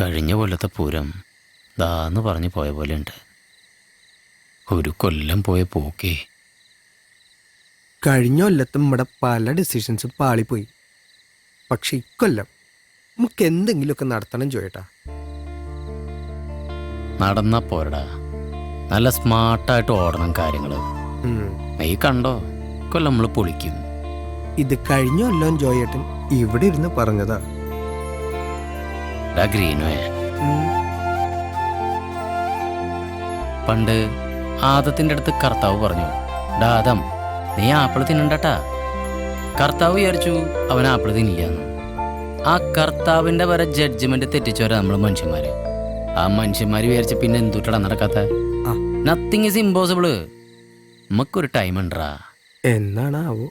കഴിഞ്ഞ കൊല്ലത്തെ പൂരം ദാന്ന് പറഞ്ഞു പോയ പോലെയുണ്ട്. ഒരു കൊല്ലം പോയ പോക്കേ. കഴിഞ്ഞ കൊല്ലത്തും നമ്മുടെ പല ഡിസിഷൻസും പാളിപ്പോയി. പക്ഷെ ഇക്കൊല്ലം നമുക്ക് എന്തെങ്കിലുമൊക്കെ നടത്തണം ചോയേട്ടാ. നടന്നാ പോരടാ, നല്ല സ്മാർട്ടായിട്ട് ഓടണം കാര്യങ്ങൾ. നീ കണ്ടോ, കൊല്ലം നമ്മൾ പൊളിക്കും. ഇത് കഴിഞ്ഞ കൊല്ലം ജോയേട്ടൻ ഇവിടെ ഇരുന്ന് പറഞ്ഞതാ. ഗ്രീനോയെ, പണ്ട് ആദത്തിന്റെ അടുത്ത് കർത്താവ് പറഞ്ഞു, ആദം നീ ആപ്പിൾ തിന്നണ്ടട്ടാ. കർത്താവ് വിചാരിച്ചു അവൻ ആപ്പിൾ തിന്നില്ലാന്ന്. ആ കർത്താവിന്റെ വരെ ജഡ്ജ്മെന്റ് തെറ്റിച്ചവരാ നമ്മൾ മനുഷ്യന്മാര്. ആ മനുഷ്യന്മാര് വിചാരിച്ച പിന്നെ എന്തുട്ടടാ നടക്കാത്ത? Nothing is impossible. നമുക്കൊരു ടൈം ഉണ്ടാ. എന്നാണാവോ?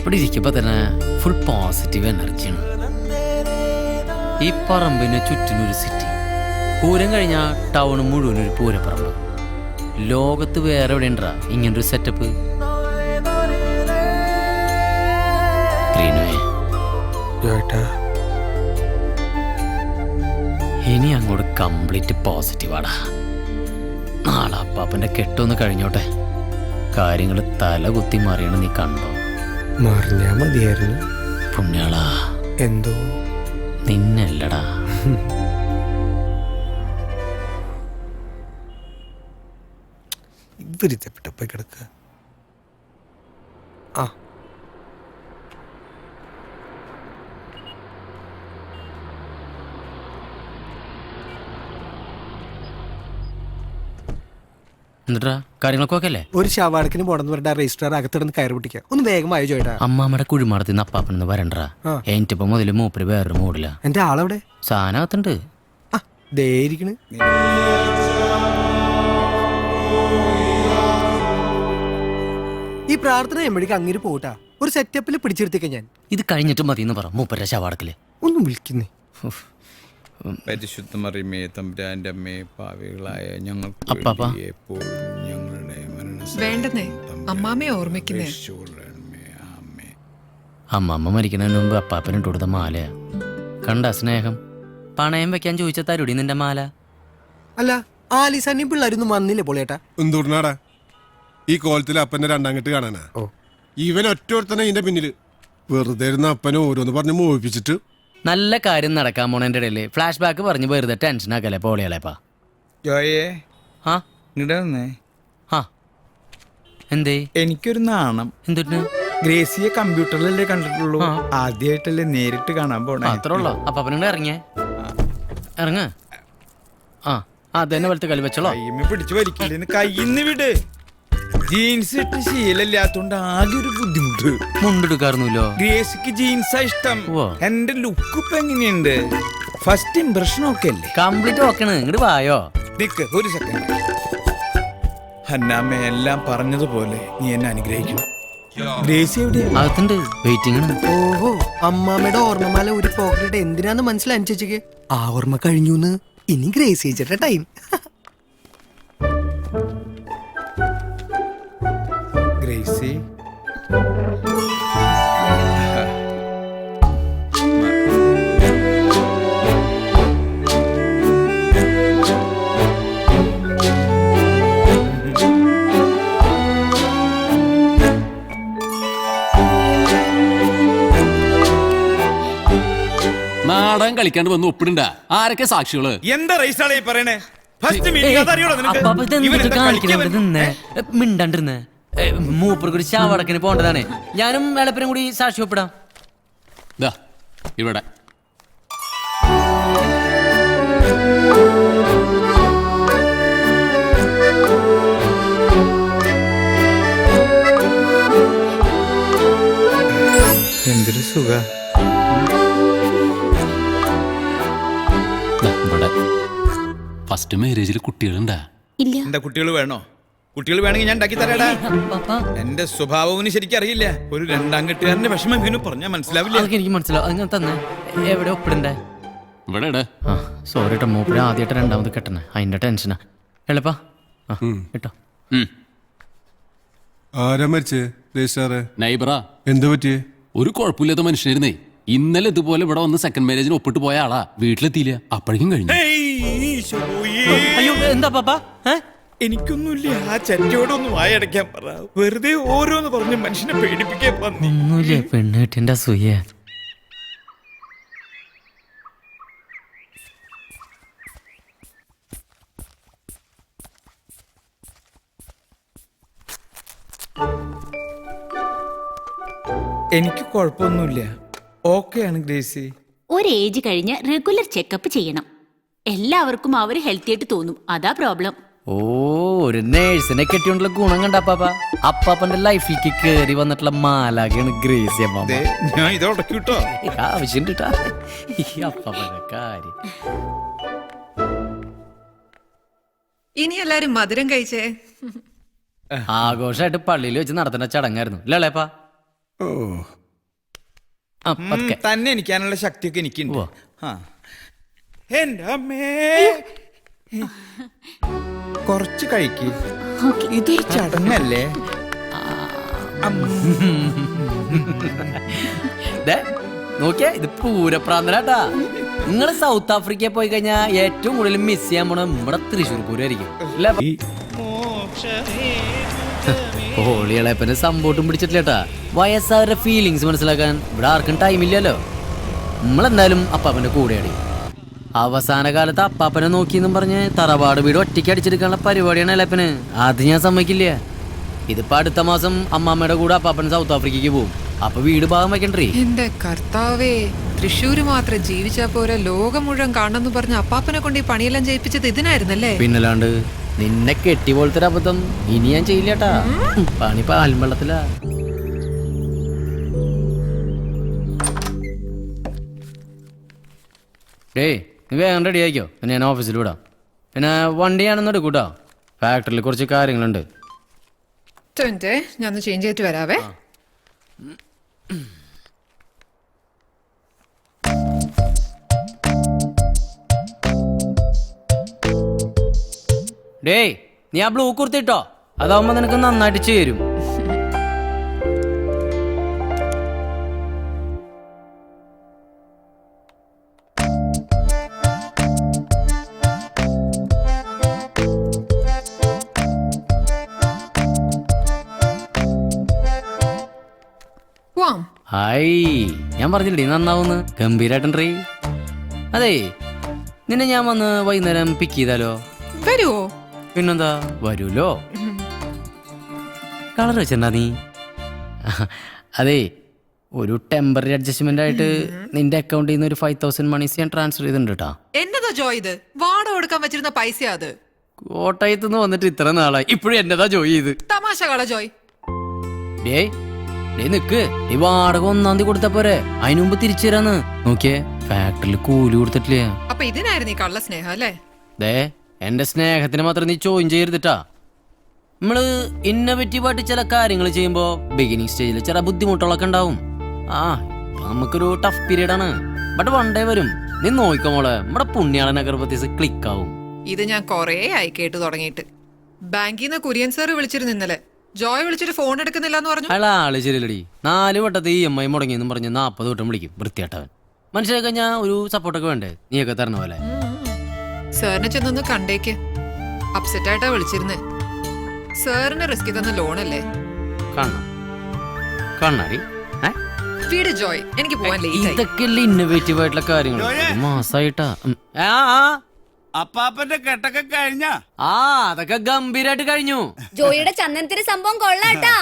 ഇവിടെ ഇരിക്കുമ്പോ തന്നെ ഫുൾ പോസിറ്റീവ് എനർജിയാണ്. ഈ പറമ്പിന് ചുറ്റിനൊരു സിറ്റി. പൂരം കഴിഞ്ഞാൽ ടൗൺ മുഴുവനൊരു പൂരപ്പറമ്പ്. ലോകത്ത് വേറെ എവിടെ ഉണ്ടാ ഇങ്ങനൊരു സെറ്റപ്പ്? ഇനി അങ്ങോട്ട് കംപ്ലീറ്റ് പോസിറ്റീവാടാ. നാളെ അപ്പാപ്പന്റെ കെട്ടൊന്ന് കഴിഞ്ഞോട്ടെ. കാര്യങ്ങൾ തല കുത്തി മറിയണ നീ കണ്ടോ? മറിഞ്ഞാ മതിയായിരുന്നു. പുണ്യാളാ, എന്തോ നിന്നല്ലടാ. ഇവരിത്തപ്പെട്ടപ്പോയി കിടക്കുക. ആ എന്നിട്ടാ കാര്യങ്ങളൊക്കെ ഒക്കെ അല്ലേ? ഒരു ശവാടക്കിന് പോണെന്ന് പറഞ്ഞാൽ രജിസ്റ്റർ അകത്തിടന്ന് കയറി പിടിക്കുക. ഒന്ന് വേഗമായി ചോദിട്ടാ. അമ്മാമ്മയുടെ കുഴിമാടത്തിന്ന് അപ്പാപ്പനൊന്ന് വരണ്ടാ. എനിട്ടിപ്പോ മുതല് മൂപ്പര് വേറൊരു മൂടില്ല. എന്റെ ആളെവിടെ? സാധനകത്തുണ്ട്. ആ ദേ ഇരിക്കണ്. ഈ പ്രാർത്ഥന എമ്പടിക്ക് അങ്ങനെ പോട്ടാ. ഒരു സെറ്റപ്പിൽ പിടിച്ചെടുത്തേക്ക ഞാൻ. ഇത് കഴിഞ്ഞിട്ട് മതിയെന്ന് പറ മൂപ്പര ശവാടക്കില്. ഒന്നും വിളിക്കുന്നേ. പരിശുദ്ധ മറിയമേ തമ്പുരാന്റെ അമ്മേ, പാപികളായ ഞങ്ങൾക്ക് അപ്പാപ്പാ. വേണ്ടി എപ്പോഴും ഞങ്ങളുടെ വേണ്ടെന്നേ, അമ്മാമ്മയെ ഓർമ്മിക്കുന്നേ. അമ്മമ്മ മരിക്കുന്നതിന് മുമ്പ് അപ്പാപ്പനിട്ട് കൊടുത്ത മാലയാ. കണ്ട സ്നേഹം. പണയം വെക്കാൻ ചോദിച്ച തരുടി നിന്റെ മാല. അല്ല ആലിസന്നി പിള്ളേരൊന്നും വന്നില്ലേ പോളേട്ടാ? എന്തുകൊണ്ടാടാ ഈ കോലത്തിൽ അപ്പന്റെ രണ്ടാം കെട്ട് കാണാനാ? ഇവൻ ഒറ്റൊരുത്തനെ ഇതിന്റെ പിന്നില്. വെറുതെ ഇരുന്ന അപ്പനെ ഓരോന്ന് പറഞ്ഞ് മോഹിപ്പിച്ചിട്ട്. നല്ല കാര്യം നടക്കാൻ പോണേന്റെ ഇടയില് ഫ്ലാഷ് ബാക്ക് പറഞ്ഞ് വെറുതെ ടെൻഷൻ ആക്കല്ലേ പോളിയാളേപ്പാ. ജോയേ, ആ ഇങ്ങടെ വന്നേ. ആ എന്തേ? എനിക്കൊരു നാണം. എന്തിട്ട്? ഗ്രേസിയെ കമ്പ്യൂട്ടറിലല്ലേ കണ്ടിട്ടുള്ളൂ, ആദ്യമായിട്ടല്ലേ നേരിട്ട് കാണാൻ പോണേ. അത്രേ ഉള്ളോ? അപ്പാപ്പനോട് ഇറങ്ങിയേ. ഇറങ്ങ. ആ അതന്നെ പോലത്തെ കളി വെച്ചോളോ. കയ്യമ്മ പിടിച്ചു വലിക്കില്ലെന്ന് കയ്യിന്ന് വിട്. ജീൻസ് ഇട്ട് ശീലമില്ലാത്തോണ്ട് ആകെ ഒരു ബുദ്ധിമുട്ട്. മുണ്ടെടുക്കാറുന്നല്ലോ. ഗ്രേസിക്ക് ജീൻസാ ഇഷ്ടം. എന്റെ ലുക്ക് ഇപ്പൊ എങ്ങനെയുണ്ട്? ഫസ്റ്റ് ഇംപ്രഷൻ ഒക്കെ അല്ലേ? കംപ്ലീറ്റ് ഓക്കെയാണ്. ഇങ്ങോട്ട് വായോ. നിക്ക് ഒരു സെക്കൻഡ്. ഹന്നാമ്മ എല്ലാം പറഞ്ഞതുപോലെ നീ എന്നെ അനുഗ്രഹിക്കണം. ഗ്രേസി എവിടെ? അകത്തുണ്ട്, വെയിറ്റിംഗ് ആണ്. ഓഹോ, അമ്മാമ്മയുടെ ഓർമ്മമാല ഒരു പോക്കറ്റ് എന്തിനാന്ന് മനസ്സിലാഞ്ചേക്ക്. ആ ഓർമ്മ കഴിഞ്ഞൂന്ന്. ഇനി ഗ്രേസ് ചേച്ചിയുടെ ടൈം. ഗ്രേസി നാടകം കളിക്കാണ്ട് വന്ന് ഒപ്പിടണ്ട. ആരൊക്കെ സാക്ഷികള്? എന്താ റൈസാളെ പറയണേ? മിണ്ടണ്ടിരുന്നേ. മൂപ്പർക്ക് ഒരു ശവടക്കിന് പോണ്ടതാണ്. ഞാനും എളപ്പനും കൂടി സാക്ഷി ഒപ്പിടാം. ഇവിടെ എന്തൊരു സുഖ. ഫസ്റ്റ് മാരേജിൽ കുട്ടികളുണ്ടാ? എന്താ കുട്ടികൾ വേണോ? കുട്ടികൾ വേണമെങ്കിൽ ഞാൻ ഉണ്ടാക്കി തരാടാ. എന്റെ സ്വഭാവത്തിന് ശരിക്കും അറിയില്ല. ഒരു രണ്ടാം കെട്ടുകാരന്റെ വിഷമം ഇങ്ങനെ പറഞ്ഞാൽ മനസ്സിലാവില്ല. എനിക്ക് മനസ്സിലാവും. അങ്ങനെ തന്നെ. എവിടെ ഒപ്പിടണ്ടേ? ഇവിടെ. ആ സോറി കേട്ടോ, മൂപ്പര് ആദ്യമായിട്ട് രണ്ടാമത് കെട്ടണേ, അതിന്റെ ടെൻഷനാ. എളുപ്പാ കേട്ടോ. ആരാ മരിച്ചേ? രജിസ്ട്രാറെ നൈബറാ. എന്ത് പറ്റിയേ? ഒരു കുഴപ്പമില്ലാത്ത മനുഷ്യനായിരുന്നേ. ഇന്നലെ ഇതുപോലെ ഇവിടെ വന്ന് സെക്കൻഡ് മാരേജിന് ഒപ്പിട്ട് പോയ ആളാ വീട്ടിലെത്തിയില്ല, അപ്പോഴേക്കും കഴിഞ്ഞു. അയ്യോ എന്താ പാപ്പ? എനിക്കൊന്നുമില്ല. ആ ചെറ്റയോടൊന്ന് വായടയ്ക്കാൻ പറ. വെറുതെ ഓരോന്ന് പറഞ്ഞ് മനുഷ്യനെ പേടിപ്പിക്കാൻ പന്നി. ഒന്നുമില്ല, പെണ്ണ് കിട്ടിന്റെ അസൂയ. എനിക്ക് കുഴപ്പമൊന്നുമില്ല. ഓക്കെയാണ് ഗ്രേസി. ഒരു ഏജ് കഴിഞ്ഞ് റെഗുലർ ചെക്കപ്പ് ചെയ്യണം. എല്ലാവർക്കും അവർ ഹെൽത്തി ആയിട്ട് തോന്നും, അതാ പ്രോബ്ലം. ഓ, ഒരു നേഴ്സിനെ കെട്ടിയോണ്ടുള്ള ഗുണം കണ്ട അപ്പാപ്പ. അപ്പാപ്പന്റെ ലൈഫിലേക്ക് കേറി വന്നിട്ടുള്ള മാലാകയാണ് ഗ്രേസി അമ്മ. ദേ, ഞാൻ ഇത് ഉടക്കി വിട്ടോ. ആവശ്യം കിട്ടാ ഈ അപ്പാപ്പന്റെ കാര്യം. ഇനി എല്ലാരും മധുരം കഴിച്ചേ. ആഘോഷമായിട്ട് പള്ളിയിൽ വെച്ച് നടത്തുന്ന ചടങ്ങായിരുന്നു അല്ലേപ്പാ? ഓ തന്നെ എനിക്കാനുള്ള ശക്തിയൊക്കെ എനിക്കുണ്ട്. ഉവ്വ. ആ. എന്റെ അമ്മേ, കുറച്ച് കഴിക്ക്. ഇതൊരു ചടങ്ങല്ലേ? നോക്കിയാ ഇത് പൂരപ്രാന്തനാട്ടാ. നിങ്ങള് സൗത്ത് ആഫ്രിക്കയിൽ പോയി കഴിഞ്ഞാ ഏറ്റവും കൂടുതൽ മിസ് ചെയ്യാൻ പോണ നമ്മുടെ തൃശ്ശൂർ പൂരമായിരിക്കും. ഹോളികളെപ്പനെ സമ്പോട്ടും പിടിച്ചിട്ടില്ലേട്ടാ. വയസ്സാവരുടെ ഫീലിങ്സ് മനസ്സിലാക്കാൻ ഇവിടെ ആർക്കും ടൈമില്ലല്ലോ. നമ്മളെന്തായാലും അപ്പാപ്പന്റെ കൂടെയാടി. അവസാന കാലത്ത് അപ്പാപ്പനെ നോക്കിയെന്നും പറഞ്ഞ് തറവാട് വീട് ഒറ്റയ്ക്ക് അടിച്ചെടുക്കാനുള്ള പരിപാടിയാണ് ഇളപ്പന്. അത് ഞാൻ സമ്മതിക്കില്ല. ഇതിപ്പോ അടുത്ത മാസം അമ്മാമ്മയുടെ കൂടെ അപ്പാപ്പൻ സൗത്ത് ആഫ്രിക്കയ്ക്ക് പോകും. അപ്പൊ വീട് ഭാഗം വെക്കണ്ടേ? എന്റെ കർത്താവേ, തൃശ്ശൂര് മാത്രം ജീവിച്ചാ പോരാ, ലോകം മുഴുവൻ കാണണമെന്ന് പറഞ്ഞ അപ്പാപ്പനെ കൊണ്ട് ഈ പണിയെല്ലാം ചെയ്യിപ്പിച്ചത് ഇതിനായിരുന്നല്ലേ? പിന്നല്ലാണ്ട്. നിന്നെ കെട്ടി പോലത്തെ ഒരു അബദ്ധം ഇനി ഞാൻ ചെയ്യില്ലേട്ടാ. പണി പാൽവെള്ളത്തിലാ. ഡേയ്, നീ വേഗം റെഡി ആയിക്കോ. പിന്നെ ഞാൻ ഓഫീസിൽ വിടാം. പിന്നെ വണ്ടി ഞാനൊന്നും എടുക്കൂട്ടോ. ഫാക്ടറിയിൽ കുറച്ച് കാര്യങ്ങളുണ്ട്. ഞാൻ ഒന്ന് ചേഞ്ച് ചെയ്തിട്ട് വരാവേ. ഡേയ്, നീ ആ ബ്ലൂ കുർത്തിട്ടോ. അതാവുമ്പോ നിനക്ക് നന്നായിട്ട് ചേരും. ഹായ്, ഞാൻ പറഞ്ഞില്ലേ നന്നാവുന്ന്. ഗംഭീരായിട്ടുണ്ടേ. അതെ, നിന്നെ ഞാൻ വന്ന് വൈകുന്നേരം പിക്ക് ചെയ്താലോ? വരുവോ? പിന്നെന്താ, വരൂലോ. കളർ വെച്ചിട്ടുണ്ടാ നീ? അതെ, ഒരു ടെമ്പററി അഡ്ജസ്റ്റ്മെന്റ് ആയിട്ട് നിന്റെ അക്കൗണ്ടിൽ നിന്ന് ഒരു 5,000 മണീസ് ഞാൻ ട്രാൻസ്ഫർ ചെയ്തിട്ടുണ്ട് കേട്ടാ. എന്നതാ ജോയ് ഇത്? വാടക കൊടുക്കാൻ വെച്ചിരുന്ന പൈസ അത്. കോട്ടയത്ത് നിന്ന് വന്നിട്ട് ഇത്ര നാളായി, ഇപ്പോഴും എന്നതാ ജോയി ചെയ്ത്. തമാശ കള ജോയ്. ഡേ നിക്ക്, ഈ വാടക 1-ാം തീയതി കൊടുത്താ പോരെ? അതിനു മുമ്പ് തിരിച്ചു തരാന്ന്. നോക്കിയേ, ഫാക്ടറിയിൽ കൂലി കൊടുത്തിട്ടില്ലേ. അപ്പൊ ഇതിനായിരുന്നു ഈ കള്ള സ്നേഹം അല്ലേ? ദേ, എന്റെ സ്നേഹത്തിന് മാത്രം നീ ചോദ്യം ചെയ്യരുതിട്ടാ. നമ്മള് ഇന്നോവേറ്റീവ് ആയിട്ട് ചില കാര്യങ്ങൾ ചെയ്യുമ്പോ ബിഗിനിങ് സ്റ്റേജിൽ ചില ബുദ്ധിമുട്ടുകളൊക്കെ ഉണ്ടാവും. നമുക്കൊരു ടഫ് പീരീഡ് ആണ്. ബട്ട് വൺ ഡേ വരും. നീ നോക്കിക്കോ മോളെ, നമ്മുടെ പുണ്യാളൻ അഗർബത്തീസ് ക്ലിക്ക് ആവും. ഇത് ഞാൻ കൊറേ ആയി കേട്ടു തുടങ്ങിയിട്ട്. ബാങ്കിൽ നിന്ന് കുര്യൻ സാറ് വിളിച്ചിരുന്നു ഇന്നലെ. ജോയ് വിളിച്ചിട്ട് ഫോൺ എടുക്കുന്നില്ല എന്ന് പറഞ്ഞു. അയാൾ ആള് ശരിയല്ലടി. 4 വട്ടത്തെ EMI മുടങ്ങിയെന്നും പറഞ്ഞ് 40 വട്ടം വിളിക്കും. വൃത്തിയാട്ടവൻ. മനുഷ്യരെ കഴിഞ്ഞാൽ ഒരു സപ്പോർട്ടൊക്കെ വേണ്ടേ? നീയൊക്കെ തരണ പോലെ. സാറിനെ ചെന്നൊന്ന് കണ്ടേക്ക്. അപ്സെറ്റ് ആയിട്ടാ വിളിച്ചിരുന്നേ. സാറിന് റിസ്ക് തന്ന ലോണല്ലേ? കാണാടി. വീട് ജോയ്, എനിക്ക് പോവാൻ ലേറ്റ് ആയി. ഇതൊക്കെ ഇന്നോവേറ്റീവ് ആയിട്ടുള്ള കാര്യങ്ങൾ. മാസായിട്ടാ. അപ്പാപ്പന്റെ കെട്ടൊക്കെ കഴിഞ്ഞ? അതൊക്കെ ഗംഭീരായിട്ട് കഴിഞ്ഞു. ജോയിയുടെ ചന്ദനത്തിന് സംഭവം കൊള്ളാട്ടാ.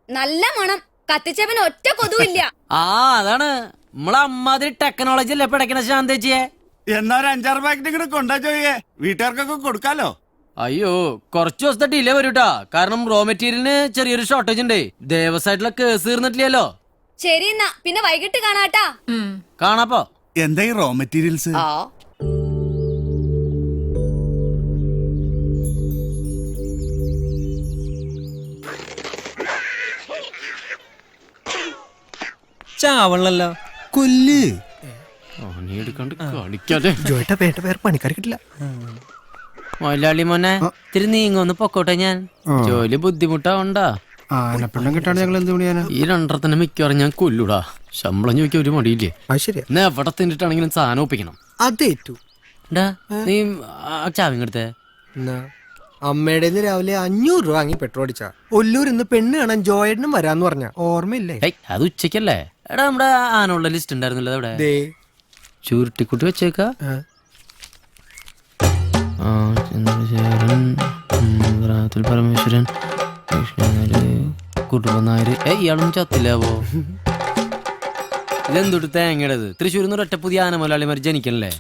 നല്ല മണം. കത്തിച്ചവന് ഒറ്റ കൊതുവില്ല. അതാണ് നമ്മളെ അമ്മാതിരി ടെക്നോളജി അല്ലേ പിടക്കണ ശാന്തേച്ചിയെ. എന്നാ ഒരു 5-6 പാക്കറ്റ് കൊണ്ടാ ജോയിയെ, വീട്ടുകാർക്കൊക്കെ കൊടുക്കാലോ. അയ്യോ, കുറച്ച് ദിവസത്തെ ഡിലേ വരൂട്ടാ. കാരണം റോ മെറ്റീരിയലിന് ചെറിയൊരു ഷോർട്ടേജ് ഉണ്ട്. ദേവസായിട്ടുള്ള കേസ് തീർന്നിട്ടില്ലല്ലോ. ശരി എന്നാ പിന്നെ വൈകിട്ട് കാണാട്ടാ. കാണാപ്പോ. എന്താ ഈ റോ മെറ്റീരിയൽസ്? ചാവണല്ലോ. കൊല്ല്. എടുക്കാണ്ട് കളിക്കാതെ. ജോയിട്ട വേണ്ട വേറെ പണിക്കാർ കിട്ടില്ല. മൊയിലാളി മോനെ, ഇത്തിരി നീങ്ങൊന്ന് പൊക്കോട്ടെ. ഞാൻ ജോലി ബുദ്ധിമുട്ടാവണ്ടാ. ആനപ്പിണ്ണം കിട്ടാണ് ഞങ്ങൾ എന്ത് പണിയാനാ? ഈ 2 മിക്കവാറും ഞാൻ കൊല്ലൂടാ. ശമ്പളം ചോദിക്കാൻ ഒരു മടിയില്ലേ? അത് ശരിയാ. എന്നാ എവിടെ തിന്നിട്ടാണെങ്കിലും സാധനം ഒപ്പിക്കണം. അതേറ്റു. ഡാ നീ ആ ചാവിങ്ങടുത്തേ. എന്നാ അമ്മയുടെ രാവിലെ 500 രൂപ വാങ്ങി പെട്രോൾ അടിച്ചാ. ഒല്ലൂർ ഇന്ന് പെണ്ണ് കാണാൻ ജോയേട്ടനും വരാന്ന് പറഞ്ഞ ഓർമ്മയില്ലേ? അത് ഉച്ചക്കല്ലേ? എടാ നമ്മുടെ ആനുള്ള ലിസ്റ്റ് ഉണ്ടായിരുന്നല്ലോ അവിടെ. ദേ ചുരുട്ടിക്കുട്ടി വെച്ചേക്ക. ആ. പരമേശ്വരൻ കുട്ടുപനായര്. ഇയാളൊന്നും ചത്തില്ലാവോ? ഇതെന്തൊട്ട് തേങ്ങയുടേത്? തൃശ്ശൂരിൽ നിന്ന് ഒറ്റ പുതിയ ആനമലയാളിമാർ ജനിക്കണല്ലേ?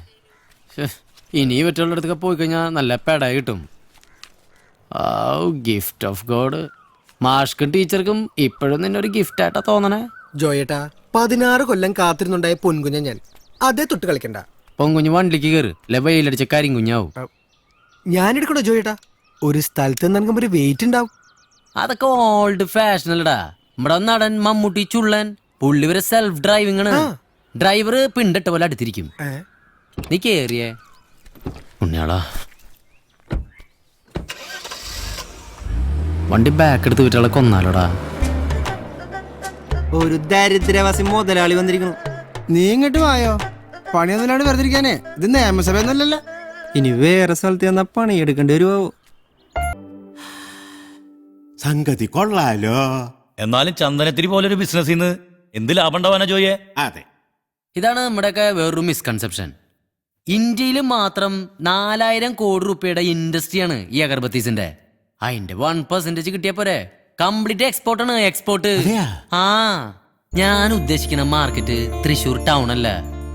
ഇനി മറ്റുള്ള അടുത്തൊക്കെ പോയി കഴിഞ്ഞാൽ നല്ല പെട കിട്ടും. Gift of God. മാഷ്ക്കും ടീച്ചർക്കും ഇപ്പോഴും നിന്നെ ഒരു ഗിഫ്റ്റ് ആയിട്ടാ തോന്നണേ. ജോയേട്ടാ 16 കൊല്ലം കാത്തിരുന്നുണ്ടായ പൊൻകുഞ്ഞ ഞാൻ. അതേ തൊട്ട് കളിക്കണ്ട. പൊങ്കുഞ്ഞ് വണ്ടിക്ക് കയറ്. വെയിലടിച്ച കരിങ്കുഞ്ഞാവും. ഞാൻ എടുക്കണോ ജോയേട്ടാ? ഒരു സ്ഥലത്ത് നിൽക്കുമ്പോ ഒരു വെയിറ്റ് ഉണ്ടാവും. അതൊക്കെ ഓൾഡ് ഫാഷൻ അല്ലടാ. നമ്മുടെ നടൻ മമ്മൂട്ടി ചുള്ളൻ പുള്ളി വരെ സെൽഫ് ഡ്രൈവിംഗ് ആണ്. ഡ്രൈവർ പിണ്ടിട്ട പോലെ അടുത്തിരിക്കും. നീ കേറിയേ ഉണ്ണിയാളാ. വണ്ടി ബാക്ക് എടുത്ത് വിറ്റാളെ കൊന്നാലോടാ. ഒരു ദരിദ്രവാസി മുതലാളി വന്നിരിക്കുന്നു. നീ ഇങ്ങോട്ട് വായോ, പണിയൊന്നുമില്ലാണ്ട് വെറുതെ ഇരിക്കാനേ. ഇത് നിയമസഭയൊന്നുമല്ലല്ലോ. ഇനി വേറെ സ്ഥലത്ത് ചെന്നാ പണിയെടുക്കേണ്ടി വരുവോ? സംഗതി കൊള്ളാലോ. എന്നാലും ചന്ദനത്തിരി പോലൊരു ബിസിനസ് ഇന്ന് എന്ത് ലാഭം ഉണ്ടാവാനാ ജോയെ? അതെ, ഇതാണ് നമ്മുടെയൊക്കെ വേറൊരു മിസ്കൺസെപ്ഷൻ. ഇന്ത്യയിൽ മാത്രം 4000 കോടി രൂപയുടെ ഇൻഡസ്ട്രിയാണ് ഈ അഗർബത്തീസിന്റെ. അതിന്റെ 1% കിട്ടിയ പോരെ? കംപ്ലീറ്റ് എക്സ്പോർട്ടാണ്, എക്സ്പോർട്ട്. ആ ഞാൻ ഉദ്ദേശിക്കുന്ന മാർക്കറ്റ് തൃശ്ശൂർ ടൗൺ അല്ല,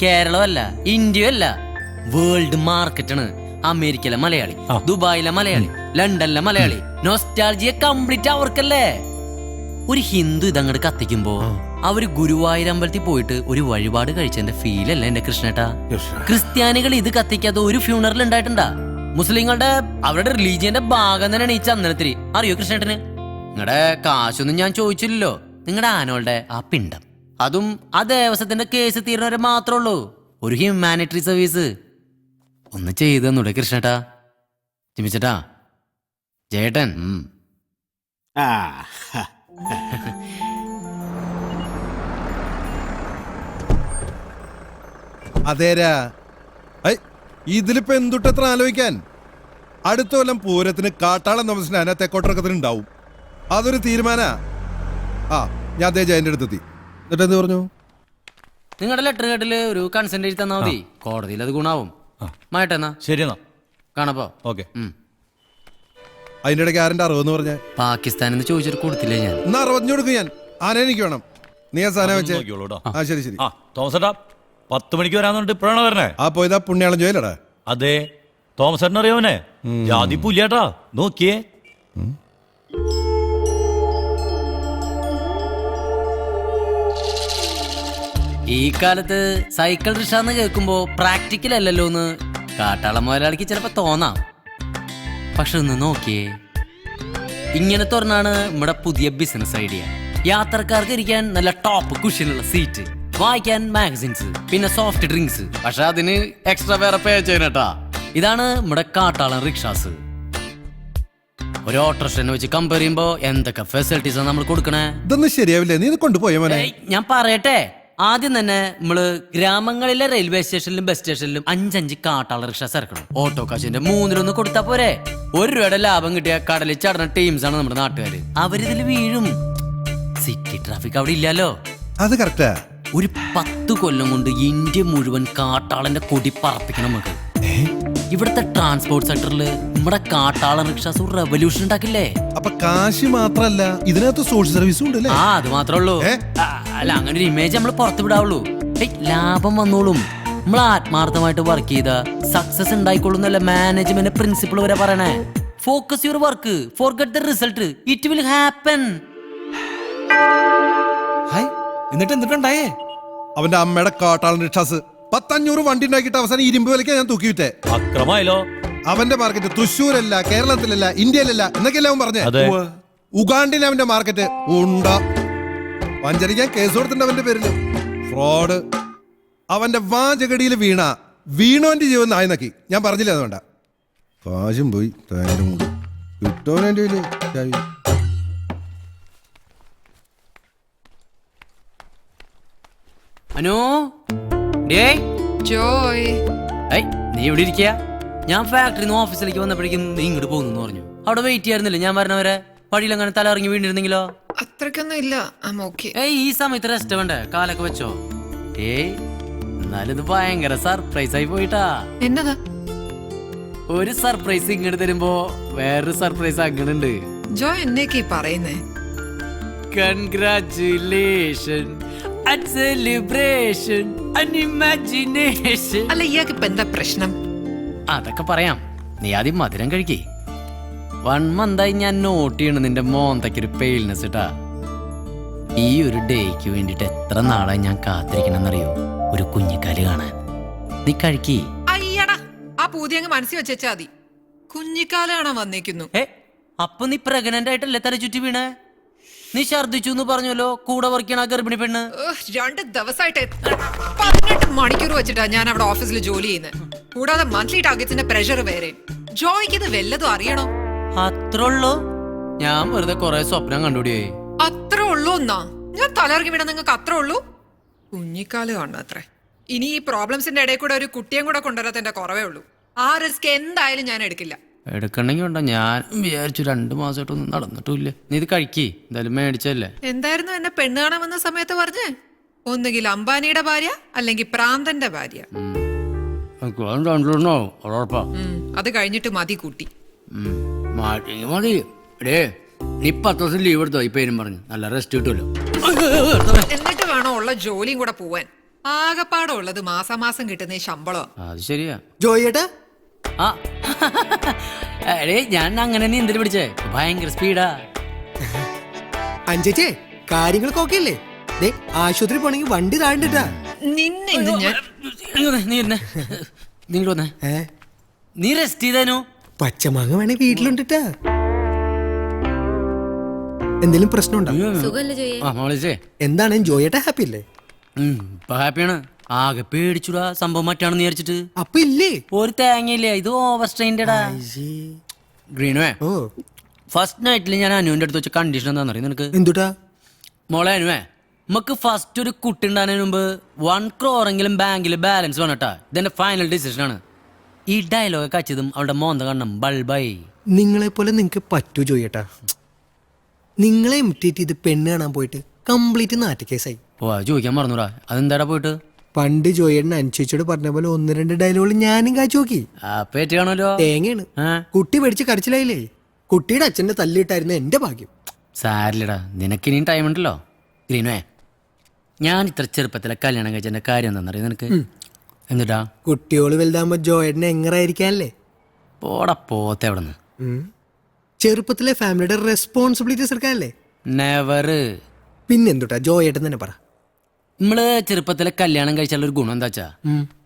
കേരളമല്ല, ഇന്ത്യയല്ല, വേൾഡ് മാർക്കറ്റാണ്. അമേരിക്കയിലെ മലയാളി, ദുബായിലെ മലയാളി, ലണ്ടനിലെ മലയാളി, നൊസ്റ്റാൾജിയ കംപ്ലീറ്റ് അവർക്കല്ലേ. ഒരു ഹിന്ദു ഇതങ്ങോട്ട് കത്തിക്കുമ്പോ അവര് ഗുരുവായൂർ അമ്പലത്തിൽ പോയിട്ട് ഒരു വഴിപാട് കഴിച്ചതിന്റെ ഫീലല്ലേ എന്റെ കൃഷ്ണേട്ടാ? ക്രിസ്ത്യാനികൾ ഇത് കത്തിക്കാത്ത ഒരു ഫ്യൂണറൽ ഉണ്ടായിട്ടുണ്ടാ? മുസ്ലിങ്ങളുടെ അവരുടെ റിലീജിയന്റെ ഭാഗം തന്നെയാണ് ഈ ചന്ദനത്തിരി. അറിയോ കൃഷ്ണേട്ടന്? നിങ്ങളുടെ കാശൊന്നും ഞാൻ ചോദിച്ചില്ലല്ലോ. നിങ്ങളുടെ ആനോളുടെ ആ പിണ്ടം, അതും ആ ദേവസ്വത്തിന്റെ കേസ് തീരുന്നവരെ മാത്രമേ ഉള്ളൂ. ഒരു ഹ്യൂമാനിറ്ററി സർവീസ് ഒന്ന് ചെയ്തു തന്നൂടെ കൃഷ്ണേട്ടാ? ചിമിച്ചേട്ടാ, ജേട്ടൻ. അതേരാ. ഇതിലിപ്പോ എന്തുട്ടത്ര ആലോചിക്കാൻ? അടുത്ത കൊല്ലം പൂരത്തിന് കാട്ടാളം താമസിന് തെക്കോട്ടിറക്കത്തിന് ഉണ്ടാവും. അതൊരു തീരുമാന. ഞാൻ അതേ ജയന്റെ അടുത്തെത്തി. എന്നിട്ട് എന്ത് പറഞ്ഞു? നിങ്ങളുടെ ലെറ്റർ കേട്ടില് ഒരു കൺസെന്റ് എഴുതി തന്നാ മതി. കോടതിയിൽ അത് ഗുണാവും. മായിട്ടെന്നാ ശരി എന്നാ കാണപ്പോ. ഓക്കെ. അതിന്റെ ഇടയ്ക്ക് ആരന്റെ 60 പറഞ്ഞ? പാകിസ്ഥാനിന്ന് ചോദിച്ചിട്ട് കൊടുത്തില്ലേ ഞാൻ? എന്നാ 60 കൊടുക്കും ഞാൻ. ആന എനിക്ക് വേണം. നീ ആ സാധനം വെച്ചേ. ശരി ശരി. തോമസേട്ടാ 10 മണിക്ക് വരാന്നുണ്ട്. ഇപ്പോഴാണ് വരണേ? പോയതാ പുണ്യാളം ജോയിലടാ. അതെ, തോമസേട്ടൻ അറിയാവനെ? ജാതി പുല്ലേട്ടാ. നോക്കിയേ. ഈ കാലത്ത് സൈക്കിൾ റിക്ഷാന്ന് കേൾക്കുമ്പോ പ്രാക്ടിക്കൽ അല്ലല്ലോ എന്ന് കാട്ടാളം മുതലാളിക്ക് ചിലപ്പോ തോന്നാം. പക്ഷെ ഒന്ന് നോക്കിയേ, ഇങ്ങനത്തെ ഒരെണ്ണാണ് നമ്മുടെ പുതിയ ബിസിനസ് ഐഡിയ. യാത്രക്കാർക്ക് ഇരിക്കാൻ നല്ല ടോപ്പ് കുഷ്യനുള്ള സീറ്റ്, വായിക്കാൻ മാഗസിൻസ്, പിന്നെ സോഫ്റ്റ് ഡ്രിങ്ക്സ്. പക്ഷെ അതിന് എക്സ്ട്രാ വേറെ പേ ചെയ്യണട്ടാ. ഇതാണ് നമ്മുടെ കാട്ടാളൻ റിക്ഷാസ്. ഒരു ഓട്ടോറിക്ഷനെ വെച്ച് കമ്പയർ ചെയ്യുമ്പോ എന്തൊക്കെ ഫെസിലിറ്റീസാണ് നമ്മൾ കൊടുക്കണേ? ഇതൊന്നും ശരിയാവില്ലേ? നീ ഇത് കൊണ്ടുപോയ മോനെ. ഞാൻ പറയട്ടെ. ആദ്യം തന്നെ നമ്മള് ഗ്രാമങ്ങളിലെ റെയിൽവേ സ്റ്റേഷനിലും ബസ് സ്റ്റേഷനിലും 5 കാട്ടാള റിക്ഷാസ് ഇറക്കണം. ഓട്ടോ കാശിന്റെ 1/3 കൊടുത്താ പോരെ? 1 രൂപയുടെ ലാഭം കിട്ടിയ കടലിൽ ചടന്ന ടീംസ് ആണ് നമ്മുടെ നാട്ടുകാര്. അവരിതിൽ വീഴും. സിറ്റി ട്രാഫിക് അവിടെ ഇല്ലല്ലോ. അത് കറക്റ്റാ. ഒരു 10 കൊല്ലം കൊണ്ട് ഇന്ത്യ മുഴുവൻ കാട്ടാളന്റെ കൊടി പറപ്പിക്കണം നമുക്ക്. ഇവിടുത്തെ ട്രാൻസ്പോർട്ട് സെക്ടറിൽ നമ്മുടെ കാട്ടാളൻ റിക്ഷാസ് ഒരു റെവല്യൂഷൻ ഉണ്ടാക്കില്ലേ? അപ്പൊ കാശി മാത്രല്ല, ഇതിനകത്ത് സോഷ്യൽ സർവീസും ഉണ്ട്. അത് മാത്രമേ ഉള്ളൂ. അല്ല, അങ്ങനെ ഒരു ഇമേജ് നമ്മൾ പുറത്തു വിടാവുള്ളൂ. ലാഭം വന്നോളും. നമ്മൾ ആത്മാർത്ഥമായിട്ട് വർക്ക് ചെയ്ത സക്സസ് ഉണ്ടായിക്കൊള്ളുന്നല്ല മാനേജ്മെന്റ് പ്രിൻസിപ്പിൾ വരെ പറയണേ. Focus your work, forget the result, it will happen. എന്നിട്ട് എന്തിട്ടുണ്ടായേ? അവന്റെ അമ്മയുടെ കാട്ടാളൻ റിക്ഷാസ് 500 വണ്ടി ഉണ്ടാക്കിയിട്ട് അവസാനം ഇരുമ്പ് വിലയ്ക്ക് ഞാൻ തൂക്കിവിട്ടെ. അക്രമായല്ലോ. അവന്റെ മാർക്കറ്റ് തൃശ്ശൂരല്ല, കേരളത്തിലല്ല, ഇന്ത്യയിലല്ല എന്നൊക്കെയല്ല അവൻ പറഞ്ഞേ. ഉഗാണ്ടിൽ അവന്റെ മാർക്കറ്റ് ഉണ്ട. വഞ്ചരിക്കാൻ കേസ് കൊടുത്തിട്ടുണ്ട് അവന്റെ പേരില്. ഫ്രോഡ്. അവന്റെ വാചകടിയിൽ വീണോന്റെ ജീവൻ നായി നക്കി. ഞാൻ പറഞ്ഞില്ല അത് വേണ്ട. കാശും പോയി കിട്ടോനെ. അനു ഡേ ജോയ് ഏയ് നീ ഇവിടെ ഇരിക്കുക. ഞാൻ ഫാക്ടറിയിൽ നിന്ന് ഓഫീസിലേക്ക് വന്നപ്പോഴേക്കും നീ ഇങ്ങോട്ട് പോകുന്നു പറഞ്ഞു. അവിടെ വെയിറ്റ് ചെയ്യാറുന്നില്ല ഞാൻ പറഞ്ഞവരെ വഴിയിലങ്ങനെ തല ഇറങ്ങി വീണിരുന്നെങ്കിലോ? അത്രക്കൊന്നും ഇല്ല. ഓക്കെ. ഏയ് ഈ സമയത്ത് റെസ്റ്റ് വേണ്ടേ? കാലൊക്കെ വെച്ചോ? ഏയ് എന്നാലും ഇത് ഭയങ്കര സർപ്രൈസ് ആയി പോയിട്ടാ. എന്നതാ? ഒരു സർപ്രൈസ് ഇങ്ങോട്ട് തരുമ്പോ വേറൊരു സർപ്രൈസ് അങ്ങനുണ്ട്. ജോയ് എന്നേക്ക് പറയുന്നേ? Congratulation, celebration, imagination. അല്ല ഇയാൾക്ക് ഇപ്പൊ എന്താ പ്രശ്നം? അതൊക്കെ പറയാം, നീ ആദ്യം മധുരം കഴിക്കേ. 1 മന്തായി ഞാൻ നോട്ട് ചെയ്യണ നിന്റെ മോന്തയ്ക്കൊരു പെയിൽനെസ് ഇട്ടാ. ഈ ഒരു ഡേക്ക് വേണ്ടിട്ട് എത്ര നാളായി ഞാൻ കാത്തിരിക്കണമെന്നറിയോ? ഒരു കുഞ്ഞിക്കാല് കാണാൻ. നീ കഴിക്കേ. അയ്യടാ, ആ പൂതി അങ്ങ് മനസ്സിൽ വെച്ചാ മതി. കുഞ്ഞിക്കാല കാണാൻ വന്നേക്കുന്നു. അപ്പൊ നീ പ്രഗ്നന്റ് ആയിട്ടല്ലേ തല ചുറ്റി വീണേ? നീ ഛർദിച്ചു എന്ന് പറഞ്ഞല്ലോ കൂടെ വർക്കണ ഗർഭിണി പെണ്ണ്. 2 ദിവസമായിട്ട് 18 മണിക്കൂർ വെച്ചിട്ടാ ഞാൻ അവിടെ ഓഫീസിൽ ജോലി ചെയ്യുന്നത്. കൂടാതെ മന്ത്ലി ടാർഗറ്റ്സിന്റെ പ്രഷർ വേറെ. ജോയ്ക്ക് ഇത് വല്ലതും അറിയണോ? അത്രേ ഉള്ളൂ? ഞാൻ വെറുതെ കൊറേ സ്വപ്നം കണ്ടുപിടിയേ. അത്രേ ഉള്ളൂ എന്നാ? ഞാൻ തലയിറങ്ങി വിടാൻ നിങ്ങൾക്ക് അത്രേ ഉള്ളൂ? കുഞ്ഞിക്കാല് കാണാത്രേ. ഇനി ഈ പ്രോബ്ലംസിന്റെ ഇടയിൽ കൂടെ ഒരു കുട്ടിയും കൂടെ കൊണ്ടുവരാത്തതിന്റെ കുറവേ ഉള്ളൂ. ആ റിസ്ക് എന്തായാലും ഞാൻ എടുക്കില്ല. എടുക്കണ്ടെങ്കിൽ ഉണ്ടോ? ഞാൻ വിചാരിച്ചു 2 മാസമായിട്ടൊന്നും നടന്നിട്ടില്ല. നീ ഇത് കഴിക്കേ, എന്തായാലും മേടിച്ചല്ലേ. എന്തായിരുന്നു എന്നെ പെണ്ണ് കാണാൻ വന്ന സമയത്ത് പറഞ്ഞേ? ഒന്നുകിൽ അംബാനിയുടെ ഭാര്യ അല്ലെങ്കിൽ പ്രാന്തന്റെ ഭാര്യ. അത് കഴിഞ്ഞിട്ട് മതി കൂട്ടി. മതി. നീ 10 ദിവസം ലീവ് എടുത്തോ ഈ പേരും പറഞ്ഞു. നല്ല റെസ്റ്റ് കിട്ടുമല്ലോ. എന്നിട്ട് വേണോ ഉള്ള ജോലിയും കൂടെ പോവാൻ. ആകപ്പാടെ ഉള്ളത് മാസാമാസം കിട്ടുന്ന ശമ്പളം. അത് ശരിയാ. ജോയേട്ടാ, ഞാൻ അങ്ങനെ നീന്തൽ പിടിച്ചേ, ഭയങ്കര സ്പീഡാ. അഞ്ചേച്ചേ കാര്യങ്ങളൊക്കെ ഓക്കെ അല്ലേ? ആശുപത്രി പോണെങ്കിൽ വണ്ടി താണ്ടിട്ടാ. നിന്നെ ഇന്ന് ഞാൻ നിങ്ങൾ വന്നേ. നീ റെസ്റ്റ് ചെയ്തേനു. പച്ചമാങ്ങ വേണേ വീട്ടിലുണ്ടിട്ടാ. എന്തെങ്കിലും പ്രശ്നമുണ്ടോ? എന്താണ് ജോയേട്ടാ ഹാപ്പി അല്ലേ? ഹാപ്പിയാണ്. ആകെ പേടിച്ചുടാ, സംഭവം മറ്റാണെന്ന് വിചാരിച്ചിട്ട്. അപ്പൊ ഇല്ലേ ഒരു തേങ്ങയില്ലേ, ഇത് ഓവർ സ്ട്രെയിൻഡാ. ഗ്രീനുവേ, ഫസ്റ്റ് നൈറ്റിൽ ഞാൻ അനുവിന്റെ അടുത്ത് വെച്ച കണ്ടീഷൻ എന്താണെന്നറിയ നിനക്ക്? എന്തുട്ടാ മോളെ അനുവേ, നമുക്ക് ഫസ്റ്റ് ഒരു കുട്ടി ഉണ്ടാകുന്നതിന് മുമ്പ് 1 crore എങ്കിലും ബാങ്കിൽ ബാലൻസ് വേണട്ടാ. ഇതെന്റെ ഫൈനൽ ഡിസിഷൻ ആണ്. ഈ ഡയലോഗ് കച്ചതും അവളുടെ മോന്ത കണ്ണം ബൾബായി. നിങ്ങളെ പോലെ നിങ്ങക്ക് പറ്റൂ ജോയേട്ടാ? നിങ്ങളെ ഇമിറ്റേറ്റ് ചെയ്ത് പെണ്ണ് കാണാൻ പോയിട്ട് കംപ്ലീറ്റ് നാറ്റക്കേസായി. ഓ അത് ചോദിക്കാൻ മറന്നൂടാ. അതെന്താടാ പോയിട്ട്? പണ്ട് ജോയേട്ടൻ അനുചേച്ചിയോട് പറഞ്ഞ പോലെ 1-2 ഡയലോഗ് ഞാനും കാച്ചു നോക്കി. പേറ്റ് കാണുമല്ലോ. തേങ്ങയാണ്. കുട്ടി പേടിച്ച് കരച്ചിലായില്ലേ? കുട്ടിയുടെ അച്ഛന്റെ തല്ലിട്ടായിരുന്നു എന്റെ ഭാഗ്യം. സാരില്ലടാ, നിനക്കിനിയും ടൈം ഉണ്ടല്ലോ. ഗ്രീനുവേ, ഞാൻ ഇത്ര ചെറുപ്പത്തിലെ കല്യാണം കഴിച്ചതിന്റെ കാര്യം എന്താണെന്നറിയ നിനക്ക്? എന്നിട്ടാ കുട്ടിയോള് വലുതാകുമ്പോ ജോയേട്ടനെ എങ്ങനായിരിക്കാല്ലേ? പോടാ പോത്തെ അവിടെ നിന്ന്. ചെറുപ്പത്തിലെ ഫാമിലിയുടെ റെസ്പോൺസിബിലിറ്റീസ് എടുക്കാനല്ലേ? നെവർ. പിന്നെന്തുട്ടാ ജോയേട്ടൻ തന്നെ പറ. നമ്മള് ചെറുപ്പത്തിലെ കല്യാണം കഴിച്ചാൽ ഒരു ഗുണം എന്താ വെച്ചാ,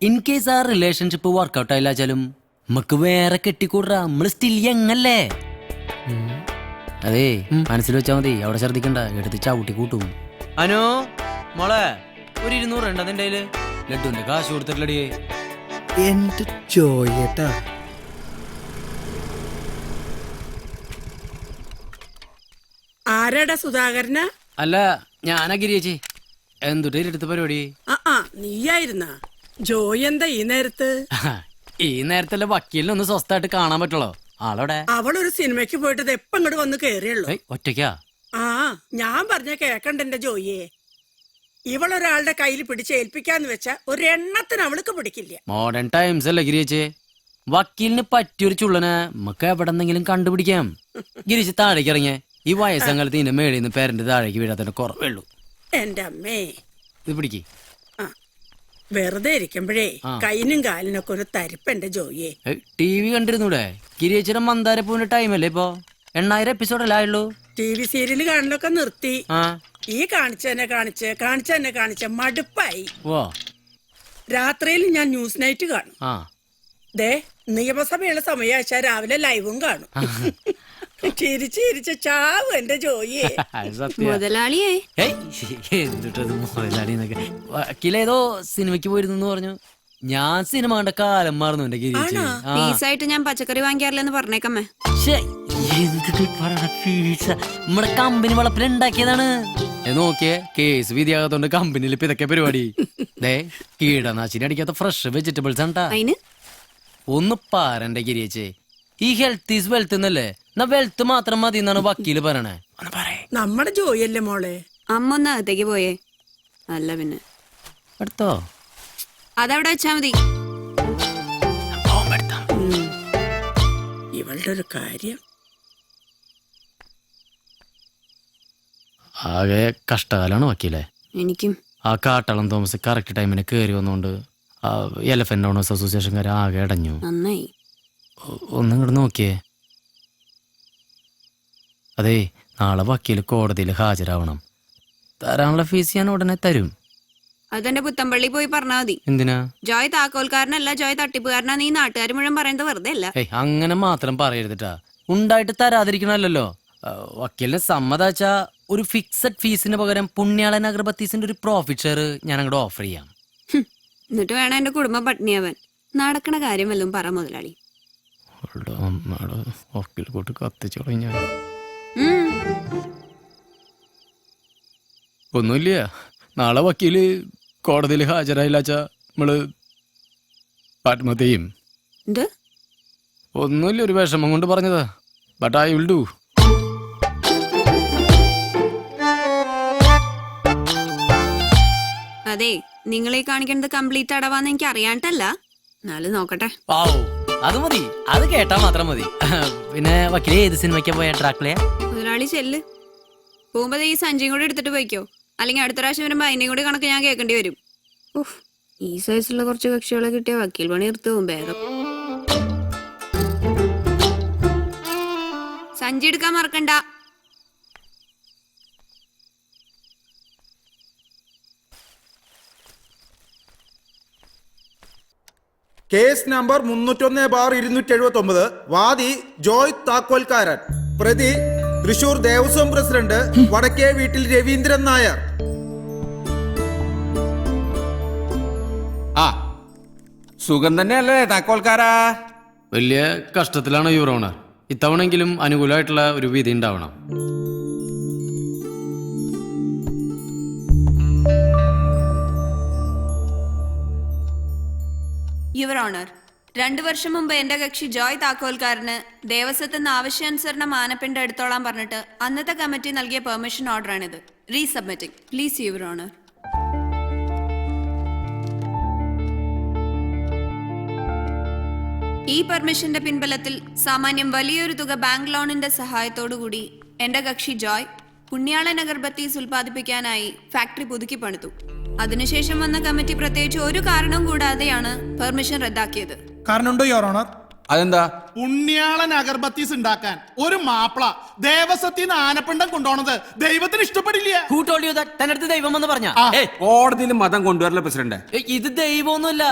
ഇൻ കേസ് ആ റിലേഷൻഷിപ്പ് വർക്ക്ഔട്ട് ആയില്ലാച്ചാലും നമുക്ക് വേറെ കെട്ടിക്കൂടാ. നമ്മള് സ്റ്റിൽ യങ്ങല്ലേ? അതേ മനസ്സിൽ വെച്ചാ മതി. അവിടെ ഛർദിക്കണ്ട, എടുത്ത് ചവിട്ടി കൂട്ടും. അനു മോളെ, ഒരു 200 ഉണ്ട് അതിന്റെ കയ്യില്. ലഡുവിന്റെ കാശ് കൊടുത്തിട്ടില്ലടിയേ. എന്റെ ജോയേട്ടാ, ആരാടാ സുധാകരന? അല്ല ഞാനാ ഗിരിയേച്ചി. എന്തുട്ട് എടുത്ത പരിപാടി? നീയായിരുന്ന ജോയി എന്താ ഈ നേരത്ത്? ഈ നേരത്തല്ലേ വക്കീലിനെ ഒന്ന് സ്വസ്ഥമായിട്ട് കാണാൻ പറ്റുള്ളൂ. ആളോടെ? അവളൊരു സിനിമയ്ക്ക് പോയിട്ട് എപ്പ ഇങ്ങോട്ട് വന്ന് കേറിയുള്ളൂ. ഒറ്റയ്ക്കാ? ഞാൻ പറഞ്ഞ കേക്കണ്ട എന്റെ ജോയിയെ. ഇവളൊരാളുടെ കയ്യിൽ പിടിച്ച് ഏൽപ്പിക്കാന്ന് വെച്ചാ ഒരു എണ്ണത്തിന് അവൾക്ക് പിടിക്കില്ല. മോഡേൺ ടൈംസ് അല്ലേ ഗിരിയേച്ചി? വക്കീലിന് പറ്റിയൊരു ചുള്ളനെ നമുക്ക് എവിടെന്നെങ്കിലും കണ്ടുപിടിക്കാം. ഗിരിച്ച് താഴേക്ക് ഇറങ്ങിയ ഈ വയസ്സങ്കാലത്ത് ഇതിന്റെ മേളിൽ നിന്ന് പേരന്റ് താഴേക്ക് വീഴാത്തതിന്റെ കുറവേ ഉള്ളൂ. എന്റെ അമ്മേ, ഇത് പിടിക്ക്. വെറുതെ ഇരിക്കുമ്പോഴേ കൈനും കാലിനൊക്കെ ഒരു തരിപ്പെന്റെ ജോയിയെ. TV കണ്ടിരുന്നൂടെ? ഗിരിയേച്ചിയുടെ മന്ദാരപ്പൂവിന്റെ ടൈമല്ലേ ഇപ്പൊ? 8000 എപ്പിസോഡല്ലേ ആയുള്ളൂ. TV സീരിയല് കാണലൊക്കെ നിർത്തി. ഈ കാണിച്ചെന്നെ കാണിച്ച മടുപ്പായി. രാത്രിയിൽ ഞാൻ ന്യൂസ് നൈറ്റ് കാണും. ദേ നിയമസഭയുള്ള സമയമാച്ചാ രാവിലെ ലൈവും കാണും. ചിരിച്ച് ചാവും എന്റെ ജോയിയെ. മുതലാളിയേ, എന്തിട്ടത് മുതലാളിന്നൊക്കെ. വക്കീലേതോ സിനിമയ്ക്ക് പോയിരുന്നു പറഞ്ഞു. ഞാൻ സിനിമ കണ്ട കാലം മാറുന്നു എന്റെ ഗിരിച്ച്. പീസായിട്ട് ഞാൻ പച്ചക്കറി വാങ്ങിക്കാറില്ലെന്ന് പറഞ്ഞേക്കമ്മേ. നമ്മുടെ കമ്പനി വളപ്പിൽ ഉണ്ടാക്കിയതാണ്. നോക്കിയേ, കേസ് വിധിയാകത്തോണ്ട് കമ്പനിയിൽ ഇപ്പൊ ഇതൊക്കെ പരിപാടി. ദേ കീടനാശിനി അടിക്കാത്ത ഫ്രഷ് വെജിറ്റബിൾസ് ആണ്ടാ. അതിന് ഒന്ന് പാരന്റെ ഗിരിയച്ചേ, ഈ ഹെൽത്ത് ഈസ് വെൽത്ത് എന്നല്ലേ, എന്നാ വെൽത്ത് മാത്രം മതി എന്നാണ് വക്കീല് പറയണേ. ഒന്ന് പറയേ. നമ്മുടെ ജോയിയല്ലേ മോളെ. അമ്മ ഒന്ന് അകത്തേക്ക് പോയേ. അല്ല പിന്നെ എടുത്തോ. അതവിടെ വെച്ചാ മതി. ഇവളുടെ ഒരു കാര്യം. ആകെ കഷ്ടകാലാണ് വക്കീലെ. എനിക്കും ആ കാട്ടളം തോമസ് കറക്റ്റ് ടൈമിന് കയറി വന്നോണ്ട് ആ എലഫന്റ് ഓണേഴ്സ് അസോസിയേഷൻകാർ ആകെ അടഞ്ഞു. നന്നായി. ഒന്നും ഇങ്ങോട്ട് നോക്കിയേ. അതേ, നാളെ വക്കീൽ കോടതിയിൽ ഹാജരാവണം. തരാനുള്ള ഫീസ് ഞാൻ ഉടനെ തരും. അതെന്റെ പുത്തമ്പള്ളി പോയി പറഞ്ഞാ മതി. എന്തിനാ? ജോയ് താക്കോൽക്കാരനല്ല, ജോയ് തട്ടിപ്പുകാരനാ. നീ നാട്ടുകാർ മുഴുവൻ പറയുന്നത് വെറുതെ അല്ല. ഏയ് അങ്ങനെ മാത്രം പറയരുതിട്ടാ. ഉണ്ടായിട്ട് തരാതിരിക്കണല്ലോ. വക്കീലിന് സമ്മതാച്ചാ ഒരു ഫിക്സഡ് ഫീസിന് പകരം പുണ്യാളൻ അഗർബത്തീസിന്റെ ഒരു പ്രോഫിറ്റ് ഷെയർ ഞാൻ അങ്ങോട്ട് ഓഫർ ചെയ്യാം. എന്നിട്ട് വേണം എന്റെ കുടുംബം പട്ടിണിയാവാൻ. നടക്കണ കാര്യം വല്ലതും പറ മുതലാളി. വക്കീൽ കൂട്ട് കത്തിച്ചു കഴിഞ്ഞാൽ ഒന്നുമില്ല. നാളെ വക്കീല് കോടതിയിൽ ഹാജരായില്ലാച്ചാ നമ്മള് ആത്മഹത്യ ചെയ്യും. എന്ത്? ഒന്നുമില്ല, ഒരു വിഷമം കൊണ്ട് പറഞ്ഞതാ. But I will do. അതെ, നിങ്ങളീ കാണിക്കുന്നത് കംപ്ലീറ്റ് അടവാന്ന് എനിക്ക് അറിയാണ്ടല്ല. എന്നാലും നോക്കട്ടെ. അത് മതി, അത് കേട്ടാ മാത്രം മതി. പിന്നെ വക്കീല് ഏത് സിനിമയ്ക്കാ പോയ? ഡ്രാക്കുളയാ? മുതലാളി ചെല്ല്. പോകുമ്പോ ഈ സഞ്ചിയും കൂടെ എടുത്തിട്ട് പോയിക്കോ. അല്ലെങ്കിൽ അടുത്ത പ്രാവശ്യം വരുമ്പോ അതിന്റെയും കൂടി കണക്ക് ഞാൻ കേൾക്കേണ്ടി വരും. ഈ സൈസുള്ള കുറച്ച് കക്ഷികളെ കിട്ടിയ വക്കീൽ പണി എടുത്തു പോകും വേഗം. സഞ്ചി എടുക്കാൻ മറക്കണ്ട. Case number 301/279. വാദി ജോയ് താക്കോൽക്കാരൻ. പ്രതി തൃശൂർ ദേവസ്വം പ്രസിഡന്റ് വടക്കേ വീട്ടിൽ രവീന്ദ്രൻ നായർ. ആ സുഖം തന്നെയല്ലേ താക്കോൽക്കാരാ? വലിയ കഷ്ടത്തിലാണ് യുവർ ഓണർ. ഇത്തവണെങ്കിലും അനുകൂലമായിട്ടുള്ള ഒരു വിധി ഉണ്ടാവണം. യുവർ ഓണർ, 2 വർഷം മുമ്പ് എന്റെ കക്ഷി ജോയ് താക്കോൽക്കാരന് ദേവസ്വത്തിന് ആവശ്യാനുസരണം ആനപ്പിണ്ട എടുത്തോളാൻ പറഞ്ഞിട്ട് അന്നത്തെ കമ്മിറ്റി നൽകിയ പെർമിഷൻ ഓർഡറാണിത്. Resubmitting please your honour. ഈ പെർമിഷന്റെ പിൻബലത്തിൽ സാമാന്യം വലിയൊരു തുക ബാങ്ക് ലോണിന്റെ സഹായത്തോടുകൂടി എന്റെ കക്ഷി ജോയ് പുണ്യാളൻ അഗർബത്തീസ് ഉൽപ്പാദിപ്പിക്കാനായി ഫാക്ടറി പുതുക്കി പണിതു. അതിനുശേഷം വന്ന കമ്മിറ്റി പ്രത്യേകിച്ച് ഒരു കാരണവും കൂടാതെയാണ് പെർമിഷൻ റദ്ദാക്കിയത്. കാരണമുണ്ടോ യുവർ ഓണർ? അതെന്താ? പുണ്യാളൻ അഗർബത്തീസ് ഉണ്ടാക്കാൻ ഒരു മാപ്പിള ദേവസ്വത്തിന് ആനപ്പിണ്ടം കൊണ്ടുപോണത് ദൈവത്തിന് ഇഷ്ടപ്പെടില്ല. തന്നടുത്ത് ദൈവം എന്ന് പറഞ്ഞ കോടതിയിൽ മതം കൊണ്ടുവരല പ്രസിഡന്റ്. ഇത് ദൈവമൊന്നുമല്ല.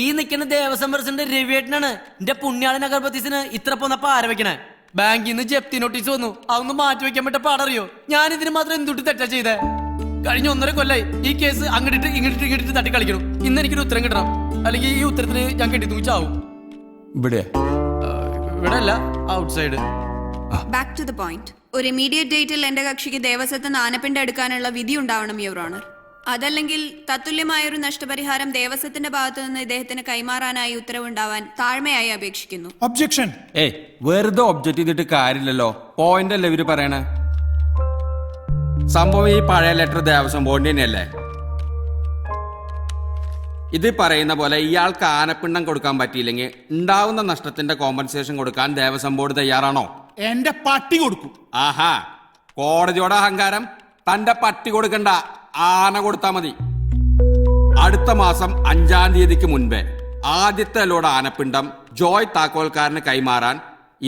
ഈ നിൽക്കുന്ന ദേവസ്വം പ്രസിഡന്റ് രവിയേട്ടനാണ് എന്റെ പുണ്യാളൻ അഗർബത്തീസിന് ഇത്ര പോന്നപ്പോ ആരവയ്ക്കണേ. ബാങ്കിൽ നിന്ന് ജപ്തി നോട്ടീസ് വന്നു. അതൊന്ന് മാറ്റി വെക്കാൻ പറ്റ പാടറിയോ? ഞാൻ ഇതിന് മാത്രം എന്തുട്ടി തെറ്റാ ചെയ്തേ? കഴിഞ്ഞ 1.5 കൊല്ലായി ഈ കേസ് അങ്ങോട്ട് ഇങ്ങോട്ട് തട്ടി കളിക്കണം. ഇന്ന് എനിക്കൊരു ഉത്തരം കിട്ടണം, അല്ലെങ്കിൽ ഈ ഉത്തരത്തിന് ഞാൻ കെട്ടി തൂച്ചാവും. ഇവിടെ അല്ല, outside. Back to the point. ഒരു ഇമീഡിയറ്റ് ഡേറ്റിൽ എന്റെ കക്ഷിക്ക് ദേവസ്വത്തിന് ആനപ്പിണ്ട എടുക്കാനുള്ള വിധി ഉണ്ടാവണം യുവർ ഓണർ. അതല്ലെങ്കിൽ തത്തുല്യമായൊരു നഷ്ടപരിഹാരം ദേവസ്വത്തിന്റെ ഭാഗത്തു നിന്ന് ഇദ്ദേഹത്തിന് കൈമാറാനായി ഉത്തരവുണ്ടാവാൻ താഴ്മയായി അപേക്ഷിക്കുന്നു. ഒബ്ജെക്ഷൻ. വെറുതെ ഒബ്ജക്റ്റ് ചെയ്തിട്ട് കാര്യമില്ലല്ലോ. പോയിന്റ് അല്ലേ ഇവര് പറയണേ? സംഭവം ഈ പഴയ ലെറ്റർ ദേവസ്വം ബോർഡിന്റെ തന്നെയല്ലേ? ഇത് പറയുന്ന പോലെ ഇയാൾക്ക് ആനപ്പിണ്ടം കൊടുക്കാൻ പറ്റിയില്ലെങ്കിൽ ഉണ്ടാവുന്ന നഷ്ടത്തിന്റെ കോമ്പൻസേഷൻ കൊടുക്കാൻ ദേവസ്വം ബോർഡ് തയ്യാറാണോ? എന്റെ പട്ടി കൊടുക്കും. ആഹാ, കോടതിയോടെ അഹങ്കാരം. തന്റെ പട്ടി കൊടുക്കണ്ട, ആന കൊടുത്താ മതി. അടുത്ത മാസം 5-ാം തീയതിക്ക് മുൻപേ ആദ്യത്തെ ലോഡ് ആനപ്പിണ്ടം ജോയ് താക്കോൽക്കാരന് കൈമാറാൻ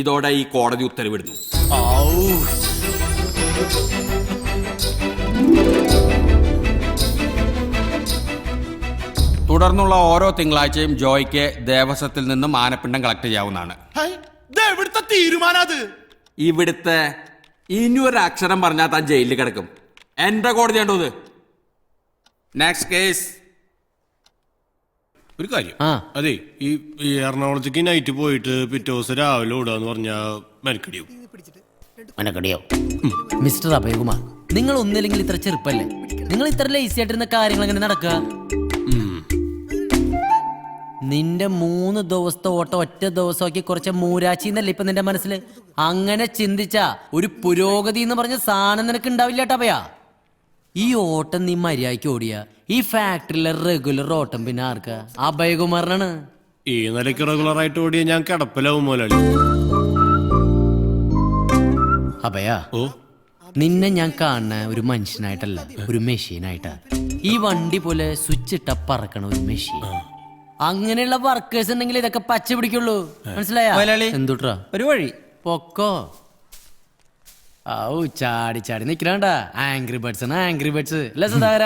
ഇതോടെ ഈ കോടതി ഉത്തരവിടുന്നു. തുടർന്നുള്ള ഓരോ തിങ്കളാഴ്ചയും ജോയ്ക്ക് ദേവസ്വത്തിൽ നിന്നും ആനപ്പിണ്ടം കളക്ട് ചെയ്യാവുന്നതാണ്. ഇവിടുത്തെ തീരുമാനം. ഇവിടുത്തെ ഇനിയൊരു അക്ഷരം പറഞ്ഞാൽ താൻ ജയിലിൽ കിടക്കും. എന്റെ കോടതി കണ്ടോ ഇത്? Next case. ഒരു കാര്യം, അതെ ഈ എറണാകുളത്തേക്ക് നൈറ്റ് പോയിട്ട് പിറ്റേ ദിവസം രാവിലെ ഓടാന്ന് പറഞ്ഞാ മെനക്കടിയോ? മിസ്റ്റർ അഭയകുമാർ, നിങ്ങൾ ഒന്നില്ലെങ്കിൽ ഇത്ര ചെറുപ്പല്ലേ? നിങ്ങൾ ഇത്ര ലേസി ആയിട്ടിരുന്ന കാര്യങ്ങൾ എങ്ങനെ നടക്കുക? നിന്റെ 3 ദിവസത്തെ ഓട്ടം ഒറ്റ ദിവസമാക്കി കുറച്ച് മൂരാച്ചിന്നല്ലേ ഇപ്പൊ നിന്റെ മനസ്സിൽ? അങ്ങനെ ചിന്തിച്ച ഒരു പുരോഗതി എന്ന് പറഞ്ഞ സാധനം നിനക്ക് ഉണ്ടാവില്ല ടപയാ. ഈ ഓട്ടം നീ മര്യാദയ്ക്ക് ഓടിയ ഈ ഫാക്ടറിയിലെ റെഗുലർ ഓട്ടം പിന്നെ ആർക്കാ? അഭയകുമാറിനാണ്. ഈ നിലയ്ക്ക് റെഗുലർ ആയിട്ട് ഓടിയ ഞാൻ കിടപ്പിലാവും മുതലാളി. അഭയാ, നിന്നെ ഞാൻ കാണുന്ന ഒരു മനുഷ്യനായിട്ടല്ല, ഒരു മെഷീനായിട്ടാ. ഈ വണ്ടി പോലെ സ്വിച്ച് ഇട്ട പറക്കണ ഒരു മെഷീൻ. അങ്ങനെയുള്ള വർക്കേഴ്സ് ഉണ്ടെങ്കിൽ ഇതൊക്കെ പച്ച പിടിക്കുള്ളൂ. മനസ്സിലായ? എന്തുട്രാ ഒരു വഴി പൊക്കോ. ഔ ചാടി ചാടി നിക്കണണ്ട. ആംഗ്രി ബേർഡ്സ് ആംഗ്രി ബേർഡ്സ് അല്ലേ സുധാകര?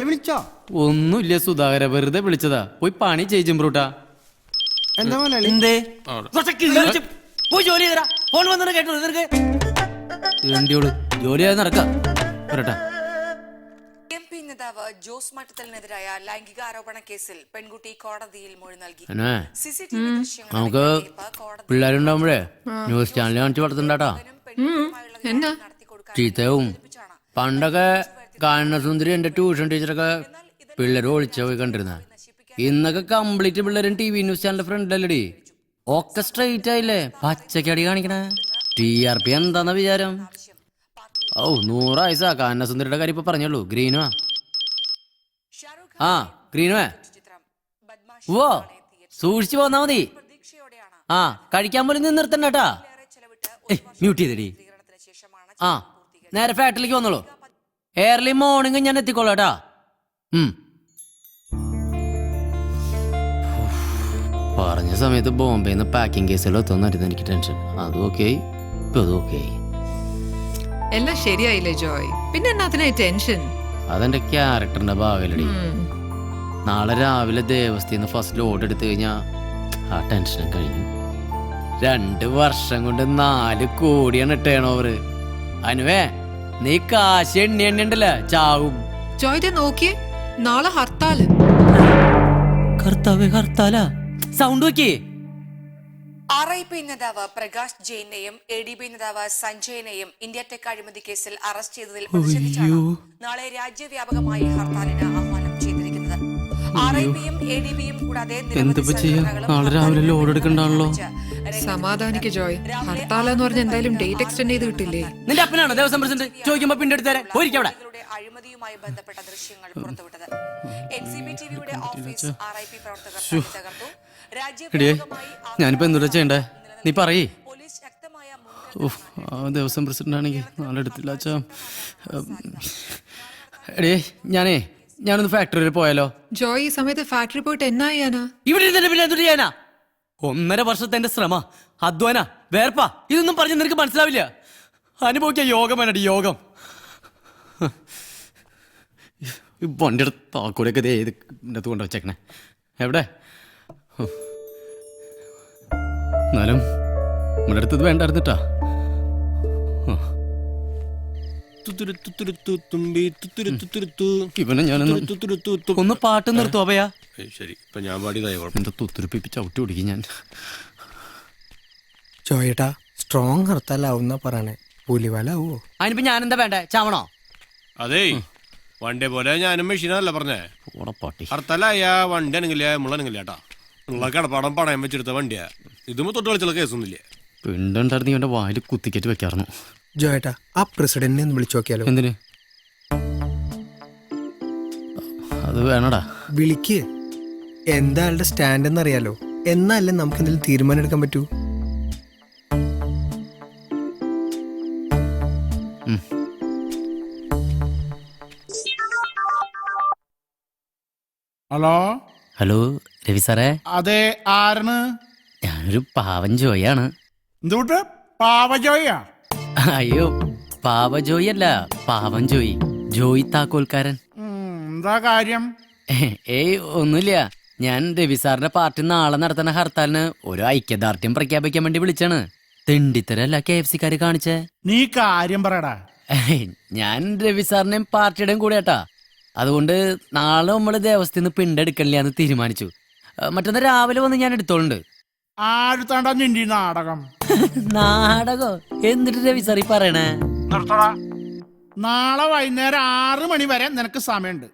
വിളിച്ചോ? ഒന്നുമില്ല സുധാകര, വെറുതെ വിളിച്ചതാ. പോയി പണി ചെയ്യും. എന്താ മുതലാളി? എന്തേ? പോയി ജോലി ചെയ്തരാ. ഫോൺ വന്നിട്ട് കേട്ടോ നിനക്ക്? വേണ്ടിയോളൂ ജോലി ആയി നടക്കാം. വരട്ടെ. എംപി നേതാവ് ജോസ് മട്ടത്തലിനെതിരായ ലൈംഗിക ആരോപണ കേസിൽ പെൺകുട്ടി കോടതിയിൽ മൊഴി നൽകി. സിസിടിവി ദൃശ്യങ്ങൾ നമുക്ക് പിള്ളേരുണ്ടാവുമ്പോഴേ ന്യൂസ് ചാനൽ കാണിച്ച് വളർത്തുണ്ടാട്ടാ. എന്നാ ചീത്തവും. പണ്ടൊക്കെ കാരണസുന്ദരി എന്റെ ട്യൂഷൻ ടീച്ചറൊക്കെ പിള്ളേർ ഒളിച്ച പോയി കണ്ടിരുന്ന. ഇന്നൊക്കെ കംപ്ലീറ്റ് പിള്ളേരും ടി വി ന്യൂസ് ചാനലിന്റെ ഫ്രണ്ടിലല്ലടി. ഒക്കെ സ്ട്രെയിറ്റ് ആയില്ലേ, പച്ചക്കടി കാണിക്കണേ. TRP എന്താന്ന വിചാരം? 100 വയസ്സാ. കാനസുന്ദരിയുടെ കാര്യം ഇപ്പൊ പറഞ്ഞോളൂ. ഗ്രീനുവാ. ഗ്രീനുവേ ഓ സൂക്ഷിച്ചു പോന്നാ മതി. കഴിക്കാൻ പോലും നിന്ന് നിർത്തണ്ടാ. മ്യൂട്ട് ചെയ്തടി. നേരെ ഫാക്ടറിയിലേക്ക് വന്നോളൂ. ഏർലി മോർണിംഗ് ഞാൻ എത്തിക്കോളാട്ടാ. പറഞ്ഞ സമയത്ത് ബോംബെന്ന് പാക്കിംഗ് കേസുകൾ എത്തുന്നായിരുന്നു എനിക്ക് ടെൻഷൻ. അതും ഓക്കെ, ഇപ്പൊ അതും ഓക്കെ. എല്ലാം ശരിയായില്ലേ ജോയ്? പിന്നെ എന്നാത്തിനാ ടെൻഷൻ? അതെന്റെ ക്യാരക്ടറിന്റെ ഭാഗമല്ലടി. നാളെ രാവിലെ ദേവസ്ഥയിൽ ഫസ്റ്റ് ലോഡ് എടുത്തു കഴിഞ്ഞാ ആ ടെൻഷനും കഴിഞ്ഞു. 2 വർഷം കൊണ്ട് 4 കോടിയാണ് ടേൺ ഓവർ. അനുവേ നീ കാശ് എണ്ണി ഉണ്ടല്ല ചാവും. ജോയ് നോക്കിയേ, നാളെ ഹർത്താല്. ഹർത്താലാ? സൗണ്ട് നോക്കിയേ. RIP നേതാവ് പ്രകാശ് ജെയിനെയും ADB നേതാവ് സഞ്ജയനെയും ഇന്ത്യ ടെക് അഴിമതി കേസിൽ അറസ്റ്റ് ചെയ്തതിൽ പ്രതിഷേധിച്ചാണ് നാളെ രാജ്യവ്യാപകമായി ഹർത്താലിന് ആഹ്വാനം ചെയ്തിരിക്കുന്നത്. RIPയും ADBയും കൂടാതെ നാളെ രാവിലെ ലോഡ് എടുക്കണ്ടാണല്ലോ. സമാധാനിക്ക് ജോയ്. ഹർത്താലെന്ന് പറഞ്ഞ എന്തായാലും ഡേറ്റ് എക്സ്റ്റെൻഡ് ചെയ്ത് കിട്ടില്ലേ? നിന്റെ അപ്പനാണോ ദേവസ്വം പ്രസിഡന്റ്? ചോദിക്കുമ്പോ പിന്നെ എടുത്തേരെ. അഴിമതിയുമായി ബന്ധപ്പെട്ട ദൃശ്യങ്ങൾ പുറത്തുവിട്ടത്. NCBTVയുടെ ഓഫീസ് RIP പ്രവർത്തകർ തകർത്തു. ഞാനിപ്പോ എന്തുട്ടാ ചെയ്യണ്ടേ? നീ പറയേ. ദേവസ്വം പ്രസിഡന്റ് ആണെങ്കിൽ നാളെ എടുത്തില്ല. ഞാനൊന്ന് ഫാക്ടറിയിൽ പോയാലോ? ജോയ് ഈ സമയത്ത് ഫാക്ടറി പോയിട്ട് എന്നാ ചെയ്യാനാ? ഇവിടെ പിന്നെ എന്തുട്ട് ചെയ്യാനാ? 1.5 വർഷത്തെ എന്റെ ശ്രമ, അധ്വാന, വേർപ്പാ. ഇതൊന്നും പറഞ്ഞ് നിനക്ക് മനസ്സിലാവില്ല. അനുഭവിക്കാൻ യോഗം വേണടി, യോഗം. വണ്ടിയുടെ താക്കോലൊക്കെ ഇതിനകത്ത് കൊണ്ട് വെച്ചേക്കണേ. എവിടെ? എന്നാലും നമ്മുടെ അടുത്തത് വേണ്ടായിരുന്നിട്ടാ. ഇവനെ ഞാനൊന്ന് പാട്ട് നിർത്തും. അഭയാ ശരി, ഇപ്പൊ ഞാൻ പാടിയതായി. എന്താ തുത്തുരിപ്പിച്ച് ചവിട്ടി ഓടിക്കും ഞാൻ. ചോയേട്ടാ സ്ട്രോങ് ഹർത്താലാവുന്ന പറയണേ. പുലിവാലാവോ? അതിനിപ്പോ ഞാനെന്താ വേണ്ടേ? ചാവണോ? അതേ വണ്ടി പോലെ ഞാനും മെഷീനല്ല പറഞ്ഞേ. ഓടപ്പാട്ടി. ഹർത്താലായ വണ്ടി ആണെങ്കിലേ നമ്മളാണെങ്കിലേട്ടാ ഉള്ള കടപ്പാടം പണയം വെച്ചെടുത്ത വണ്ടിയാ. ഇതുമ്പോ തൊട്ട് കളിച്ചുള്ള കേസൊന്നുമില്ലേ. പിണ്ടുണ്ടായിരുന്നു ഇവന്റെ വായിൽ കുത്തിക്കറ്റ് വെക്കാറുന്നു. ജോയേട്ടാ ആ പ്രസിഡന്റിനെ ഒന്ന് വിളിച്ചു നോക്കിയാലോ? എന്തിന്? അത് വേണടാ. വിളിക്ക്. എന്താ ആളുടെ സ്റ്റാൻഡ് എന്നറിയാലോ. എന്നാലേ നമുക്ക് എന്തെങ്കിലും തീരുമാനം എടുക്കാൻ പറ്റൂ. ഹലോ രവി സാറേ. അതെ, ആരാണ്? ഞാനൊരു പാവൻ ജോയാണ്. എന്തുകൊണ്ട് പാവജോയാ? അയ്യോ പാവജോയി അല്ല, പാവൻ ജോയി. ജോയി താക്കോൽക്കാരൻ. എന്താ കാര്യം? ഏയ് ഒന്നുമില്ല. ഞാൻ രവി സാറിന്റെ പാർട്ടി നാളെ നടത്തുന്ന ഹർത്താലിന് ഒരു ഐക്യദാർഢ്യം പ്രഖ്യാപിക്കാൻ വേണ്ടി വിളിച്ചാണ്. തെണ്ടിത്തരല്ല KFC-ക്കാര് കാണിച്ചേ. നീ കാര്യം പറയടാ. ഞാൻ രവി സാറിന്റെയും പാർട്ടിയുടെയും കൂടെ കേട്ടാ. അതുകൊണ്ട് നാളെ നമ്മള് ദേവസ്ഥയിൽ പിണ്ടെടുക്കണില്ലാന്ന് തീരുമാനിച്ചു. മറ്റൊന്ന് രാവിലെ വന്ന് ഞാൻ എടുത്തോളുണ്ട്. ആടുത്താണ്ടാ നിന്റെ നാടകം. നാടകോ? എന്നിട്ട് രവി സാർ ഈ പറയണേ? നാളെ വൈകുന്നേരം 6 മണി വരെ നിനക്ക് സമയമുണ്ട്.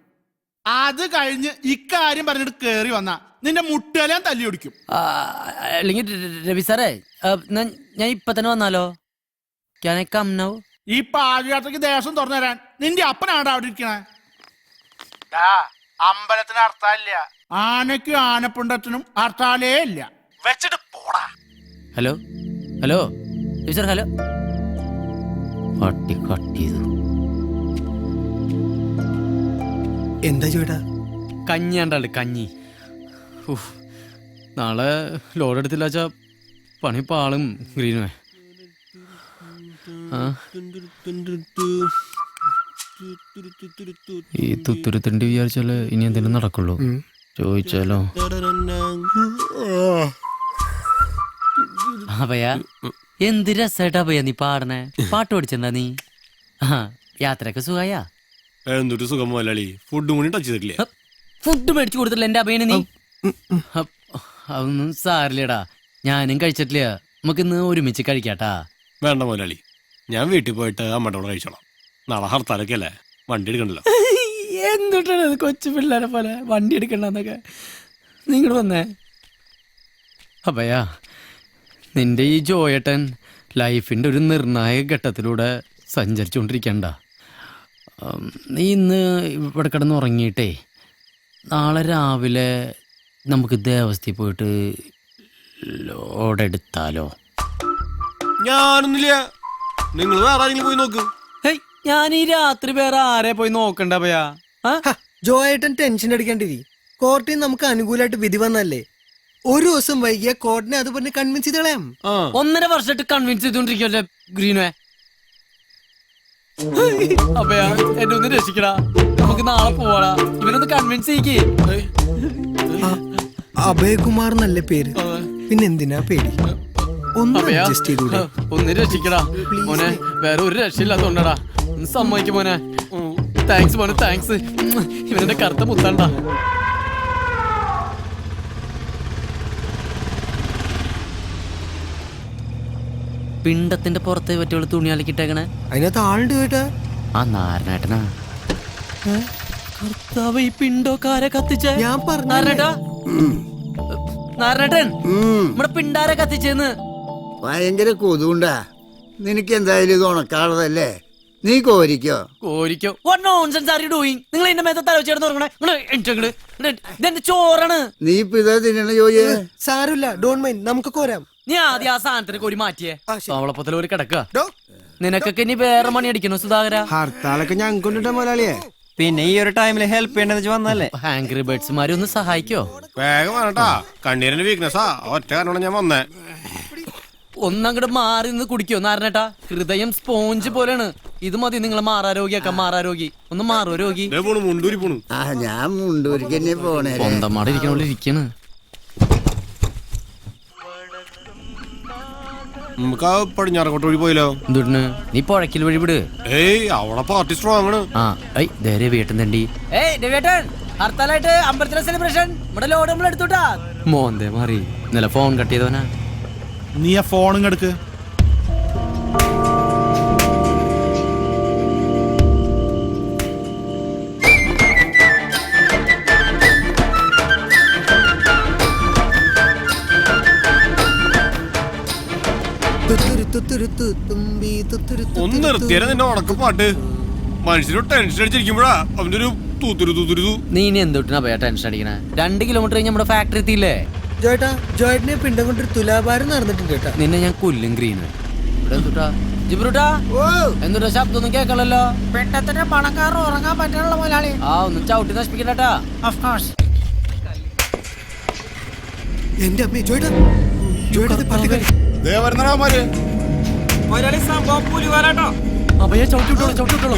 അത് കഴിഞ്ഞ് ഇക്കാര്യം പറഞ്ഞിട്ട് കേറി വന്ന നിന്റെ മുട്ടേലാൻ തല്ലി ഒടിക്കും. അല്ലെങ്കിൽ രവി സാറേ, ഞാൻ ഇപ്പൊ തന്നെ വന്നാലോ? ഈ പാദയാത്രക്ക് ദേശം തുറന്നു തരാൻ നിന്റെ അപ്പനാണ് അവിടെ ഇരിക്കണേ. അമ്പലത്തിന് ഹർത്താലില്ല, ആനയ്ക്കും ആനപ്പിണ്ടത്തിനും ഹർത്താലേ ഇല്ല. വെച്ചിട്ട് പോടാ. Hello hello Ravi sir, hello. Cut ചെയ്തു. എന്താ ചോട്ടാ? കഞ്ഞി കണ്ടാണ്ട് കഞ്ഞി. നാളെ ലോഡ് എടുത്തില്ല വെച്ചാ പണി പാളും ഗ്രീനുവേ. ഈ തുത്തുരുത്തിണ്ട് വിചാരിച്ചാല് ഇനി എന്തെങ്കിലും നടക്കുള്ളൂ. ചോദിച്ചാലോ? അഭയ, എന്ത് രസായിട്ടാ അഭയ നീ പാടണേ. പാട്ട് പഠിച്ചെന്താ നീ? യാത്രയൊക്കെ സുഖായാ? എന്തൊരു സുഖം മുതലാളി. ഫുഡ് കൂടി ടച്ച് ചെയ്തിട്ടില്ലേ? ഫുഡ് മേടിച്ചു കൊടുത്തില്ല എന്റെ അഭയന് നീ? അതൊന്നും സാരില്ലടാ, ഞാനും കഴിച്ചിട്ടില്ല. നമുക്ക് ഇന്ന് ഒരുമിച്ച് കഴിക്കാട്ടാ. വേണ്ട മുതലാളി, ഞാൻ വീട്ടിൽ പോയിട്ട് അമ്മയോട് കഴിച്ചോളാം. നാളെ ഹർത്താലൊക്കെ അല്ലേ, വണ്ടി എടുക്കണ്ടല്ലോ. എന്തുട്ടാണ് കൊച്ചു പിള്ളേരെ പോലെ വണ്ടി എടുക്കണ്ടെന്നൊക്കെ. നിങ്ങൾ വന്നേ. അഭയാ, നിന്റെ ഈ ജോയേട്ടൻ ലൈഫിൻ്റെ ഒരു നിർണായക ഘട്ടത്തിലൂടെ സഞ്ചരിച്ചുകൊണ്ടിരിക്കണ്ട. നീ ഇന്ന് ഇവിടെ കിടന്ന് ഉറങ്ങിയിട്ടേ നാളെ രാവിലെ നമുക്ക് ദേവസ്ഥയിൽ പോയിട്ട് ലോഡെടുത്താലോ? ഞാനൊന്നുമില്ല, നിങ്ങൾ വേറെ ആരെങ്കിലും പോയി നോക്ക്. ഞാൻ ഈ രാത്രി വേറെ ആരെ പോയി നോക്കണ്ട ഭയാ? ജോയേട്ടൻ ടെൻഷൻ അടിക്കേണ്ടിരി. കോർട്ടിൽ നമുക്ക് അനുകൂലമായിട്ട് വിധി വന്നല്ലേ. ഒരു ദിവസം വൈകിയ കോർട്ടിനെ അത് പറഞ്ഞ് കൺവിൻസ് ചെയ്ത് കളയാം. 1.5 വർഷമായിട്ട് കൺവിൻസ് ചെയ്തോണ്ടിരിക്കല്ലേ ഗ്രീനുവേ. അഭയാ, എന്നെ ഒന്ന് രക്ഷിക്കടാ. നമുക്ക് നാളെ പോവാടാ. ഇവനൊന്ന് കൺവിൻസ് ചെയ്യിക്കേ. അഭയകുമാർ നല്ല പേര്, പിന്നെന്തിനാ പേടി? ഒന്ന് അഡ്ജസ്റ്റ് ചെയ്തൂടെ? ഒന്ന് രക്ഷിക്കടാ മോനെ, വേറെ ഒരു രക്ഷയില്ലാത്തോണ്ടടാ. ഒന്ന് സമ്മതിക്കും മോനെ. താങ്ക്സ് മോനെ, താങ്ക്സ്. ഇവനെന്റെ കറുത്ത മുത്തണ്ട. പിണ്ടത്തിന്റെ പുറത്തെ പറ്റിയുള്ള തുണി അലക്കിട്ടേക്കണേ. അതിനകത്ത് ആളുണ്ട് കേട്ടാ. ആ നാരനേട്ടനാ. കർത്താവ്, ഈ പിണ്ടോക്കാരെ കത്തിച്ചേ? ഞാൻ പറഞ്ഞു നാരനേട്ടൻ, നമ്മുടെ പിണ്ടാരെ കത്തിച്ചേന്ന്. ഭയങ്കര കൊതുണ്ടാ. നിനക്ക് എന്തായാലും ഇത് ഉണക്കാളതല്ലേ, നീ കോരിക്കോ. കോരിക്കോ? What nonsense are you doing? നിങ്ങൾ എന്റെ മേത്തെ തല വെച്ചേർന്ന് ഉറങ്ങണേ. ഇതെന്റെ ചോറാണ്. നീ ഇപ്പൊ ഇതാ തിന്നണ ജോലിയെ. സാരമില്ല, ഡോണ്ട് മൈൻഡ്, നമുക്ക് കോരാം. നീ ആദ്യം ആ സാധനത്തിന് കോരി മാറ്റിയേ. അവളപ്പത്തിൽ ഒരു കിടക്കുക. നിനക്കൊക്കെ ഇനി വേറെ മണി അടിക്കണോ സുധാകര? ഹർത്താലൊക്കെ ഞങ്ങൾക്കൊണ്ടിട്ട മുതലാളിയെ. പിന്നെ ഈ ഒരു ടൈമിൽ ഹെൽപ്പ് ചെയ്യേണ്ടത് വന്നല്ലേ. ഹാംഗ്രി ബേർഡ്സ്മാരെ ഒന്ന് സഹായിക്കോ? വേഗം വേണട്ടാ, കണ്ണീരിന്റെ വീക്ക്നെസ്സാ. ഒറ്റ കാരണം ഞാൻ വന്നേ. ഒന്നങ്ങോട്ട് മാറി നിന്ന് കുടിക്കോ നാരനേട്ടാ? ഹൃദയം സ്പോഞ്ച് പോലെയാണ്. ഇത് മതി നിങ്ങൾ മാറാരോഗിയാക്ക. മാറാരോഗി ഒന്ന് മാറോ രോഗി. മുണ്ടൂരി പോണു. ഞാൻ മുണ്ടൂരിക്ക് തന്നെ പോണേ. സ്വന്തമാടെ ഇരിക്കണോണ്ട് ഇരിക്കണ്. നമുക്ക് ആ പടിഞ്ഞാറക്കോട്ട് വഴി പോയല്ലോ. എന്തുട്ടിന്? നീ പുഴക്കിൽ വഴി വിട്. ഏയ്, അവിടെ പാർട്ടി സ്ട്രോങ് ആണ്. രവിയേട്ടൻ തണ്ടി. ഹർത്താലായിട്ട് അമ്പലത്തിലെ സെലിബ്രേഷൻ ഇവിടെ ലോഡ് നമ്മൾ എടുത്തുട്ടാ. മോന്തേ മാറി. ഇന്നലെ ഫോൺ കട്ട് ചെയ്തവനാ. നീ ആ ഫോണും എടുക്ക്. ഒന്ന് നിർത്തിയാലും നിന്റെ ഉണക്ക പാട്ട് മനുഷ്യനോട് ടെൻഷൻ അടിച്ചിരിക്കുമ്പോഴാ അവന്റെ ഒരു തൂത്തുരു. നീ ഇനി എന്തുട്ടിനാ പോയാ ടെൻഷൻ അടിക്കണേ? 2 കിലോമീറ്റർ കഴിഞ്ഞ് നമ്മുടെ ഫാക്ടറി എത്തിയില്ലേ? ജോയേട്ടാ, ജോയേട്ടനെ പിണ്ടം കൊണ്ടൊരു തുലാഭാരം നടന്നിട്ടുണ്ട് കേട്ടാ. നിന്നെ ഞാൻ കൊല്ലും ഗ്രീന്. ജിബ്രൂട്ടാ, എന്തുട്ടാ ശബ്ദം ഒന്നും കേൾക്കണല്ലോ? പെട്ടത്തിന്റെ പണക്കാരൻ ഉറങ്ങാൻ പറ്റാനുള്ള മുതലാളി. ഒന്ന് ചവിട്ടി നശിപ്പിക്കണ്ടാ. എന്റെ അമ്മേ, ജോയേട്ടാ, ജോയേട്ടാ പട്ടികളി. അഭയ ചവിട്ടിവിട്ടോളൂ.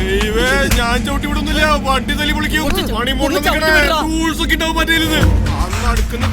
ഞാൻ ചവിട്ടി വിടുന്നില്ല, വണ്ടി തല്ലി വിളിക്കും. റൂൾസ് ഒക്കെ ഉണ്ടാവും മറ്റേ അടുക്കുന്ന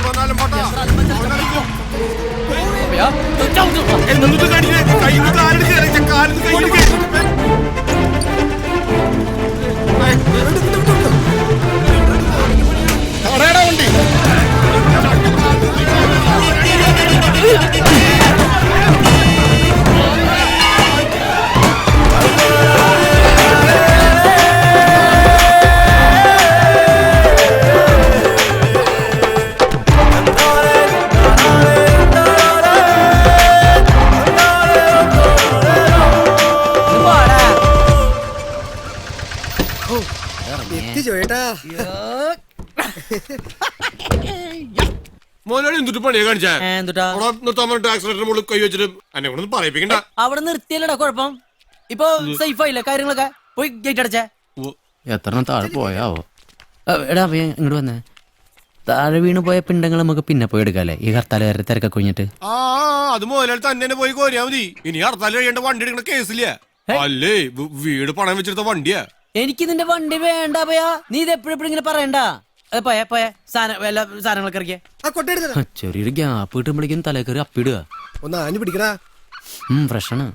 എന്തിട്ട് പണിയാ കാണിച്ചാ എന്തുട്ടാ നിർത്താൻ പറഞ്ഞിട്ട് ആക്സിഡന്റിന് മുകളിൽ കൈ വെച്ചിട്ട് എന്നെ കൊണ്ട് പറയിപ്പിക്കണ്ട. അവിടെ നിർത്തിയല്ലടാ കുഴപ്പം. ഇപ്പൊ സേഫ് ആയില്ലേ കാര്യങ്ങളൊക്കെ? പോയി ഗേറ്റ് അടച്ചേ. എത്ര താഴെ പോയാവോ? എടാ അഭയ ഇങ്ങോട്ട് വന്നേ. താഴെ വീണ് പോയ പിണ്ടങ്ങൾ നമുക്ക് പിന്നെ പോയി എടുക്കാല്ലേ, ഈ ഹർത്താലുകാരുടെ തിരക്കൊക്കെ കഴിഞ്ഞിട്ട്. ആ അത് മുതലാളി തന്നെ പോയി കോരിയാ മതി. ഇനി ഹർത്താൽ കഴിയേണ്ട വണ്ടി എടുക്കണ കേസില്ല. അല്ലേ വീട് പണം വെച്ചെടുത്ത വണ്ടിയാ. എനിക്ക് നിന്റെ വണ്ടി വേണ്ട അഭയാ. നീ ഇത് എപ്പോഴും ഇങ്ങനെ പറയണ്ട. പോയ സാധനങ്ങളൊക്കെ ഇറക്കിയ ചെറിയൊരു ഗ്യാപ്പ് കിട്ടുമ്പോഴേക്കും തലേ കയറി അപ്പിടുക. ഒന്ന് ആഞ്ഞു പിടിക്കടാ. ഫ്രഷാണ്.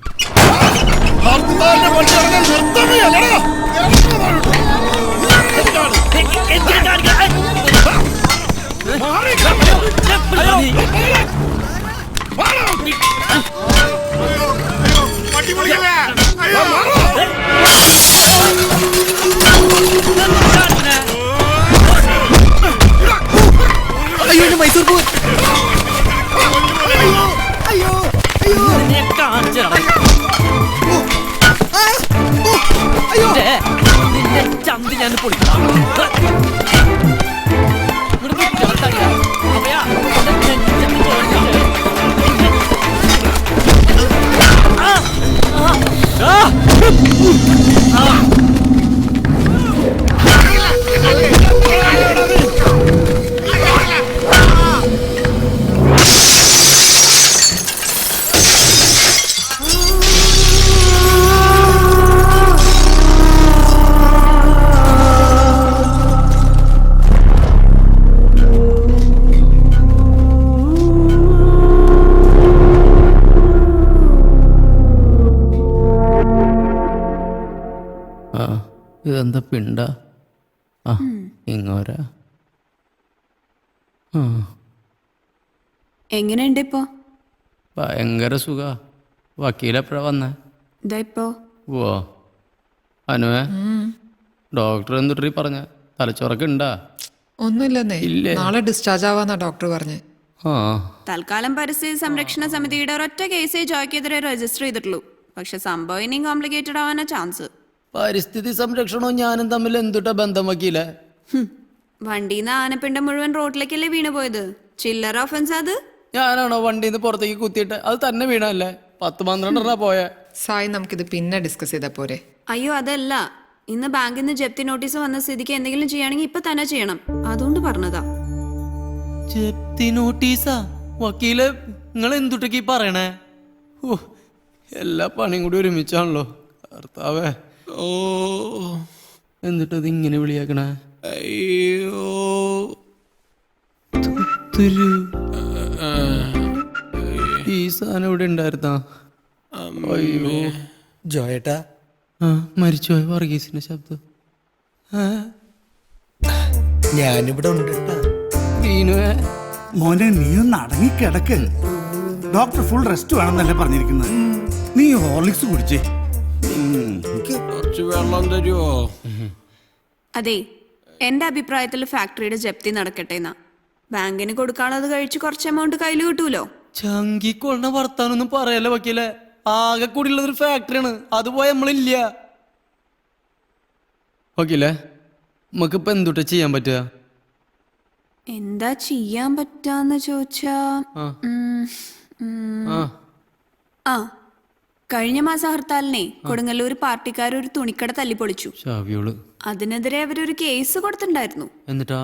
അയ്യോ മൈസൂർ പോ. അയ്യോ അയ്യോ നിന്റെ ചന്തി ഞാൻ പൊളിക്കാം. ഇതെന്താ പിണ്ട? ഇങ്ങോരാ. എങ്ങനെയുണ്ട് ഇപ്പോ? ഭയങ്കര സുഖ. വക്കീലെപ്പോഴാ വന്നേ? ഇപ്പോ ഓ അനുവേ, ഡോക്ടർ എന്തുട്ടീ പറഞ്ഞ? തലച്ചോറൊക്കെ ഉണ്ടാ? ഒന്നുമില്ലെന്നേ. നാളെ ഡിസ്ചാർജ് ആവാന്നാ ഡോക്ടർ പറഞ്ഞേ. തൽക്കാലം പരിസ്ഥിതി സംരക്ഷണ സമിതിയുടെ ഒരൊറ്റ കേസേ ജോയ്ക്കെതിരെ രജിസ്റ്റർ ചെയ്തിട്ടുള്ളൂ. പക്ഷെ സംഭവം ഇനിയും കോംപ്ലിക്കേറ്റഡ് ആവാനാ ചാൻസ്. പരിസ്ഥിതി സംരക്ഷണവും ഞാനും തമ്മിൽ എന്തുട്ടാ ബന്ധം വക്കീലേ? വണ്ടിന്ന് ആനപ്പിണ്ടം മുഴുവൻ റോഡിലേക്കല്ലേ വീണ് പോയത്? ചില്ലറ ഓഫൻസ് അത്? ഞാനാണോ വണ്ടിന്ന് പുറത്തേക്ക് കുത്തിയിട്ട്? അത് തന്നെ വീണല്ലേ. 10-12 പോയെ. സായി, നമുക്കിത് പിന്നെ ഡിസ്കസ് ചെയ്താ പോരെ? അയ്യോ അതല്ല, ഇന്ന് ബാങ്കിൽ നിന്ന് ജപ്തി നോട്ടീസ് വന്ന സ്ഥിതിക്ക് എന്തെങ്കിലും ചെയ്യണമെങ്കിൽ ഇപ്പൊ തന്നെ ചെയ്യണം, അതുകൊണ്ട് പറഞ്ഞതാ. ജപ്തി നോട്ടീസാ? വക്കീലെ നിങ്ങൾ എന്തുട്ടൊക്കെ പറയണേ? എല്ലാ പണിയും കൂടി ഒരുമിച്ചാണല്ലോ കർത്താവേ. ഓ എന്നിട്ടത് ഇങ്ങനെ വിളിയാക്കണേ? അയ്യോ ഈ സാധനം ഇവിടെ ഉണ്ടായിരുന്നാ? അയ്യോ ജോയേട്ടാ, മരിച്ചുപോയ വർഗീസിന്റെ ശബ്ദം. ഞാനിവിടെ ഉണ്ട്. വീണുവേ മോനെ, നീ ഒന്ന് അടങ്ങിക്കിടക്ക്. ഡോക്ടർ ഫുൾ റെസ്റ്റ് വേണമെന്നല്ലേ പറഞ്ഞിരിക്കുന്നത്. നീ ഹോർലിക്സ് കുടിച്ചേ. കുറച്ച് വെള്ളം തരുമോ? അതെ, എന്റെ അഭിപ്രായത്തിൽ ഫാക്ടറിയുടെ ജപ്തി നടക്കട്ടെ എന്നാ. ബാങ്കിന് കൊടുക്കാനുള്ളത് കഴിച്ച് കുറച്ച് എമൗണ്ട് കയ്യിൽ കിട്ടൂലോ. ചങ്കിക്കൊള്ള വർത്താനൊന്നും പറയല്ലേ വക്കീലെ. ആകെ കൂടിയുള്ളതൊരു ഫാക്ടറിയാണ്, അത് പോയ നമ്മളില്ല. വക്കീലെ നമുക്കിപ്പോ എന്തുട്ടാ ചെയ്യാൻ പറ്റുക? എന്താ ചെയ്യാൻ പറ്റാന്ന് ചോദിച്ചാ, ആ കഴിഞ്ഞ മാസം ഹർത്താലിനെ കൊടുങ്ങല്ലൂർ പാർട്ടിക്കാർ ഒരു തുണിക്കട തല്ലിപ്പൊളിച്ചു. അതിനെതിരെ അവരൊരു കേസ് കൊടുത്തിട്ടുണ്ടായിരുന്നു. എന്നിട്ടാ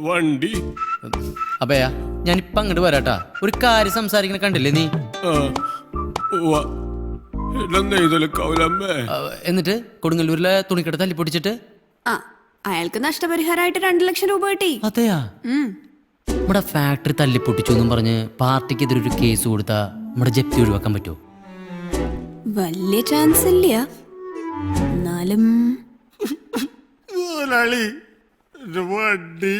വണ്ടി അപ്പയാ ഞാനിപ്പ അങ്ങോട്ട് വരാട്ടാ. ഒരു കാര്യം സംസാരിക്കണ കണ്ടില്ലേ നീ? എന്നിട്ട് കൊടുങ്ങല്ലൂരിലെ തുണിക്കട തല്ലിപ്പൊടിച്ചിട്ട് അയാൾക്ക് നഷ്ടപരിഹാരമായിട്ട് 2 ലക്ഷം രൂപ കിട്ടി. അതെയാ? നമ്മുടെ ഫാക്ടറി തല്ലിപ്പൊട്ടിച്ചു എന്നും പറഞ്ഞ് പാർട്ടിക്കെതിരെ ഒരു കേസ് കൊടുത്താ നമ്മുടെ ജപ്തി ഒഴിവാക്കാൻ പറ്റുമോ? വലിയ ചാൻസ് ഇല്ല. എന്നാലും വണ്ടി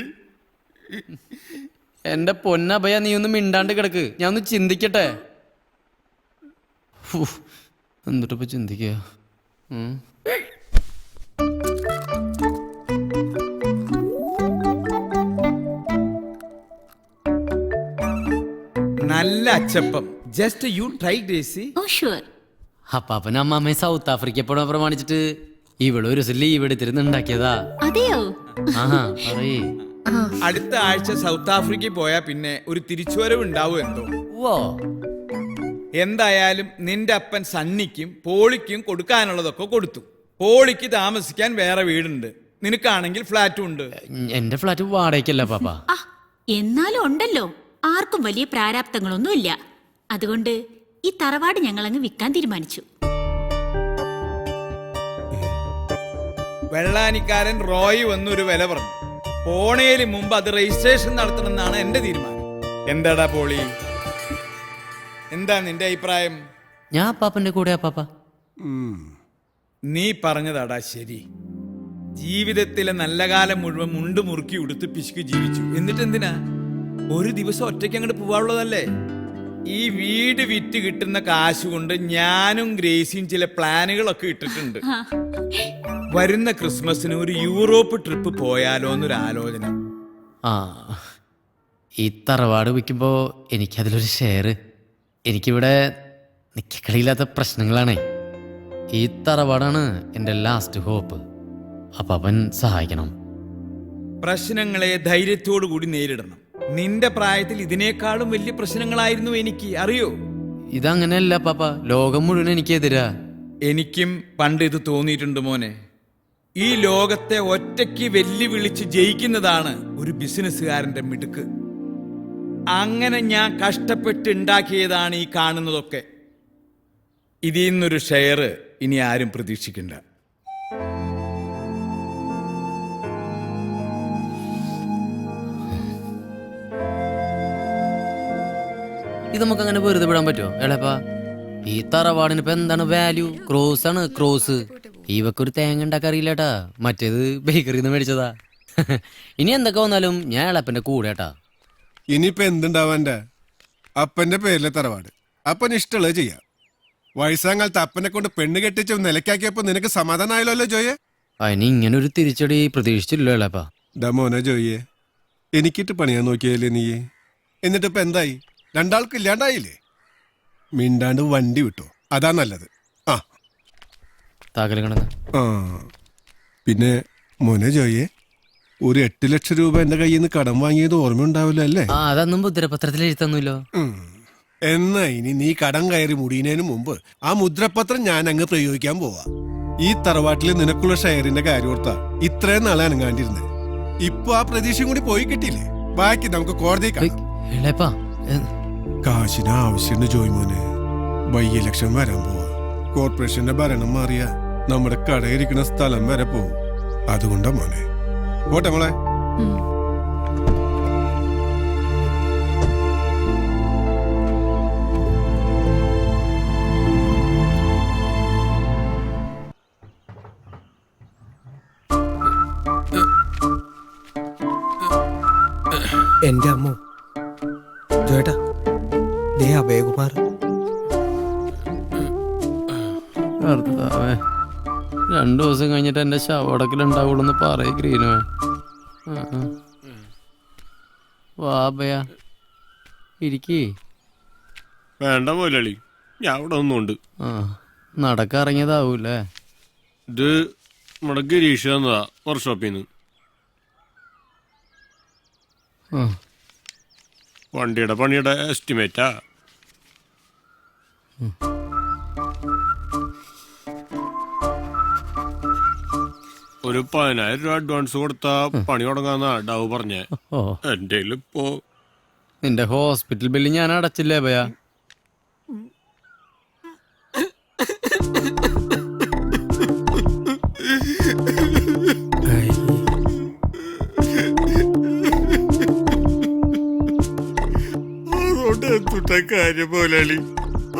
എന്റെ പൊന്നഭയ, നീ ഒന്ന് മിണ്ടാണ്ട് കിടക്ക്, ഞാൻ ഒന്ന് ചിന്തിക്കട്ടെ. എന്നിട്ടിപ്പോ ചിന്തിക്കുക. നല്ല അച്ചപ്പം. Just you try Gracy. അപ്പാപ്പനും അമ്മാമ്മയും സൗത്ത് ആഫ്രിക്ക പോണ പ്രമാണിച്ചിട്ട് ഇവിടെ ഒരു ദിവസം ലീവ് എടുത്തിരുന്ന് ഉണ്ടാക്കിയതാ. അതെയോ? ആഹാ പറയേ. അടുത്ത ആഴ്ച സൗത്ത് ആഫ്രിക്കയിൽ പോയാ പിന്നെ ഒരു തിരിച്ചുവരവ് ഉണ്ടാവും എന്തോ. ഓ എന്തായാലും നിന്റെ അപ്പൻ സണ്ണിക്കും പോളിക്കും കൊടുക്കാനുള്ളതൊക്കെ കൊടുത്തു. പോളിക്ക് താമസിക്കാൻ വേറെ വീടുണ്ട്, നിനക്കാണെങ്കിൽ ഫ്ലാറ്റും ഉണ്ട്. എന്റെ ഫ്ലാറ്റ് വാടകയ്ക്കല്ല പാപ്പ. ആ എന്നാലും ഉണ്ടല്ലോ, ആർക്കും വലിയ പ്രാരാബ്ദങ്ങളൊന്നുമില്ല. അതുകൊണ്ട് ഈ തറവാട് ഞങ്ങൾ അങ്ങ് വിൽക്കാൻ തീരുമാനിച്ചു. വെള്ളാനിക്കാരൻ റോയ് വന്നൊരു വില പറഞ്ഞു. പോണേല് മുമ്പ് അത് രജിസ്ട്രേഷൻ നടത്തണമെന്നാണ് എന്റെ തീരുമാനം. എന്താടാ പോളി, എന്താ നിന്റെ അഭിപ്രായം? ഞാൻ പാപ്പന്റെ കൂടെയാ പാപ്പ. നീ പറഞ്ഞതാടാ ശരി. ജീവിതത്തിലെ നല്ല കാലം മുഴുവൻ മുണ്ട് മുറുക്കി ഉടുത്ത് പിശുക്ക് ജീവിച്ചു. എന്നിട്ട് എന്തിനാ ഒരു ദിവസം ഒറ്റയ്ക്ക് അങ്ങോട്ട് പോവാനുള്ളതല്ലേ? ഈ വീട് വിറ്റ് കിട്ടുന്ന കാശ് കൊണ്ട് ഞാനും ഗ്രേസിയും ചില പ്ലാനുകളൊക്കെ ഇട്ടിട്ടുണ്ട്. വരുന്ന ക്രിസ്മസിന് ഒരു യൂറോപ്പ് ട്രിപ്പ് പോയാലോ എന്നൊരു ആലോചന. ആ ഈ തറവാട് വിൽക്കുമ്പോ എനിക്കതിലൊരു ഷെയർ. എനിക്കിവിടെ നിക്കക്കളിയില്ലാത്ത പ്രശ്നങ്ങളാണേ. ഈ തറവാടാണ് എൻ്റെ ലാസ്റ്റ് ഹോപ്പ്. അപ്പാപ്പൻ സഹായിക്കണം. പ്രശ്നങ്ങളെ ധൈര്യത്തോടു കൂടി നേരിടണം. നിന്റെ പ്രായത്തിൽ ഇതിനേക്കാളും വലിയ പ്രശ്നങ്ങളായിരുന്നു എനിക്ക്, അറിയോ? ഇതങ്ങനെയല്ല പാപ്പ, ലോകം മുഴുവൻ എനിക്കെതിരാ. എനിക്കും പണ്ട് ഇത് തോന്നിയിട്ടുണ്ട് മോനെ. ഈ ലോകത്തെ ഒറ്റയ്ക്ക് വെല്ലുവിളിച്ച് ജയിക്കുന്നതാണ് ഒരു ബിസിനസ്സുകാരന്റെ മിടുക്ക്. അങ്ങനെ ഞാൻ കഷ്ടപ്പെട്ട് ഉണ്ടാക്കിയതാണ് ഈ കാണുന്നതൊക്കെ. ഇതിൽ നിന്നൊരു ഷെയർ ഇനി ആരും പ്രതീക്ഷിക്കണ്ട. ഇത് നമുക്ക് അങ്ങനെ വെറുതെ വിടാൻ പറ്റുമോ എളപ്പാ? ഈ തറവാടിന് ഇപ്പൊ എന്താണ് വാല്യൂ? ക്രോസ് ആണ്, ക്രോസ്. ഇവക്കൊരു തേങ്ങ ഉണ്ടാക്കാറിയില്ലേട്ടാ, മറ്റേത് ബേക്കറിന്ന് മേടിച്ചതാ. ഇനി എന്തൊക്കെ വന്നാലും ഞാൻ എളപ്പന്റെ കൂടെ ഏട്ടാ. ഇനിയിപ്പോ എന്തുണ്ടാവാൻ്റെ? അപ്പന്റെ പേരിലെ തറവാട് അപ്പൻ ഇഷ്ടമുള്ളത് ചെയ്യാം. വയസ്സാങ്കാലത്ത് അപ്പനെ കൊണ്ട് പെണ്ണ് കെട്ടിച്ച് നിലക്കാക്കിയപ്പോ നിനക്ക് സമാധാനമായല്ലോ ജോയെ? അതിന് ഇങ്ങനെ ഒരു തിരിച്ചടി പ്രതീക്ഷിച്ചില്ലോ എളപ്പാ. മോനെ ജോയെ, എനിക്കിട്ട് പണിയാൻ നോക്കിയല്ലേ നീ? എന്നിട്ടിപ്പോ എന്തായി? രണ്ടാൾക്ക് ഇല്ലാണ്ടായില്ലേ? മിണ്ടാണ്ട് വണ്ടി വിട്ടോ, അതാ നല്ലത്. ആ താക്കല് കിടന്ന്. ആ പിന്നെ മോനെ ജോയെ, ഒരു 8 ലക്ഷം രൂപ എന്റെ കയ്യിൽ നിന്ന് കടം വാങ്ങിയത് ഓർമ്മയുണ്ടാവില്ല അല്ലേ? ആ അതൊന്നും മുദ്രപത്രത്തിൽ എഴുത്തൊന്നുമില്ലോ. എന്നാ ഇനി നീ കടം കയറി മുടിയുന്നതിന് മുമ്പ് ആ മുദ്രപത്രം ഞാൻ അങ്ങ് പ്രയോഗിക്കാൻ പോവാ. ഈ തറവാട്ടില് നിനക്കുള്ള ഷെയറിന്റെ കാര്യം ഓർത്താ ഇത്രയും നാളെ അനങ്ങാണ്ടിരുന്നത്. ഇപ്പൊ ആ പ്രതീക്ഷയും കൂടി പോയി കിട്ടിയില്ലേ? ബാക്കി നമുക്ക് കോടതി കാശിന് ആവശ്യമുണ്ട് ജോയ് മോനെ. ബൈ ഇലക്ഷൻ വരാൻ പോവാ. കോർപ്പറേഷന്റെ ഭരണം മാറിയ നമ്മുടെ കടയിരിക്കുന്ന സ്ഥലം വരെ പോവും. അതുകൊണ്ടാ മോനെ. പോട്ടെ മോളെ. എന്റെ അമ്മ ജോയേട്ടാ, ദേ അഭയകുമാർ. ഭർത്താവേ, 2 ദിവസം കഴിഞ്ഞിട്ട് എന്റെ ശവടക്കിലുണ്ടാവുള്ളൂ പറയ ഗ്രീനോ. വാബയ ഇരിക്കേ. വേണ്ട മുതലാളി, ഞാൻ ഇവിടെ ഒന്നുണ്ട്. നടക്കിറങ്ങിയതാവൂല്ലേ? ഇത് നമ്മുടെ ഗിരീഷ് തന്നതാ വർക്ക്ഷോപ്പിൽ നിന്ന്. വണ്ടിയുടെ പണിയുടെ എസ്റ്റിമേറ്റാ. ഒരു 10,000 രൂപ അഡ്വാൻസ് കൊടുത്താ പണി തുടങ്ങാന്നാ ഡാവ് പറഞ്ഞേ. എന്റെ ഇപ്പോ നിന്റെ ഹോസ്പിറ്റൽ ബില്ല് ഞാൻ അടച്ചില്ലേ ഭയ? അതുകൊണ്ട് എന്തുട്ട കാര്യം പോലാളി,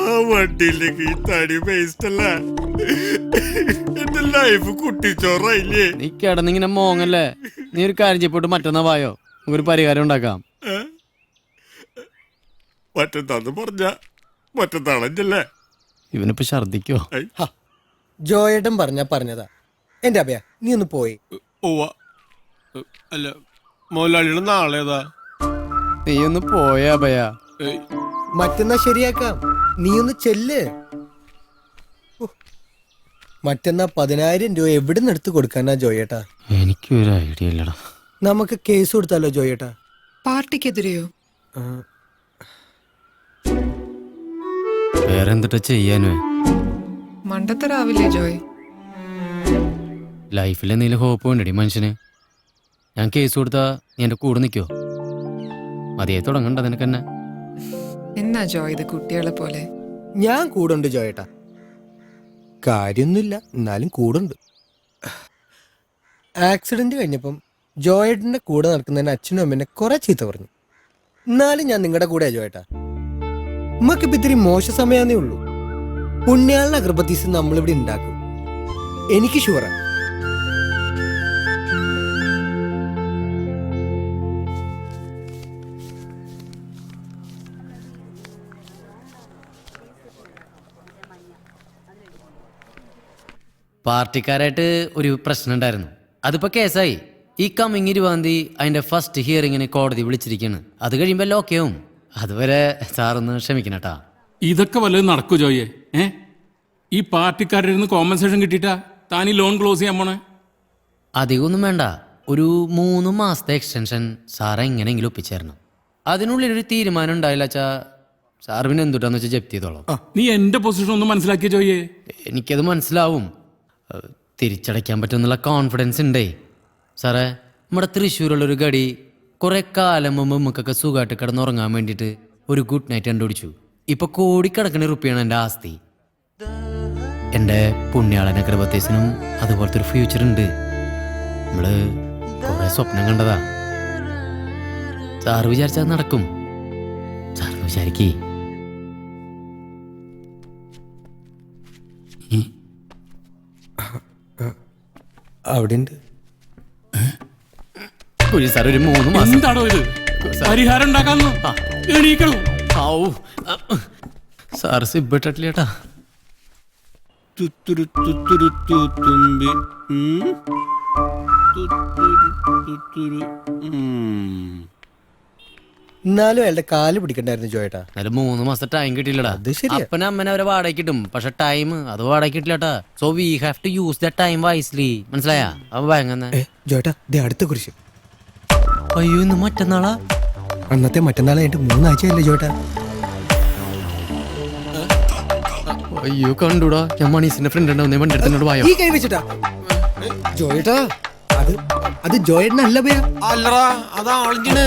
ആ വണ്ടിയിലേക്ക് ഈ തടി വേസ്റ്റ് അല്ല. എന്റെ ലൈഫ് കുട്ടിച്ചോറായില്ലേ? നീ കിടന്നിങ്ങനെ മോങ്ങല്ലേ. നീ ഒരു കാര്യം ചെയ്യപ്പോട്ട് മറ്റന്നാ വായോ, നമുക്കൊരു പരിഹാരം ഉണ്ടാക്കാം. മറ്റന്നാന്ന് പറഞ്ഞ മറ്റന്നാളല്ലേ? ഇവനിപ്പോ ഛർദിക്കോ? ജോയേട്ടൻ പറഞ്ഞതാ. എന്റെ അഭയ, നീ ഒന്ന് പോയി. അല്ല മോലാളിയുടെ നാളേതാ? നീ ഒന്ന് പോയാ ഭയ. മറ്റന്നാ ശരിയാക്കാം, നീ ഒന്ന് ചെല്ല്. മറ്റന്നാ 10,000 രൂപ എവിടെ നിന്ന് എടുത്ത് കൊടുക്കാനാ ജോയേട്ടാ? എനിക്കൊരു ഐഡിയ ഇല്ലടാ. നമുക്ക് കേസ് കൊടുത്താലോ ജോയേട്ടാ? പാർട്ടിക്കെതിരെയോ? വേറെ എന്തിട്ടാ ചെയ്യാനോ? മണ്ടത്തരാവില്ലേ ജോയ്? ലൈഫിൽ എന്തെങ്കിലും ഹോപ്പ് വേണ്ടടി മനുഷ്യന്. ഞാൻ കേസ് കൊടുത്താ നീ എൻ്റെ കൂടെ നിൽക്കോ? മതിയെ തുടങ്ങണ്ട നിനക്ക് തന്നെ. എന്നാ ജോയ് ഇത് കുട്ടികളെ പോലെ? ഞാൻ കൂടുണ്ട് ജോയേട്ടാ, കാര്യൊന്നുമില്ല, എന്നാലും കൂടുണ്ട്. ആക്സിഡന്റ് കഴിഞ്ഞപ്പം ജോയേട്ടന്റെ കൂടെ നടക്കുന്നതിന് അച്ഛനും അമ്മേനെ കുറെ ചീത്ത പറഞ്ഞു. എന്നാലും ഞാൻ നിങ്ങളുടെ കൂടെയാ ജോയേട്ടാ. ഉമ്മക്കിപ്പോ ഇത്തിരി മോശ സമയാന്നേ ഉള്ളൂ. പുണ്യാളിന്റെ അഗർബത്തീസ് നമ്മളിവിടെ ഉണ്ടാക്കും, എനിക്ക് ഷുവറാ. പാർട്ടിക്കാരായിട്ട് ഒരു പ്രശ്നം ഉണ്ടായിരുന്നു, അതിപ്പോ കേസായി. ഈ കമ്മിങ് 20-ാം തീയതി അതിന്റെ ഫസ്റ്റ് ഹിയറിങ്ങിന് കോടതി വിളിച്ചിരിക്കുകയാണ്. അത് കഴിയുമ്പോൾ ലോക്കയാവും. അതുവരെ സാറൊന്ന് ക്ഷമിക്കണട്ടാ. ഇതൊക്കെ വല്ലതും നടക്കൂ ജോയെ? ഈ പാർട്ടിക്കാരുടെ നിന്ന് കോമ്പൻസേഷൻ കിട്ടിയിട്ടാ താൻ ഈ ലോൺ ക്ലോസ് ചെയ്യാൻ പോണേ? അധികമൊന്നും വേണ്ട, ഒരു 3 മാസത്തെ എക്സ്റ്റൻഷൻ സാറെ എങ്ങനെയെങ്കിലും ഒപ്പിച്ചേരണം. അതിനുള്ളിലൊരു തീരുമാനം ഉണ്ടായില്ല വെച്ചാ സാർ പിന്നെ എന്തുട്ടാന്ന് വെച്ചാൽ ജപ്തി ചെയ്തോളാം. നീ എന്റെ പൊസിഷൻ ഒന്ന് മനസ്സിലാക്കിയ ജോയെ? എനിക്കത് മനസ്സിലാവും, തിരിച്ചടയ്ക്കാൻ പറ്റുമെന്നുള്ള കോൺഫിഡൻസ് ഉണ്ടേ സാറേ. നമ്മുടെ തൃശ്ശൂരുള്ളൊരു ഗടി കുറെ കാലം മുമ്പ് നമുക്കൊക്കെ സുഖമായിട്ട് കിടന്നുറങ്ങാൻ വേണ്ടിയിട്ട് ഒരു ഗുഡ് നൈറ്റ് കണ്ടുപിടിച്ചു. ഇപ്പൊ കോടിക്കണക്കിന് റുപ്യാണ് എൻ്റെ ആസ്തി. എൻ്റെ പുണ്യാളന കൃപത്തേസിനും അതുപോലത്തെ ഒരു ഫ്യൂച്ചർ ഉണ്ട്. നമ്മള് കുറെ സ്വപ്നം കണ്ടതാ. സാറ് വിചാരിച്ചാൽ നടക്കും. സാറിന് വിചാരിക്കേ. അവിടെ ഉണ്ട് സാർ. ഒരു 3 മാസം എന്താണോ ഇത്? പരിഹാരം ഉണ്ടാക്കാന്നോ? എണീക്കണോ? സാർ സിബിട്ടില്ലേട്ടാ. എന്നാലും അയാളുടെ കാല് പിടിക്കണ്ടായിരുന്നു ജോയേട്ടാ. എന്നാലും 3 മാസത്തെ ടൈം കിട്ടിയില്ലടാ. അപ്പനെ അമ്മനെ അവരെ വാടക കിട്ടും, പക്ഷെ ടൈം അത് വാടക കിട്ടില്ലട്ടാ. So we have to use the time wisely. മനസ്സിലായാ? അപ്പൊ ഭയങ്കര ജോയേട്ടാ ദേ അടുത്ത കുറിച്ച്. അയ്യോ, ഇന്ന് മറ്റന്നാളാ? അന്നത്തെ മറ്റന്നാളായിട്ട് 3 ആഴ്ചയല്ലേ ജോയേട്ടാ? അയ്യോ കണ്ടൂടാ, ഞാൻ മണീസിന്റെ ഫ്രണ്ട് ഉണ്ടാവുന്നേ വണ്ടി എടുത്തോട് പോയോ? ഈ കൈ വെച്ചിട്ടാ ജോയേട്ടാ? അത് ജോയേട്ടനല്ല ബേ. അല്ലടാ, അതാ ആളിഞ്ഞിന്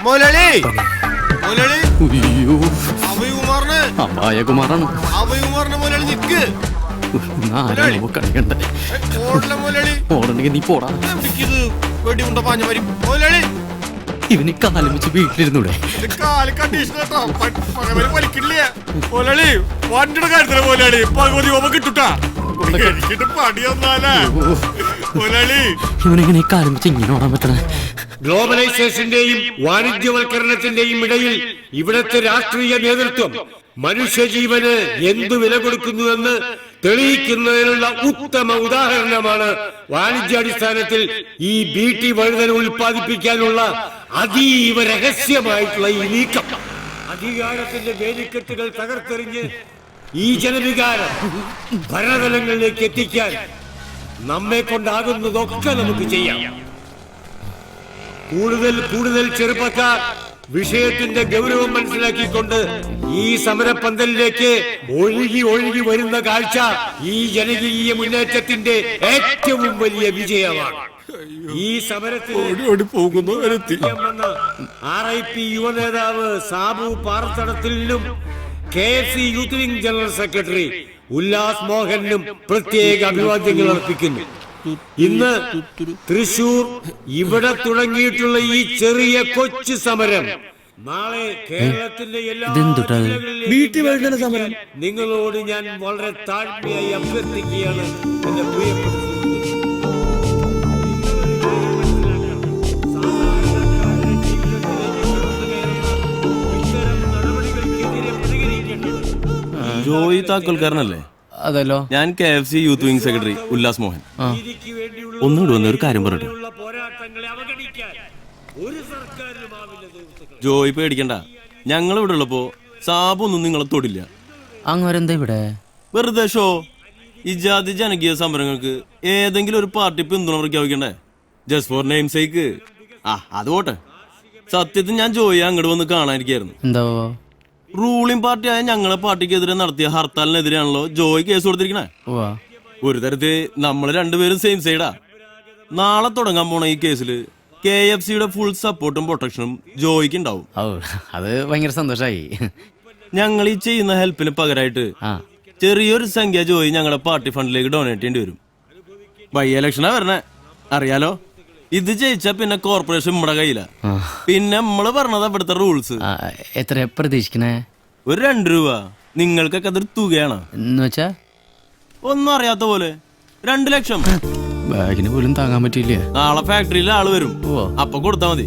മോലാളി. മോലാളി അയ്യോ, അഭയകുമാറിന് അമ്പായകുമാറാണ്. അഭയകുമാറിന് മോലാളി നിക്ക്. കളിക്കണ്ടേ? ഓടല മോലാളി. ഓടണ്ടെങ്കിൽ നീ പോടാ. ഇത് വെടിമുണ്ട പാഞ്ഞ വരും മോലാളി. ഇവന് കാലം വെച്ച് വീട്ടിലിരുന്നൂടെ? കാല് കണ്ടീഷൻ കേട്ടോ, വലിക്കില്ലേ മോലാളി? വണ്ടിയുടെ കാര്യത്തില് മോലാളി പകുതി ഓമ കിട്ടുട്ടാ. എനിക്കിട്ട് പടി വന്നാലാ മോലാളി. ഇവനെങ്ങനെ കാലം വെച്ച് ഇങ്ങനെ ഓടാൻ പറ്റണേ? ഗ്ലോബലൈസേഷന്റെയും വാണിജ്യവൽക്കരണത്തിന്റെയും ഇടയിൽ ഇവിടത്തെ രാഷ്ട്രീയ നേതൃത്വം മനുഷ്യജീവന് എന്തു വില കൊടുക്കുന്നുവെന്ന് തെളിയിക്കുന്നതിനുള്ള ഉത്തമ ഉദാഹരണമാണ് വാണിജ്യാടിസ്ഥാനത്തിൽ ഈ ബീട്ടി വഴുതന ഉൽപ്പാദിപ്പിക്കാനുള്ള അതീവ രഹസ്യമായിട്ടുള്ള ഈ നീക്കം. അധികാരത്തിന്റെ വേലിക്കെട്ടുകൾ തകർത്തെറിഞ്ഞ് ഈ ജനവികാരം ഭരണതലങ്ങളിലേക്ക് എത്തിക്കാൻ നമ്മെ കൊണ്ടാകുന്നതൊക്കെ നമുക്ക് ചെയ്യാം. കൂടുതൽ ചെറുപ്പക്കാർ വിഷയത്തിന്റെ ഗൗരവം മനസ്സിലാക്കിക്കൊണ്ട് ഈ സമരപന്തലിലേക്ക് ഒഴുകി വരുന്ന കാഴ്ച ഈ ജനകീയ മുന്നേറ്റത്തിന്റെ ഏറ്റവും വലിയ വിജയമാണ്. ഈ സമരത്തിൽ RIP യുവനേതാവ് സാബു പാറത്തടത്തിലും KFC youth wing general secretary Ullas മോഹനും പ്രത്യേക അഭിവാദ്യങ്ങൾ അർപ്പിക്കുന്നു. ഇന്ന് തൃശൂർ ഇവിടെ തുടങ്ങിയിട്ടുള്ള ഈ ചെറിയ കൊച്ചു സമരം നാളെ കേരളത്തിന്റെ എല്ലാ ജില്ലകളിലും നിങ്ങളോട് ഞാൻ വളരെ താഴ്മയായി അഭ്യർത്ഥിക്കുകയാണ്. എന്റെ പ്രിയപ്പെട്ട ജോയി താക്കോൽക്കാരനല്ലേ? അതല്ലോ. ഞാൻ KFC youth wing secretary Ullas Mohan. ഒന്നുകൂടി വന്ന ഒരു കാര്യം പറയട്ടെ. ജോയി പേടിക്കണ്ട, ഞങ്ങൾ ഇവിടെ ഉള്ളപ്പോ സാബു ഒന്നും നിങ്ങളെ തൊടില്ല. അങ്ങനെന്താ ഇവിടെ വെറുതെ ഷോ? ഈ ജാതി ജനകീയ സമരങ്ങൾക്ക് ഏതെങ്കിലും ഒരു പാർട്ടി പിന്തുണ പ്രഖ്യാപിക്കണ്ടേ? Just for name sake. അത് പോട്ടെ. സത്യത്തിൽ ഞാൻ ജോയിയെ അങ്ങോട്ട് വന്ന് കാണാനിരിക്കായിരുന്നു. എന്തോ റൂളിംഗ് പാർട്ടിയായ ഞങ്ങളെ പാർട്ടിക്കെതിരെ നടത്തിയ ഹർത്താലിനെതിരെയാണല്ലോ ജോയ് കേസ് കൊടുത്തിരിക്കണേ. ഒരു തരത്തിൽ നമ്മൾ രണ്ടുപേരും സെയിം സൈഡാ. നാളെ തുടങ്ങാൻ പോണ ഈ കേസില് KFCയുടെ ഫുൾ സപ്പോർട്ടും പ്രൊട്ടക്ഷനും ജോയിക്ക് ഉണ്ടാവും. അത് ഭയങ്കര സന്തോഷായി. ഞങ്ങൾ ഈ ചെയ്യുന്ന ഹെൽപ്പിന് പകരമായിട്ട് ചെറിയൊരു സംഖ്യ ജോയി ഞങ്ങളുടെ പാർട്ടി ഫണ്ടിലേക്ക് ഡൊണേറ്റ് ചെയ്യേണ്ടി വരും. ബൈ ഇലക്ഷനാ വരണേ, അറിയാലോ. ഇത് ജയിച്ചാ പിന്നെ കോർപ്പറേഷൻ നമ്മുടെ കയ്യില. പിന്നെ നമ്മള് പറഞ്ഞത് ഇവിടുത്തെ റൂൾസ്. എത്ര പ്രതീക്ഷിക്കണേ? ഒരു 2 രൂപ. നിങ്ങൾക്കൊക്കെ അതൊരു തുകയാണ് എന്ന് വെച്ചാ ഒന്നും അറിയാത്ത പോലെ. 2 ലക്ഷം. ബാഗിന് പോലും താങ്ങാൻ പറ്റില്ല. നാളെ ഫാക്ടറിയിൽ ആള് വരും, അപ്പൊ കൊടുത്താ മതി.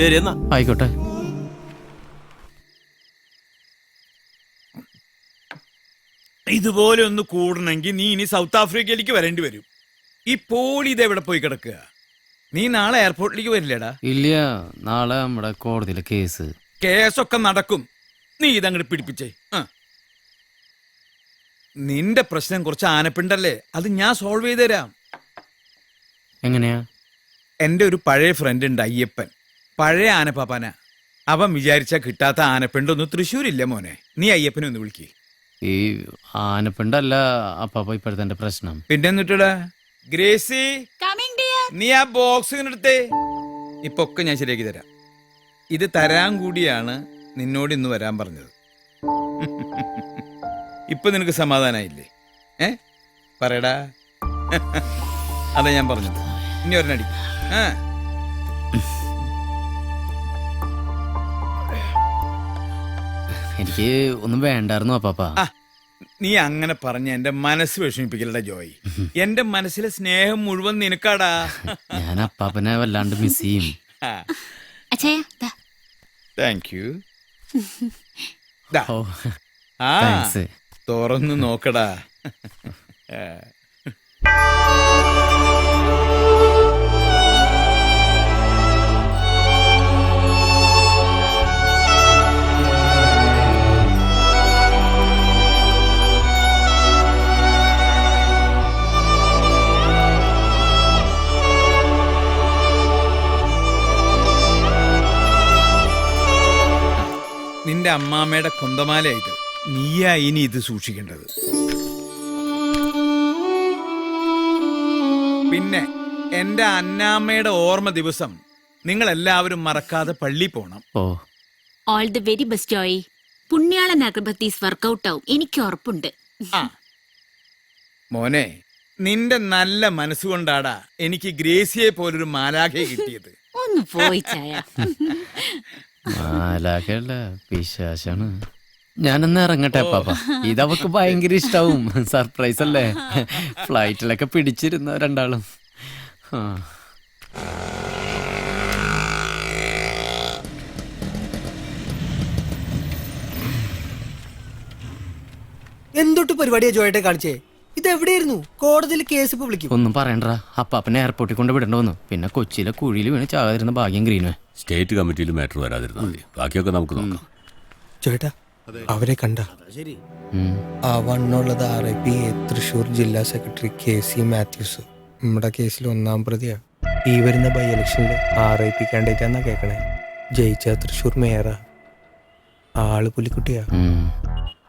ശരി എന്നാ ആയിക്കോട്ടെ. ഇതുപോലെ ഒന്ന് കൂടണമെങ്കിൽ നീ ഇനി സൗത്ത് ആഫ്രിക്കയിലേക്ക് വരേണ്ടി വരും. ഈ പോളി ഇതെവിടെ പോയി കിടക്കുക? നീ നാളെ എയർപോർട്ടിലേക്ക് വരില്ലേടാ? ഇല്ല, നാളെ നമ്മുടെ കോടതിയിലെ കേസൊക്കെ നടക്കും. നീ ഇതങ്ങോട്ട് പിടിപ്പിച്ചേ. നിന്റെ പ്രശ്നം കുറച്ച് ആനപ്പിണ്ടല്ലേ, അത് ഞാൻ സോൾവ് ചെയ്ത് തരാം. എങ്ങനെയാ? എൻ്റെ ഒരു പഴയ ഫ്രണ്ട് ഉണ്ട്, അയ്യപ്പൻ. പഴയ ആനപ്പാപ്പാന. അവൻ വിചാരിച്ചാ കിട്ടാത്ത ആനപ്പിണ്ടൊന്നും തൃശ്ശൂരില്ല മോനെ. നീ അയ്യപ്പനെ ഒന്ന് വിളിക്ക്. ഈ ആനപ്പിണ്ടല്ല അപ്പാപ്പ ഇപ്പോഴത്തെ പ്രശ്നം. പിന്നെ എന്നിട്ടാ ഗ്രേസി, നീ ആ ബോക്സ് എടുത്തേ. ഇപ്പൊ ഒക്കെ ഞാൻ ശരിയാക്കി തരാം. ഇത് തരാൻ കൂടിയാണ് നിന്നോട് ഇന്ന് വരാൻ പറഞ്ഞത്. ഇപ്പൊ നിനക്ക് സമാധാനായില്ലേ? പറയടാ. അതാ ഞാൻ പറഞ്ഞത്. ഇനി ഒരെണ്ണടി. എനിക്ക് ഒന്നും വേണ്ടായിരുന്നു അപ്പാപ്പ. നീ അങ്ങനെ പറഞ്ഞ എന്റെ മനസ്സ് വിഷമിപ്പിക്കലടാ ജോയ്. എന്റെ മനസ്സിലെ സ്നേഹം മുഴുവൻ നിനക്കാടാ. ഞാൻ അപ്പാപ്പനെ വല്ലാണ്ട് മിസ് ചെയ്യും. Thank you. താങ്ക്സ്. തുറന്നു നോക്കടാ. നിന്റെ അമ്മാമ്മയുടെ കൊന്തമാലയായിട്ട് നീയാ ഇനി ഇത് സൂക്ഷിക്കേണ്ടത്. പിന്നെ എന്റെ അന്നാമ്മയുടെ ഓർമ്മ ദിവസം നിങ്ങൾ എല്ലാവരും മറക്കാതെ പള്ളി പോണം. All the very best Joy. Punyalan Agarbattis work out ആവും, എനിക്ക് ഉറപ്പുണ്ട്. മോനെ, നിന്റെ നല്ല മനസ്സുകൊണ്ടാടാ എനിക്ക് ഗ്രേസിയെ പോലൊരു മാലാഖയെ കിട്ടിയത്. ഒന്ന് പോയി ചായ. മാലാഖല്ല, പിശാചാണ്. ഞാനൊന്ന് ഇറങ്ങട്ടെ അപ്പാപ്പ. ഇതവക്ക് ഭയങ്കര ഇഷ്ടാവും. സർപ്രൈസ് അല്ലേ? ഫ്ലൈറ്റിലൊക്കെ പിടിച്ചിരുന്ന രണ്ടാളും. എന്തൊട്ട് പരിപാടിയാ ജോയേട്ടെ കാണിച്ചേ? ഇതെവിടെയായിരുന്നു? കോടതിയിൽ കേസ് ഇപ്പൊ വിളിക്കും. ഒന്നും പറയണ്ട. അപ്പാപ്പനെ എയർപോർട്ടിൽ കൊണ്ട് വിടേണ്ടി വന്നു. പിന്നെ കൊച്ചിയിലെ കുഴിയിൽ വീണ് ചാകാതിരുന്ന ഭാഗ്യം ഗ്രീന്. സ്റ്റേറ്റ് കമ്മിറ്റിയിൽ മാറ്റർ വരാതിരുന്നാൽ മതി. ബാക്കിയൊക്കെ നമുക്ക് നോക്കാം. ചേട്ടാ, അവരെ കണ്ട? ആ വണ്ണുള്ളത് RIP തൃശൂർ ജില്ലാ സെക്രട്ടറി KC മാത്യൂസ്. നമ്മുടെ കേസിൽ 1-ാം പ്രതിയാ. ഈ വരുന്ന ബൈ ഇലക്ഷനിൽ RIP കാൻഡിഡേറ്റാന്നാ കേക്കണേ. ജയിച്ച തൃശൂർ മേയറാ. ആള് പുലിക്കുട്ടിയാ.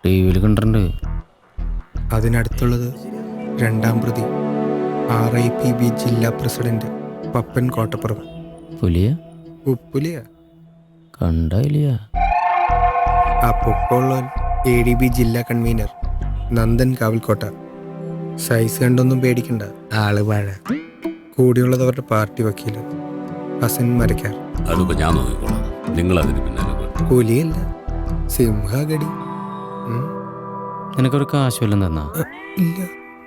ടിവിയിൽ കണ്ടിട്ടുണ്ട്. അതിനടുത്തുള്ളത് 2-ാം പ്രതി RIPB ജില്ലാ പ്രസിഡന്റ് പപ്പൻ കോട്ടപ്പുറം. പുലിയ? ഉപ്പുലിയാ. കണ്ടില്ല. ആ പൊക്കമുള്ളവൻ ADB ജില്ലാ കൺവീനർ നന്ദൻ കാവിൽക്കോട്ട. സൈസ് കണ്ടൊന്നും പേടിക്കണ്ട, ആള് വാഴ. കൂടിയുള്ളത് അവരുടെ പാർട്ടി വക്കീല് ഹസൻ മരക്കാർ. അതൊക്കെ ഞാൻ നോക്കിക്കോളാം. നിങ്ങൾ അതിന് പിന്നാലെ. പുലിയല്ല, സിംഹഗടി. നിനക്കൊരു കാശ് വല്ലതും തന്നാ? ഇല്ല.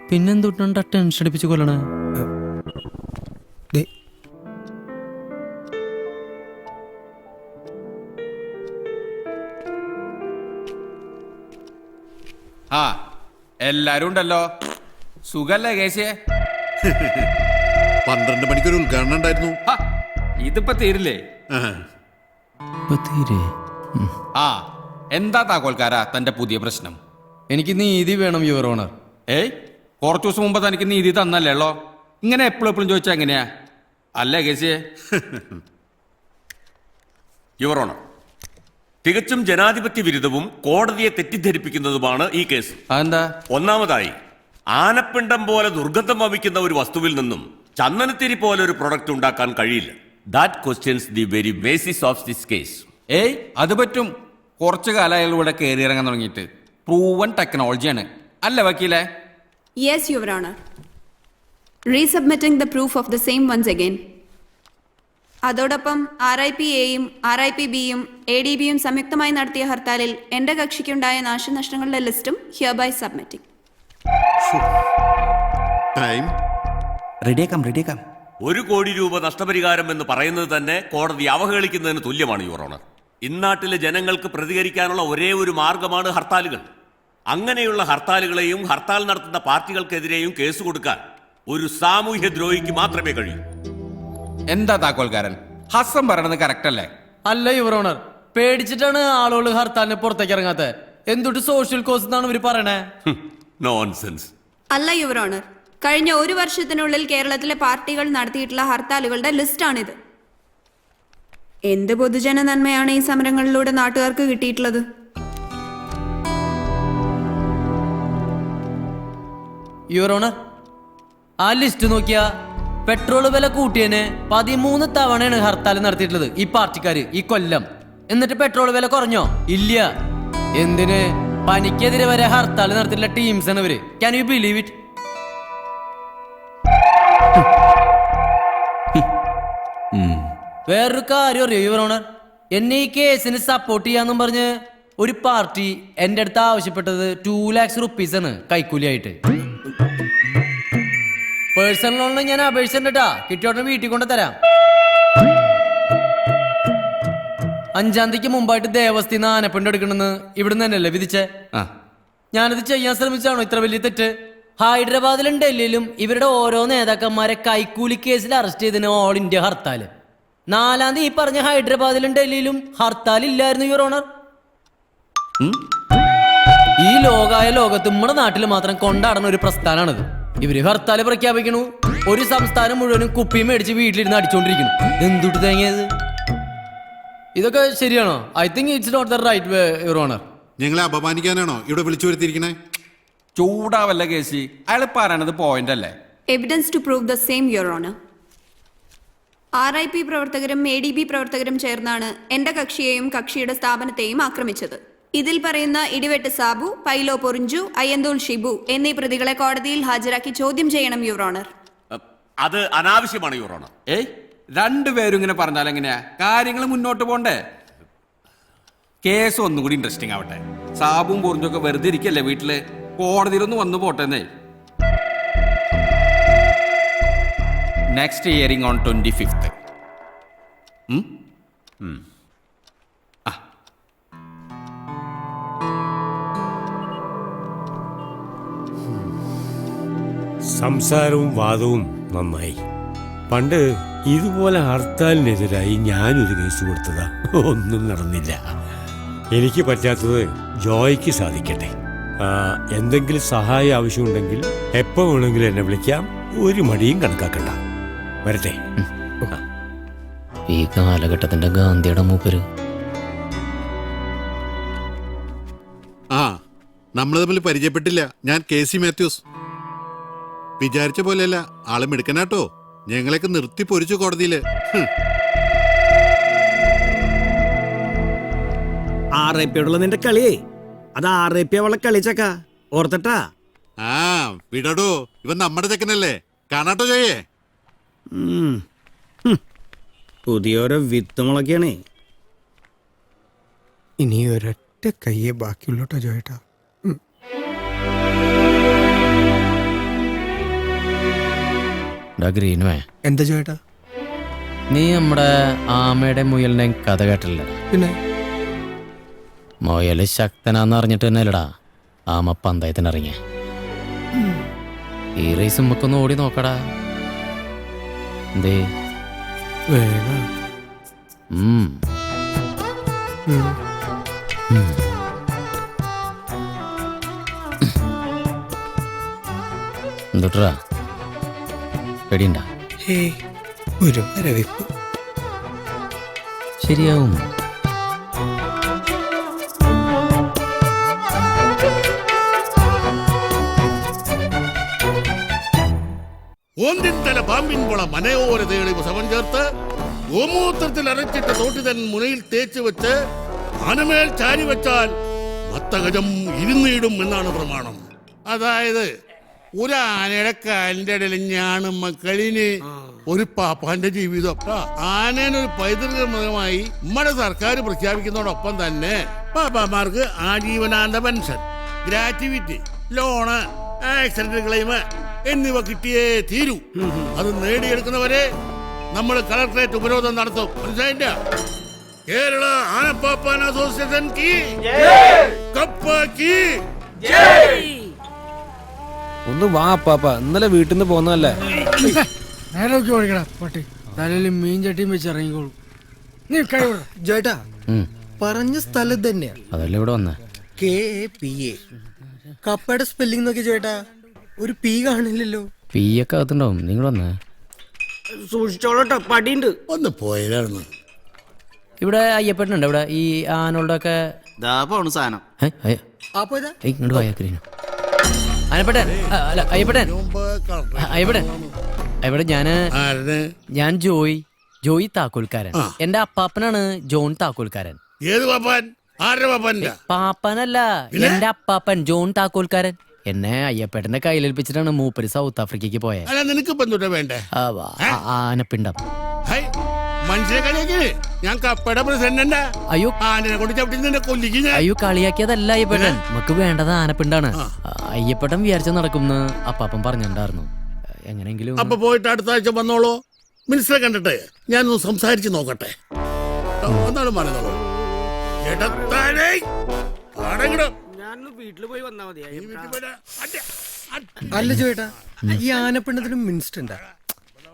പിന്നെന്തൊട്ടാ ടെൻഷൻ അടിപ്പിച്ച് കൊല്ലണേ? എല്ലാരും ഉണ്ടല്ലോ. സുഖല്ലേ കേസിയെ? 12 മണിക്കൊരു ഉദ്ഘാടനം ഉണ്ടായിരുന്നു. ഇതിപ്പോ തീരില്ലേ? എന്താ താക്കോൽക്കാരാ തന്റെ പുതിയ പ്രശ്നം? എനിക്ക് നീതി വേണം യുവർ ഓണർ. കുറച്ചു ദിവസം മുമ്പ് തനിക്ക് നീതി തന്നല്ലേളോ. ഇങ്ങനെ എപ്പോഴും ചോദിച്ചാ എങ്ങനെയാ? അല്ലേ കേസിയെ? യുവർ ഓണർ, തികച്ചും ജനാധിപത്യ വിരുദ്ധവും കോടതിയെ തെറ്റിദ്ധരിപ്പിക്കുന്നതുമാണ് ഈ കേസ്. അതെന്താ? ഒന്നാമതായി, ആനപ്പിണ്ടം പോലെ ദുർഗന്ധം വമിക്കുന്ന ഒരു വസ്തുവിൽ നിന്നും ചന്ദനത്തിരി പോലെ ഒരു പ്രൊഡക്റ്റ് ഉണ്ടാക്കാൻ കഴിയില്ല. That questions the very basis of this case. ഏയ്, അത് പറ്റും. കുറച്ചു കാലം അയാൾ ഇവിടെ കയറി ഇറങ്ങാൻ തുടങ്ങിയിട്ട്. പ്രൂവൻ ടെക്നോളജിയാണ് അല്ലേ വക്കീലെ? Yes your honour. Resubmitting the proof of the same once again. അതോടൊപ്പം RIP എയും RIP ബിയും ADB യും സംയുക്തമായി നടത്തിയ ഹർത്താലിൽ എന്റെ കക്ഷിക്കുണ്ടായ നാശനഷ്ടങ്ങളുടെ ലിസ്റ്റും ഹിയർ ബൈ സബ്മിറ്റിംഗ്. റെഡിയാക്കാം. 1 കോടി രൂപ നഷ്ടപരിഹാരം എന്ന് പറയുന്നത് തന്നെ കോടതി അവഹേളിക്കുന്നതിന് തുല്യമാണ് യുവർ ഓണർ. ഇന്നാട്ടിലെ ജനങ്ങൾക്ക് പ്രതികരിക്കാനുള്ള ഒരേ ഒരു മാർഗമാണ് ഹർത്താലുകൾ. അങ്ങനെയുള്ള ഹർത്താലുകളെയും ഹർത്താൽ നടത്തുന്ന പാർട്ടികൾക്കെതിരെയും കേസ് കൊടുക്കാൻ ഒരു സാമൂഹ്യ ദ്രോഹിക്ക് മാത്രമേ കഴിയൂ. എന്താ താക്കോൽക്കാരൻ, ഹസ്സൻ പറയണത് കറക്റ്റ് അല്ലേ? അല്ല യുവർ ഓണർ, പേടിച്ചിട്ടാണ് ആളുകൾ ഹർത്താലിന് പുറത്തേക്ക് ഇറങ്ങാത്തത്. എന്തൊട്ട് സോഷ്യൽ കോസ് എന്നാണ് ഇവര് പറയണേ. നോൺസെൻസ്. അല്ല യുവർ ഓണർ, കഴിഞ്ഞ 1 വർഷത്തിനുള്ളിൽ കേരളത്തിലെ പാർട്ടികൾ നടത്തിയിട്ടുള്ള ഹർത്താലുകളുടെ ലിസ്റ്റാണിത്. എന്ത് പൊതുജന നന്മയാണ് ഈ സമരങ്ങളിലൂടെ നാട്ടുകാർക്ക് കിട്ടിയിട്ടുള്ളത്? യുവർ ഓണർ, ആ ലിസ്റ്റ് നോക്കിയാ പെട്രോൾ വില കൂട്ടിയതിന് 13 തവണയാണ് ഹർത്താൽ നടത്തിയിട്ടുള്ളത് ഈ പാർട്ടിക്കാര് ഈ കൊല്ലം. എന്നിട്ട് പെട്രോൾ വില കുറഞ്ഞോ? ഇല്ല. എന്തിന്? പനിക്കെതിരെ വരെ ഹർത്താൽ നടത്തിയിട്ടുള്ള ടീംസ് ആണ് ഇവര്. Can you believe it? വേറൊരു കാര്യം അറിയോ യുവർ ഓണർ? എന്നെ ഈ കേസിന് സപ്പോർട്ട് ചെയ്യാന്നും പറഞ്ഞ് ഒരു പാർട്ടി എന്റെ അടുത്ത് ആവശ്യപ്പെട്ടത് 2 lakhs rupees ആണ് കൈക്കൂലിയായിട്ട്. പേഴ്സണൽ ലോണിന് ഞാൻ അപേക്ഷിച്ചിട്ടാ, കിട്ടിയോടെ വീട്ടിൽ കൊണ്ട് തരാം. 5-ാം തീയതിക്ക് മുമ്പായിട്ട് ദേവസ്ഥയിൽ ആനപ്പിണ്ടം എടുക്കണമെന്ന് ഇവിടുന്ന് തന്നെയല്ലേ വിധിച്ചേ? ഞാനത് ചെയ്യാൻ ശ്രമിച്ചാണോ ഇത്ര വലിയ തെറ്റ്? ഹൈദരാബാദിലും ഡൽഹിയിലും ഇവരുടെ ഓരോ നേതാക്കന്മാരെ കൈക്കൂലി കേസിൽ അറസ്റ്റ് ചെയ്തതിന് ഓൾ ഇന്ത്യ ഹർത്താല്. 4-ാം തീയതി ഈ പറഞ്ഞ ഹൈദരാബാദിലും ഡൽഹിയിലും ഹർത്താൽ ഇല്ലായിരുന്നു യുവർ ഓണർ. ഈ ലോകായ ലോകത്ത് നമ്മുടെ നാട്ടിൽ മാത്രം കൊണ്ടാടുന്ന ഒരു പ്രസ്ഥാനമാണിത്. ഇവര് ഹർത്താല് പ്രഖ്യാപിക്കണു, ഒരു സംസ്ഥാനം മുഴുവനും കുപ്പി മേടിച്ച് വീട്ടിലിരുന്ന് അടിച്ചോണ്ടിരിക്കുന്നു. എന്തുട്ട് തേങ്ങിയത്? ഇതൊക്കെ ശരിയാണോ? I think it's not the right way your honour. ഞങ്ങളെ അപമാനിക്കാനാണോ ഇവിടെ വിളിച്ചു വരുത്തിയിരിക്കണേ? ചൂടാവല്ല കേസി, അയാൾ പറയണത് പോയിന്റ് അല്ലേ? Evidence to prove the same your honour. RIP പ്രവർത്തകരും ADB പ്രവർത്തകരും ചേർന്നാണ് എന്റെ കക്ഷിയെയും കക്ഷിയുടെ സ്ഥാപനത്തെയും ആക്രമിച്ചത്. ഇതിൽ പറയുന്ന ഇടിവെട്ട് സാബു, പൈലോ പൊറിഞ്ചു, അയ്യന്തോൾ ഷിബു എന്നീ പ്രതികളെ കോടതിയിൽ ഹാജരാക്കി ചോദ്യം ചെയ്യണം യുവർ ഓണർ. അത് അനാവശ്യമാണ് യുവർ ഓണർ. ഏയ്, രണ്ടുപേരും ഇങ്ങനെ പറഞ്ഞാൽ എങ്ങനെയാ? കാര്യങ്ങൾ മുന്നോട്ട് പോണ്ടേ? കേസ് ഒന്നുകൂടി ഇൻട്രസ്റ്റിംഗ് ആവട്ടെ. സാബും പൊറിഞ്ചൊക്കെ വെറുതെ ഇരിക്കല്ലേ വീട്ടില്? കോടതിയിലൊന്ന് വന്നു പോട്ടെന്നേ. Next hearing on 25th. സംസാരവും വാദവും നന്നായി. പണ്ട് ഇതുപോലെ ഹർത്താലിനെതിരായി ഞാനൊരു കേസ് കൊടുത്തതാ, ഒന്നും നടന്നില്ല. എനിക്ക് പറ്റാത്തത് ജോയ്ക്ക് സാധിക്കട്ടെ. എന്തെങ്കിലും സഹായം ആവശ്യമുണ്ടെങ്കിൽ എപ്പോൾ വേണമെങ്കിലും എന്നെ വിളിക്കാം. ഒരു മടിയും കണക്കാക്കണ്ട. വരട്ടെ. ഈ കാലഘട്ടത്തിന്റെ ഗാന്ധിയുടെ മൂപ്പര്. നമ്മൾ തമ്മിൽ പരിചയപ്പെട്ടില്ല. ഞാൻ KC മാത്യൂസ്. വിചാരിച്ച പോലെയല്ല, ആളെ മിടുക്കനാട്ടോ. ഞങ്ങളൊക്കെ നിർത്തി പൊരിച്ചു കോടതിയില്. RIPയോടുള്ള നിന്റെ കളിയേ, അത് RIP അവളെ കളിച്ചക്ക ഓർത്തട്ടാ. വിടടോ, ഇവൻ നമ്മുടെ ചെക്കനല്ലേ, കാണാട്ടോ ചെയ്യേ. പുതിയോരോ വിത്തുമുളക്കാണേ. ഇനി ഒരൊറ്റ കയ്യേ ബാക്കിയുള്ളോട്ടോ ജോയേട്ടാ. ഗ്രീനുവേ, എന്താ ജോയേട്ടാ? നീ നമ്മുടെ ആമയുടെ മുയലിനെ കഥ കേട്ടില്ല? പിന്നെ മുയല് ശക്തനാന്ന് അറിഞ്ഞിട്ട് തന്നെയല്ലടാ ആമ പന്തയത്തിനിറങ്ങിയ. ഈ റേസ് നമുക്കൊന്ന് ഓടി നോക്കടാ. എന്തേ വേഗം. എന്തുട്ടാ പേടിയുണ്ടാ? ഒരു മരവിപ്പ്. ശരിയാവും. ഒന്നിൻ തല പാമ്പിൻ വള മനയോര തേളിവ് സമം ചേർത്ത് ഗോമൂത്രത്തിൽ അരച്ചിട്ട് തോട്ടിതൻ മുനയിൽ തേച്ച് വെച്ച് ആനമേൽ ചാരി വെച്ചാൽ മത്തഗജം ഇരുന്നിടും എന്നാണ് പ്രമാണം. അതായത് ഒരു ആനയുടെ കാലിന്റെ ഇടയിൽ ഞാനും മക്കളിന് ഒരു പാപ്പാന്റെ ജീവിതം. ആനേനൊരു പൈതൃക മൃഗമായി നമ്മുടെ സർക്കാർ പ്രഖ്യാപിക്കുന്നതോടൊപ്പം തന്നെ പാപ്പാമാർക്ക് ആജീവനാന്ത pension, gratuity, loan, accident claim എന്നിവ കിട്ടിയേ തീരൂ. അത് നേടിയെടുക്കുന്നവരെ നമ്മൾ കളക്ടറേറ്റ് ഉപരോധം നടത്തും. മനസ്സിലായില്ല? കേരള ആനപ്പാപ്പാൻ അസോസിയേഷൻ കി കപ്പ കി ഒന്ന് വാ പാപ്പ, ഇന്നലെ വീട്ടിൽ നിന്ന് പോന്നല്ലേ. നേരെ ഓടിക്കടാ പട്ടി, തലയിൽ മീൻ ചട്ടിയും വെച്ച് ഇറങ്ങിക്കോളൂ. നീ കഴിവ് ജോയേട്ടാ പറഞ്ഞ സ്ഥലം തന്നെയാ. അതല്ലേ ഇവിടെ വന്നേ. KAPA. കപ്പയുടെ സ്പെല്ലിംഗ് നോക്കി ജോയേട്ടാ, ഒരു പി കാണില്ലല്ലോ. പി ഒക്കെ അകത്തുണ്ടാവും. നിങ്ങൾ വന്നേ. സൂക്ഷിച്ചോളട്ടോ, പടിയുണ്ട്. ഒന്ന് പോയായിരുന്നു. ഇവിടെ അയ്യപ്പനുണ്ട്. ഇവിടെ ഈ ആനകളുടെ ഒക്കെ സാധനം ഇങ്ങോട്ട് പോയാ അയ്യപ്പട്ടൻ. അല്ല അയ്യപ്പട്ടൻ, അയ്യപ്പട്ടൻ. ഇവിടെ ഞാൻ ജോയി താക്കോൽക്കാരൻ. എന്റെ അപ്പാപ്പനാണ് ജോൺ താക്കോൽക്കാരൻ. ഏത് പാപ്പാൻ? ആരുടെ പാപ്പാൻ? പാപ്പനല്ല, എന്റെ അപ്പാപ്പൻ ജോൺ താക്കോൽക്കാരൻ. എന്നെ അയ്യപ്പേട്ടന്റെ കയ്യിലേൽപ്പിച്ചിട്ടാണ് മൂപ്പര് സൗത്ത് ആഫ്രിക്കയ്ക്ക് പോയത്. നിനക്ക് വേണ്ടേ? ആനപ്പിണ്ടം. മനുഷ്യനെ കളിയാക്കി ഞാൻ കപ്പയുടെ പ്രസിഡന്റ്. അയ്യോ, ആനനെ കൊണ്ട് ചവിട്ടി കൊല്ലിക്ക്. അയ്യോ, കളിയാക്കിയതല്ല അയ്യപ്പേട്ടൻ. നമുക്ക് വേണ്ടത് ആനപ്പിണ്ടാണ്. അയ്യപ്പേട്ടൻ വിചാരിച്ച നടക്കുമെന്ന് അപ്പാപ്പൻ പറഞ്ഞിട്ടുണ്ടായിരുന്നു. എങ്ങനെങ്കിലും അപ്പൊ പോയിട്ട് അടുത്ത ആഴ്ച വന്നോളൂ. മിനിസ്റ്ററെ കണ്ടിട്ട് ഞാനൊന്ന് സംസാരിച്ച് നോക്കട്ടെ. എന്നാലും പറഞ്ഞോളൂ. വീട്ടിൽ പോയി വന്നാ മതി. അല്ല ജോയേട്ടാ, ഈ ആനപ്പിണ്ടത്തിനും മിനിസ്റ്റർ ഉണ്ടാ?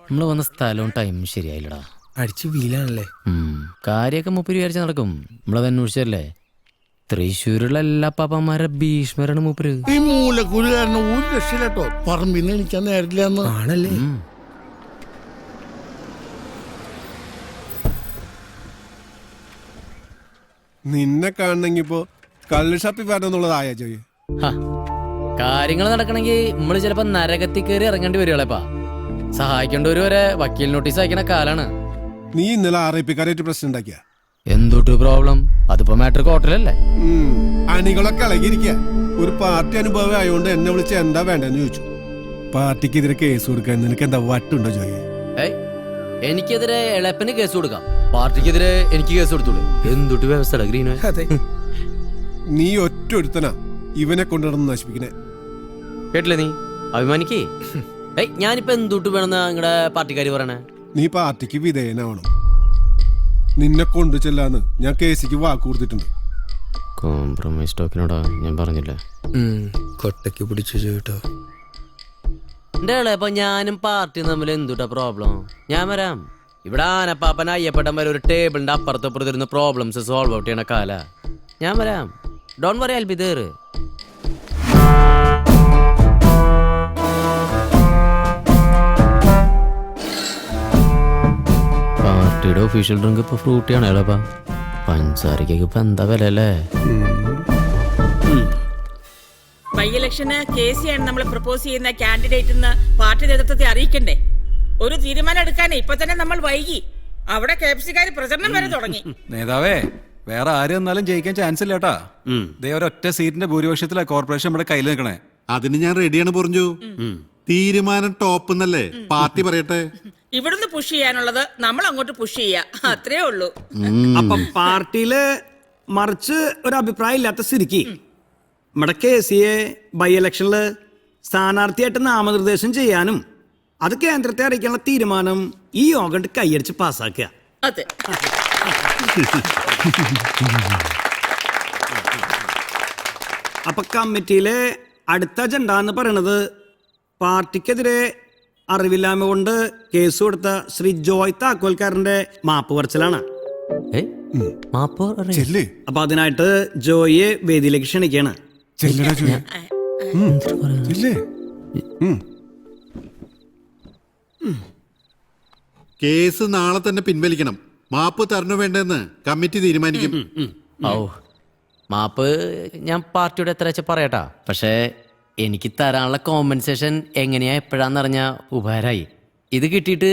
നമ്മള് വന്ന സ്ഥലവും ടൈമും ശരിയായില്ലടാ. അടിച്ചു വീലാണല്ലേ. കാര്യൊക്കെ മൂപ്പര് വിചാരിച്ച നടക്കും. നമ്മളത് അന്വേഷിച്ചല്ലേ. തൃശ്ശൂരുള്ള എല്ലാ പാപ്പന്മാരെ ഭീഷ്മരാണ് മൂപ്പര്. ഈ മൂലക്കുരുകാരന് ഒരു രക്ഷയിട്ടോ. പറമ്പിന്ന് എനിക്കാൻ നേരില്ല ആണല്ലേ. നിന്നെ കാണണെങ്കിപ്പോ കള്ള് ഷാപ്പി വരണമെന്നുള്ളതായ ജോയി. കാര്യങ്ങൾ നടക്കണമെങ്കിൽ നമ്മള് ചിലപ്പോ നരകത്തിൽ കയറി ഇറങ്ങേണ്ടി വരുവളേപ്പാ. സഹായിക്കേണ്ടവര് വരെ വക്കീൽ നോട്ടീസ് അയക്കണ കാലാണ്. നീ ഇന്നലെ RIP-കാരായിട്ട് പ്രശ്നം ഉണ്ടാക്കിയ എന്തൊട്ട് പ്രോബ്ലം? അതിപ്പോ മാറ്റർ കോർട്ടിലല്ലേ. അണികളൊക്കെ ഇളകിയിരിക്കുക. ഒരു പാർട്ടി അനുഭവം ആയതുകൊണ്ട് എന്നെ വിളിച്ച് എന്താ വേണ്ടെന്ന് ചോദിച്ചു. പാർട്ടിക്കെതിരെ കേസ് കൊടുക്കാൻ നിനക്ക് എന്താ വട്ടുണ്ടോ ജോയി? എനിക്കെതിരെ എളപ്പന് കേസ് കൊടുക്കാം, പാർട്ടിക്കെതിരെ എനിക്ക് കേസ് കൊടുത്തോളൂ. എന്തൊട്ട് വ്യവസ്ഥ ഗ്രീനോ? നീ ഒറ്റ ഒരുത്തനാ ഇവനെ കൊണ്ടുവന്ന് നശിപ്പിക്കണേ. കേട്ടില്ലേ നീ? അഭിമാനിക്കേ. ഞാനിപ്പോ എന്തൊട്ട് വേണമെന്നാ നിങ്ങളുടെ പാർട്ടിക്കാര് പറയണേ? നീ പാർട്ടിക്ക് വിധേയനാവണം. നിന്നെ കൊണ്ടു ചെല്ലാന്ന് ഞാൻ കേസിക്ക് വാക്ക് കൊടുത്തിട്ടുണ്ട്. കോംപ്രമൈസ് ടോക്കിനോടാ ഞാൻ പറഞ്ഞില്ലേ. കൊട്ടയ്ക്ക് പിടിച്ചു ചോട്ടോ. എന്റെ ഇളയപ്പോ ഞാനും പാർട്ടിയും തമ്മിൽ എന്തുട്ടാ പ്രോബ്ലം? ഞാൻ വരാം. ഇവിടെ ആനപ്പാപ്പന അയ്യപ്പട്ടൻ വരെ ഒരു ടേബിളിന്റെ അപ്പുറത്തപ്പുറത്തിരുന്ന് പ്രോബ്ലംസ് സോൾവ് ഔട്ട് ചെയ്യണ കാല. ഞാൻ വരാം. Don't worry, I'll be there. പാർട്ടിയുടെ ഒഫീഷ്യൽ ഡ്രിങ്ക് ഇപ്പൊ ഫ്രൂട്ടിയാണ് എളപ്പാ. പഞ്ചസാരക്ക് ഇപ്പൊ എന്താ വില അല്ലേ? ബൈ ഇലക്ഷന് KC-യാണ് നമ്മൾ പ്രപ്പോസ് ചെയ്യുന്ന കാൻഡിഡേറ്റ് എന്ന് പാർട്ടി നേതൃത്വത്തെ അറിയിക്കണ്ടേ? ഒരു തീരുമാനം എടുക്കാനേ ഇപ്പൊ തന്നെ നമ്മൾ വൈകി. അവിടെ KFC-കാര് പ്രചരണം വരെ തുടങ്ങി. നേതാവേ, വേറെ ആര് വന്നാലും ജയിക്കാൻ ചാൻസ് ഇല്ല കേട്ടാ. ഒരൊറ്റ സീറ്റിന്റെ ഭൂരിപക്ഷത്തിലാ കോർപ്പറേഷൻ നമ്മുടെ കയ്യിൽ നിൽക്കണേ. അതിന് ഞാൻ റെഡിയാണ് പറഞ്ഞു. തീരുമാനം ടോപ്പ് എന്നല്ലേ പാർട്ടി പറയട്ടെ. ഇവിടുന്ന് പുഷ് ചെയ്യാനുള്ളത് നമ്മൾ അങ്ങോട്ട് പുഷ് ചെയ്യാ, അത്രേ ഉള്ളൂ. അപ്പം പാർട്ടിയില് മറിച്ച് ഒരു അഭിപ്രായം ഇല്ലാത്ത സ്ഥിതിക്ക് നമ്മുടെ KC-യെ ബൈ ഇലക്ഷനില് സ്ഥാനാർത്ഥിയായിട്ട് നാമനിർദ്ദേശം ചെയ്യാനും അത് കേന്ദ്രത്തെ അറിയിക്കാനുള്ള തീരുമാനം ഈ യോഗം കൈയടിച്ച് പാസ്സാക്കുക. അതെ. അപ്പൊ കമ്മിറ്റിയിലെ അടുത്ത അജണ്ട എന്ന് പറയുന്നത് പാർട്ടിക്കെതിരെ അറിവില്ലായ്മ കൊണ്ട് കേസ് കൊടുത്ത ശ്രീ ജോയ് താക്കോൽക്കാരന്റെ മാപ്പ് പറച്ചിലാണ്. അപ്പൊ അതിനായിട്ട് ജോയിയെ വേദിയിലേക്ക് ക്ഷണിക്കാണ്. കേസ് നാളെ തന്നെ പിൻവലിക്കണം. മാപ്പ് തരണോ വേണ്ടെന്ന് കമ്മിറ്റി തീരുമാനിക്കും. ഓ മാപ്പ് ഞാൻ പാർട്ടിയോട് എത്ര വെച്ചാൽ പറയട്ടാ. പക്ഷേ എനിക്ക് തരാനുള്ള കോമ്പൻസേഷൻ എങ്ങനെയാ എപ്പോഴാന്നറിഞ്ഞ ഉപകാരമായി. ഇത് കിട്ടിയിട്ട്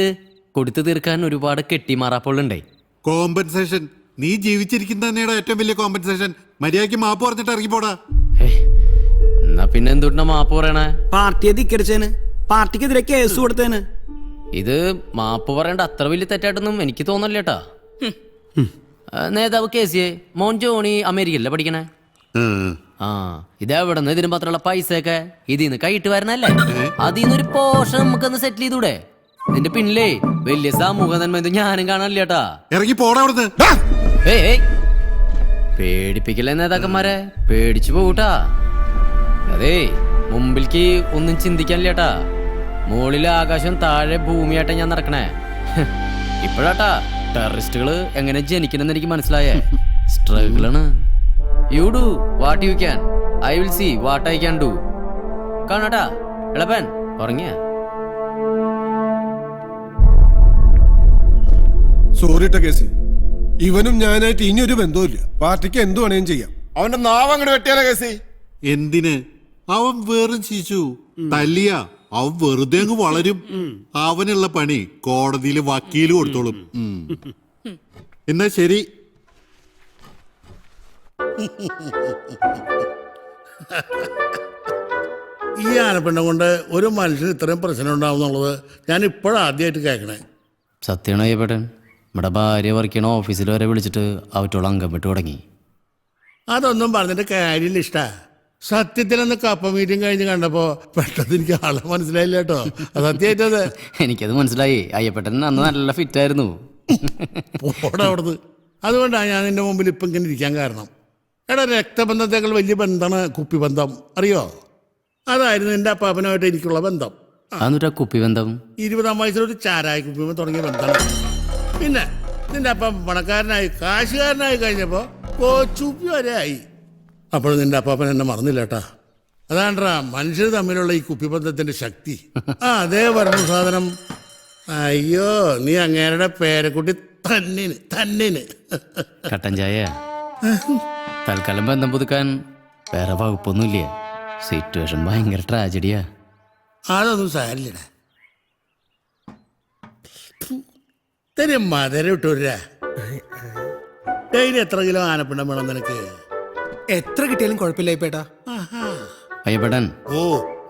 കൊടുത്തു തീർക്കാൻ ഒരുപാട് കെട്ടിമാറാപ്പുകളുണ്ടേ. കോമ്പൻസേഷൻ നീ ജീവിച്ചിരിക്കുന്ന തന്നെയാണ് ഏറ്റവും വലിയ കോമ്പൻസേഷൻ. മര്യാദയ്ക്ക് മാപ്പ് പറഞ്ഞിട്ട് ഇറങ്ങിപ്പോടാ. എന്നാ പിന്നെ എന്തുകൊണ്ടാ മാപ്പ് പറയണേ? പാർട്ടിയെ ധിക്കരിച്ചേന്, പാർട്ടിക്കെതിരെ കേസ് കൊടുത്തേന്. ഇത് മാപ്പ് പറയേണ്ട അത്ര വലിയ തെറ്റായിട്ടൊന്നും എനിക്ക് തോന്നല്ല ചേട്ടാ. നേതാവ് കേസിയെ മോൻ ജോണി അമേരിക്കയിലല്ലേ പഠിക്കണേ? ആ ഇതെവിടെ നിന്ന് ഇതിന് മാത്രമുള്ള പൈസയൊക്കെ ഇതിന്ന് കൈയിട്ട് വരണല്ലേ? അതിന്നൊരു പോർഷൻ നമുക്കൊന്ന് സെറ്റിൽ ചെയ്തൂടെ? ഇതിന്റെ പിന്നിലേ വലിയ സമൂഹ നന്മ ഞാനും കാണാനില്ല ചേട്ടാ. ഇറങ്ങി പോടാ അവിടുന്ന്. പേടിപ്പിക്കല്ലേ നേതാക്കന്മാരെ, പേടിച്ചു പോകൂട്ടാ. അതേ മുമ്പിലേക്ക് ഒന്നും ചിന്തിക്കാനില്ല ചേട്ടാ. മുകളിലെ ആകാശം താഴെ ഭൂമിയായിട്ടാ ഞാൻ നടക്കണേ. ഇപ്പോഴാട്ടാ ടെററിസ്റ്റുകള് എങ്ങനെ ജനിക്കണമെന്ന് എനിക്ക് മനസ്സിലായേ. സ്ട്രഗിളാണ്. You do what you can, I will see what I can do. കാണാട്ടാ എളപ്പൻ ഉറങ്ങിയ. സോറി കേസി, ഇവനും ഞാനായിട്ട് ഇനിയൊരു ബന്ധവുമില്ല. പാർട്ടിക്ക് എന്തു വേണേലും ചെയ്യാം. അവന്റെ നാവ് അങ്ങോട്ട് വെട്ടിയാലോ കേസി? എന്തിന്? അവൻ വെറും ശിശു. തല്ലിയ അവൻ വെറുതെ അങ്ങ് വളരും. അവനുള്ള പണി കോടതിയിൽ വക്കീല് കൊടുത്തോളും. എന്നാ ശരി. ഈ ആനപ്പിണ്ടം കൊണ്ട് ഒരു മനുഷ്യന് ഇത്രയും പ്രശ്നം ഉണ്ടാവും എന്നുള്ളത് ഞാൻ ഇപ്പോഴാദ്യമായിട്ട് കേൾക്കണേ. സത്യമാണ് അയ്യപ്പേട്ടൻ. നമ്മുടെ ഭാര്യ വർക്ക് ചെയ്യണ ഓഫീസിൽ വരെ വിളിച്ചിട്ട് അവറ്റോളം അംഗം വിട്ടു തുടങ്ങി. അതൊന്നും പറഞ്ഞിട്ട് കാര്യമില്ല ഇഷ്ട. സത്യത്തിലന്ന് കപ്പ മീറ്റിംഗ് കഴിഞ്ഞ് കണ്ടപ്പോ പെട്ടെന്ന് എനിക്ക് ആളെ മനസ്സിലായില്ല കേട്ടോ. സത്യമായിട്ടത് എനിക്കത് മനസ്സിലായി. അയ്യപ്പേട്ടൻ അന്ന് നല്ല ഫിറ്റായിരുന്നു. പോടാ അവിടുന്ന്. അതുകൊണ്ടാണ് ഞാൻ നിന്റെ മുമ്പിൽ ഇപ്പം ഇങ്ങനെ ഇരിക്കാൻ കാരണം. എടാ, രക്തബന്ധത്തേക്കാൾ വലിയ ബന്ധമാണ് കുപ്പിബന്ധം, അറിയോ? അതായിരുന്നു എൻ്റെ അപ്പാപ്പനുമായിട്ട് എനിക്കുള്ള ബന്ധം. എന്നിട്ടാ കുപ്പിബന്ധം 20-ാം വയസ്സിലൊരു ചാരായ കുപ്പിമ തുടങ്ങിയ ബന്ധമാണ്. പിന്നെ നിന്റെ അപ്പം പണക്കാരനായി കാശുകാരനായി കഴിഞ്ഞപ്പോൾ കോച്ചുപ്പി വരെ ആയി. അപ്പോൾ നിന്റെ അപ്പാപ്പൻ എന്നെ മറന്നില്ല കേട്ടാ. അതാണ്ടാ മനുഷ്യർ തമ്മിലുള്ള ഈ കുപ്പിബന്ധത്തിന്റെ ശക്തി. അതേ പറഞ്ഞ സാധനം. അയ്യോ, നീ അങ്ങേരുടെ പേരക്കുട്ടി തന്നിന് കട്ടൻ ചായ. തൽക്കാലം ബന്ധം പുതുക്കാൻ വേറെ വകുപ്പൊന്നുമില്ല. സിറ്റുവേഷൻ ഭയങ്കര ട്രാജഡിയാ. അതൊന്നും സാരില്ലടാ. തനി മധുരം ഇട്ടൂരാ. ഡെയിലി എത്ര കിലോ ആനപ്പിണ്ടം വേണം നിനക്ക്? എത്ര കിട്ടിയാലും കുഴപ്പമില്ല അയ്യപ്പേട്ടാ. അയ്യപ്പേട്ടൻ, ഓ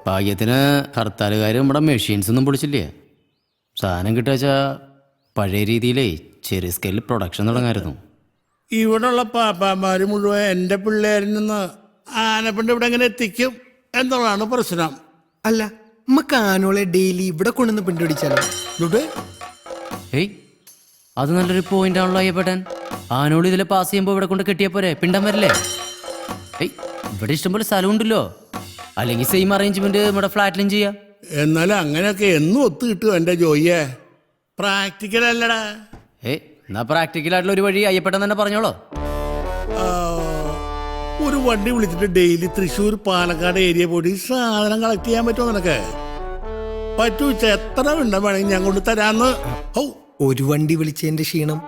ഭാഗ്യത്തിന് ഹർത്താലുകാർ നമ്മുടെ മെഷീൻസ് ഒന്നും പൊളിച്ചില്ലേ. സാധനം കിട്ടുവച്ചാ പഴയ രീതിയിലേ ചെറിയ സ്കെയിലിൽ പ്രൊഡക്ഷൻ തുടങ്ങായിരുന്നു. ഇവിടെയുള്ള പാപ്പാമാര് മുഴുവൻ എൻ്റെ പിള്ളേരിൽ നിന്ന് ആനപ്പിണ്ടം ഇവിടെ എങ്ങനെ എത്തിക്കും എന്നുള്ളതാണ് പ്രശ്നം. അല്ല, നമുക്ക് ആനോളെ ഡെയിലി ഇവിടെ കൊണ്ടുവന്ന് പിണ്ടുപിടിച്ചാലോ? ഏയ് അത് നല്ലൊരു പോയിന്റ് ആണല്ലോ അയ്യപ്പേട്ടൻ. ആനോട് ഇതിൽ പാസ് ചെയ്യുമ്പോൾ ഇവിടെ കൊണ്ട് കെട്ടിയാ പോരെ, പിണ്ടം വരില്ലേ? ഏയ് ഇവിടെ ഇഷ്ടംപോലെ സ്ഥലമുണ്ടല്ലോ. അല്ലെങ്കിൽ സെയിം അറേഞ്ച്മെന്റ് നമ്മുടെ ഫ്ലാറ്റിലും ചെയ്യാം. എന്നാലും അങ്ങനെയൊക്കെ എന്നും ഒത്തു കിട്ടുമോ എൻ്റെ ജോയിയെ? പ്രാക്ടിക്കൽ അല്ലടാ. എന്നാ പ്രാക്ടിക്കലായിട്ടുള്ള ഒരു വഴി അയ്യപ്പേട്ടൻ തന്നെ പറഞ്ഞോളോ. ഒരു വണ്ടി വിളിച്ചിട്ട് ഡെയിലി തൃശ്ശൂർ പാലക്കാട് ഏരിയ പോയി സാധനം കളക്ട് ചെയ്യാൻ പറ്റുമോ നിനക്ക്? പറ്റൂച്ച, എത്ര പിണ്ടം വേണമെങ്കിൽ ഞാൻ കൊണ്ട് തരാന്ന്. ഒരു വണ്ടി വിളിച്ചതിന്റെ ക്ഷീണം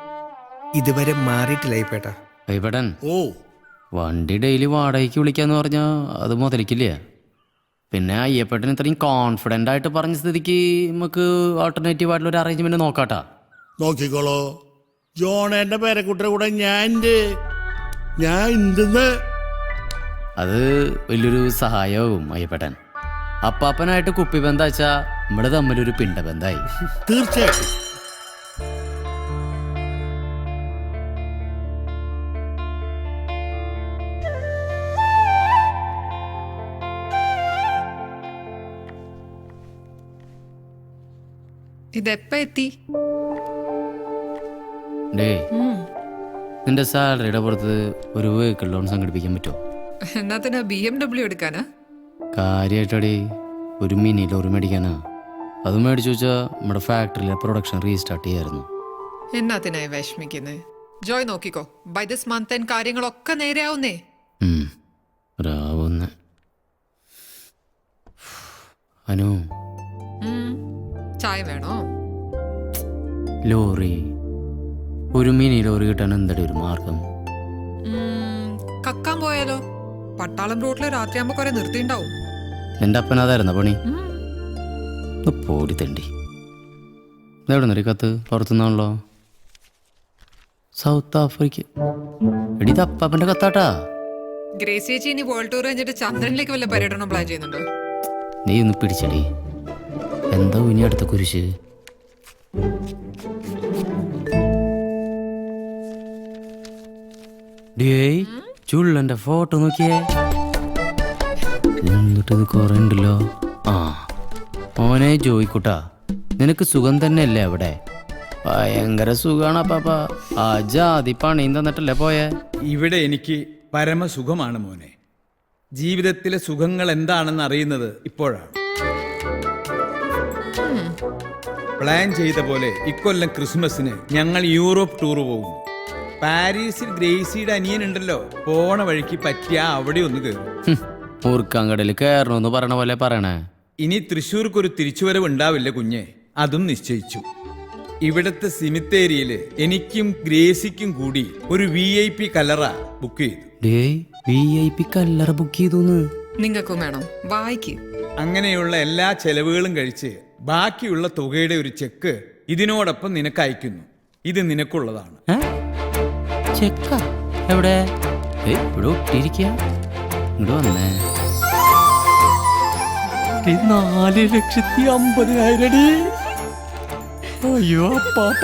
ഇതുവരെ മാറിയിട്ടില്ല അയ്യപ്പേട്ടാ. അയ്യപ്പേട്ടൻ, ഓ വണ്ടി ഡെയിലി വാടകയ്ക്ക് വിളിക്കാന്ന് പറഞ്ഞാൽ അത് മുതലിക്കില്ല. പിന്നെ അയ്യപ്പേട്ടൻ ഇത്രയും കോൺഫിഡൻ്റ് ആയിട്ട് പറഞ്ഞ സ്ഥിതിക്ക് നമുക്ക് ആൾട്ടർനേറ്റീവ് ആയിട്ടുള്ള ഒരു അറേഞ്ച്മെന്റ് നോക്കാട്ടാ. നോക്കിക്കോളോ, ജോണേന്റെ പേരക്കുട്ടിയുടെ കൂടെ ഞാൻ ഉണ്ടെന്ന്. അത് വലിയൊരു സഹായവും അയ്യപ്പേട്ടൻ. അപ്പാപ്പനായിട്ട് കുപ്പിബന്ധം വെച്ചാൽ നമ്മൾ തമ്മിലൊരു പിണ്ടബന്ധായി. തീർച്ചയായിട്ടും. ഇതെപ്പ എത്തി? നിന്റെ സാലറിയുടെ പുറത്ത് ഒരു വെഹിക്കിൾ ലോൺ സംഘടിപ്പിക്കാൻ പറ്റുമോ? എന്നാ BMW എടുക്കാനാ? കാര്യമായിട്ടടി ഒരു മിനി ലോറി മേടിക്കാനാ. അത് മേടിച്ചു വെച്ചാൽ നമ്മുടെ ഫാക്ടറിയിലെ പ്രൊഡക്ഷൻ റീസ്റ്റാർട്ട് ചെയ്യായിരുന്നു. എന്നാത്തിനായി വിഷമിക്കുന്നേ? ജോയ് നോക്കിക്കോ, ബൈ ദിസ് മന്ത് എൻ കാര്യങ്ങളൊക്കെ നേരെയാവുന്നേ. രാവുന്ന അനു, ചായ വേണോ? ലോറി, ഒരു മിനി ലോറി കിട്ടാൻ എന്തടി ഒരു മാർഗം? കക്കാൻ പോയാലോ? പട്ടാളം റോട്ടില് രാത്രിയാകുമ്പോ കൊറേ നിർത്തിണ്ടാവും. എന്റെ അപ്പനതായിരുന്ന പണി. പോടി തണ്ടി. ഇതെവിടെ നിന്നൊരു കത്ത്? പുറത്തുനിന്നാണല്ലോ. South Africa. എടി ഇത് അപ്പാപ്പന്റെ കത്താട്ടാ. ഗ്രേസ് ചേച്ചി ഇനി വേൾഡ് ടൂർ കഴിഞ്ഞിട്ട് ചന്ദ്രനിലേക്ക് വല്ല പര്യടനം പ്ലാൻ ചെയ്യുന്നുണ്ടോ? നീ ഒന്ന് പിടിച്ചടി. എന്താ ഇനി അടുത്ത കുരിശ്? ഡേയ് ചുള്ളന്റെ ഫോട്ടോ നോക്കിയേ. എന്നിട്ട് കൊറേ ഉണ്ടല്ലോ. ആ മോനെ ജോയിക്കുട്ടാ, നിനക്ക് സുഖം തന്നെയല്ലേ അവിടെ? ഭയങ്കര സുഖാണ് അപ്പാപ്പ. ആ ജാതി പണിയും തന്നിട്ടല്ലേ പോയെ? ഇവിടെ എനിക്ക് പരമസുഖമാണ് മോനെ. ജീവിതത്തിലെ സുഖങ്ങൾ എന്താണെന്ന് അറിയുന്നത് ഇപ്പോഴാണ്. പ്ലാൻ ചെയ്ത പോലെ ഇക്കൊല്ലം ക്രിസ്മസിന് ഞങ്ങൾ യൂറോപ്പ് ടൂർ പോകുന്നു. പാരീസിൽ ഗ്രേസിയുടെ അനിയനുണ്ടല്ലോ, പോണ വഴിക്ക് പറ്റിയ അവിടെ ഒന്ന് കയറും. മൂർക്കാങ്കടയിൽ കയറണമെന്ന് പറയണ പോലെ പറയണേ. ഇനി തൃശ്ശൂർക്കൊരു തിരിച്ചുവരവ് ഉണ്ടാവില്ല കുഞ്ഞെ, അതും നിശ്ചയിച്ചു. ഇവിടത്തെ സിമിത്തേരിയില് എനിക്കും ഗ്രേസിക്കും കൂടി ഒരു VIP കല്ലറ ബുക്ക് ചെയ്തു. VIP കല്ലറ ബുക്ക് ചെയ്തു? നിങ്ങൾക്കും വേണം, വായിക്ക്. അങ്ങനെയുള്ള എല്ലാ ചെലവുകളും കഴിച്ച് ബാക്കിയുള്ള തുകയുടെ ഒരു ചെക്ക് ഇതിനോടൊപ്പം നിനക്ക് അയക്കുന്നു. ഇത് നിനക്കുള്ളതാണ്. ചെക്ക എവിടെ? ഇവിടെ ഒട്ടിയിരിക്ക. ഇങ്ങോട്ട് വന്നേ. 4,50,000 അയ്യോ പാപ്പ.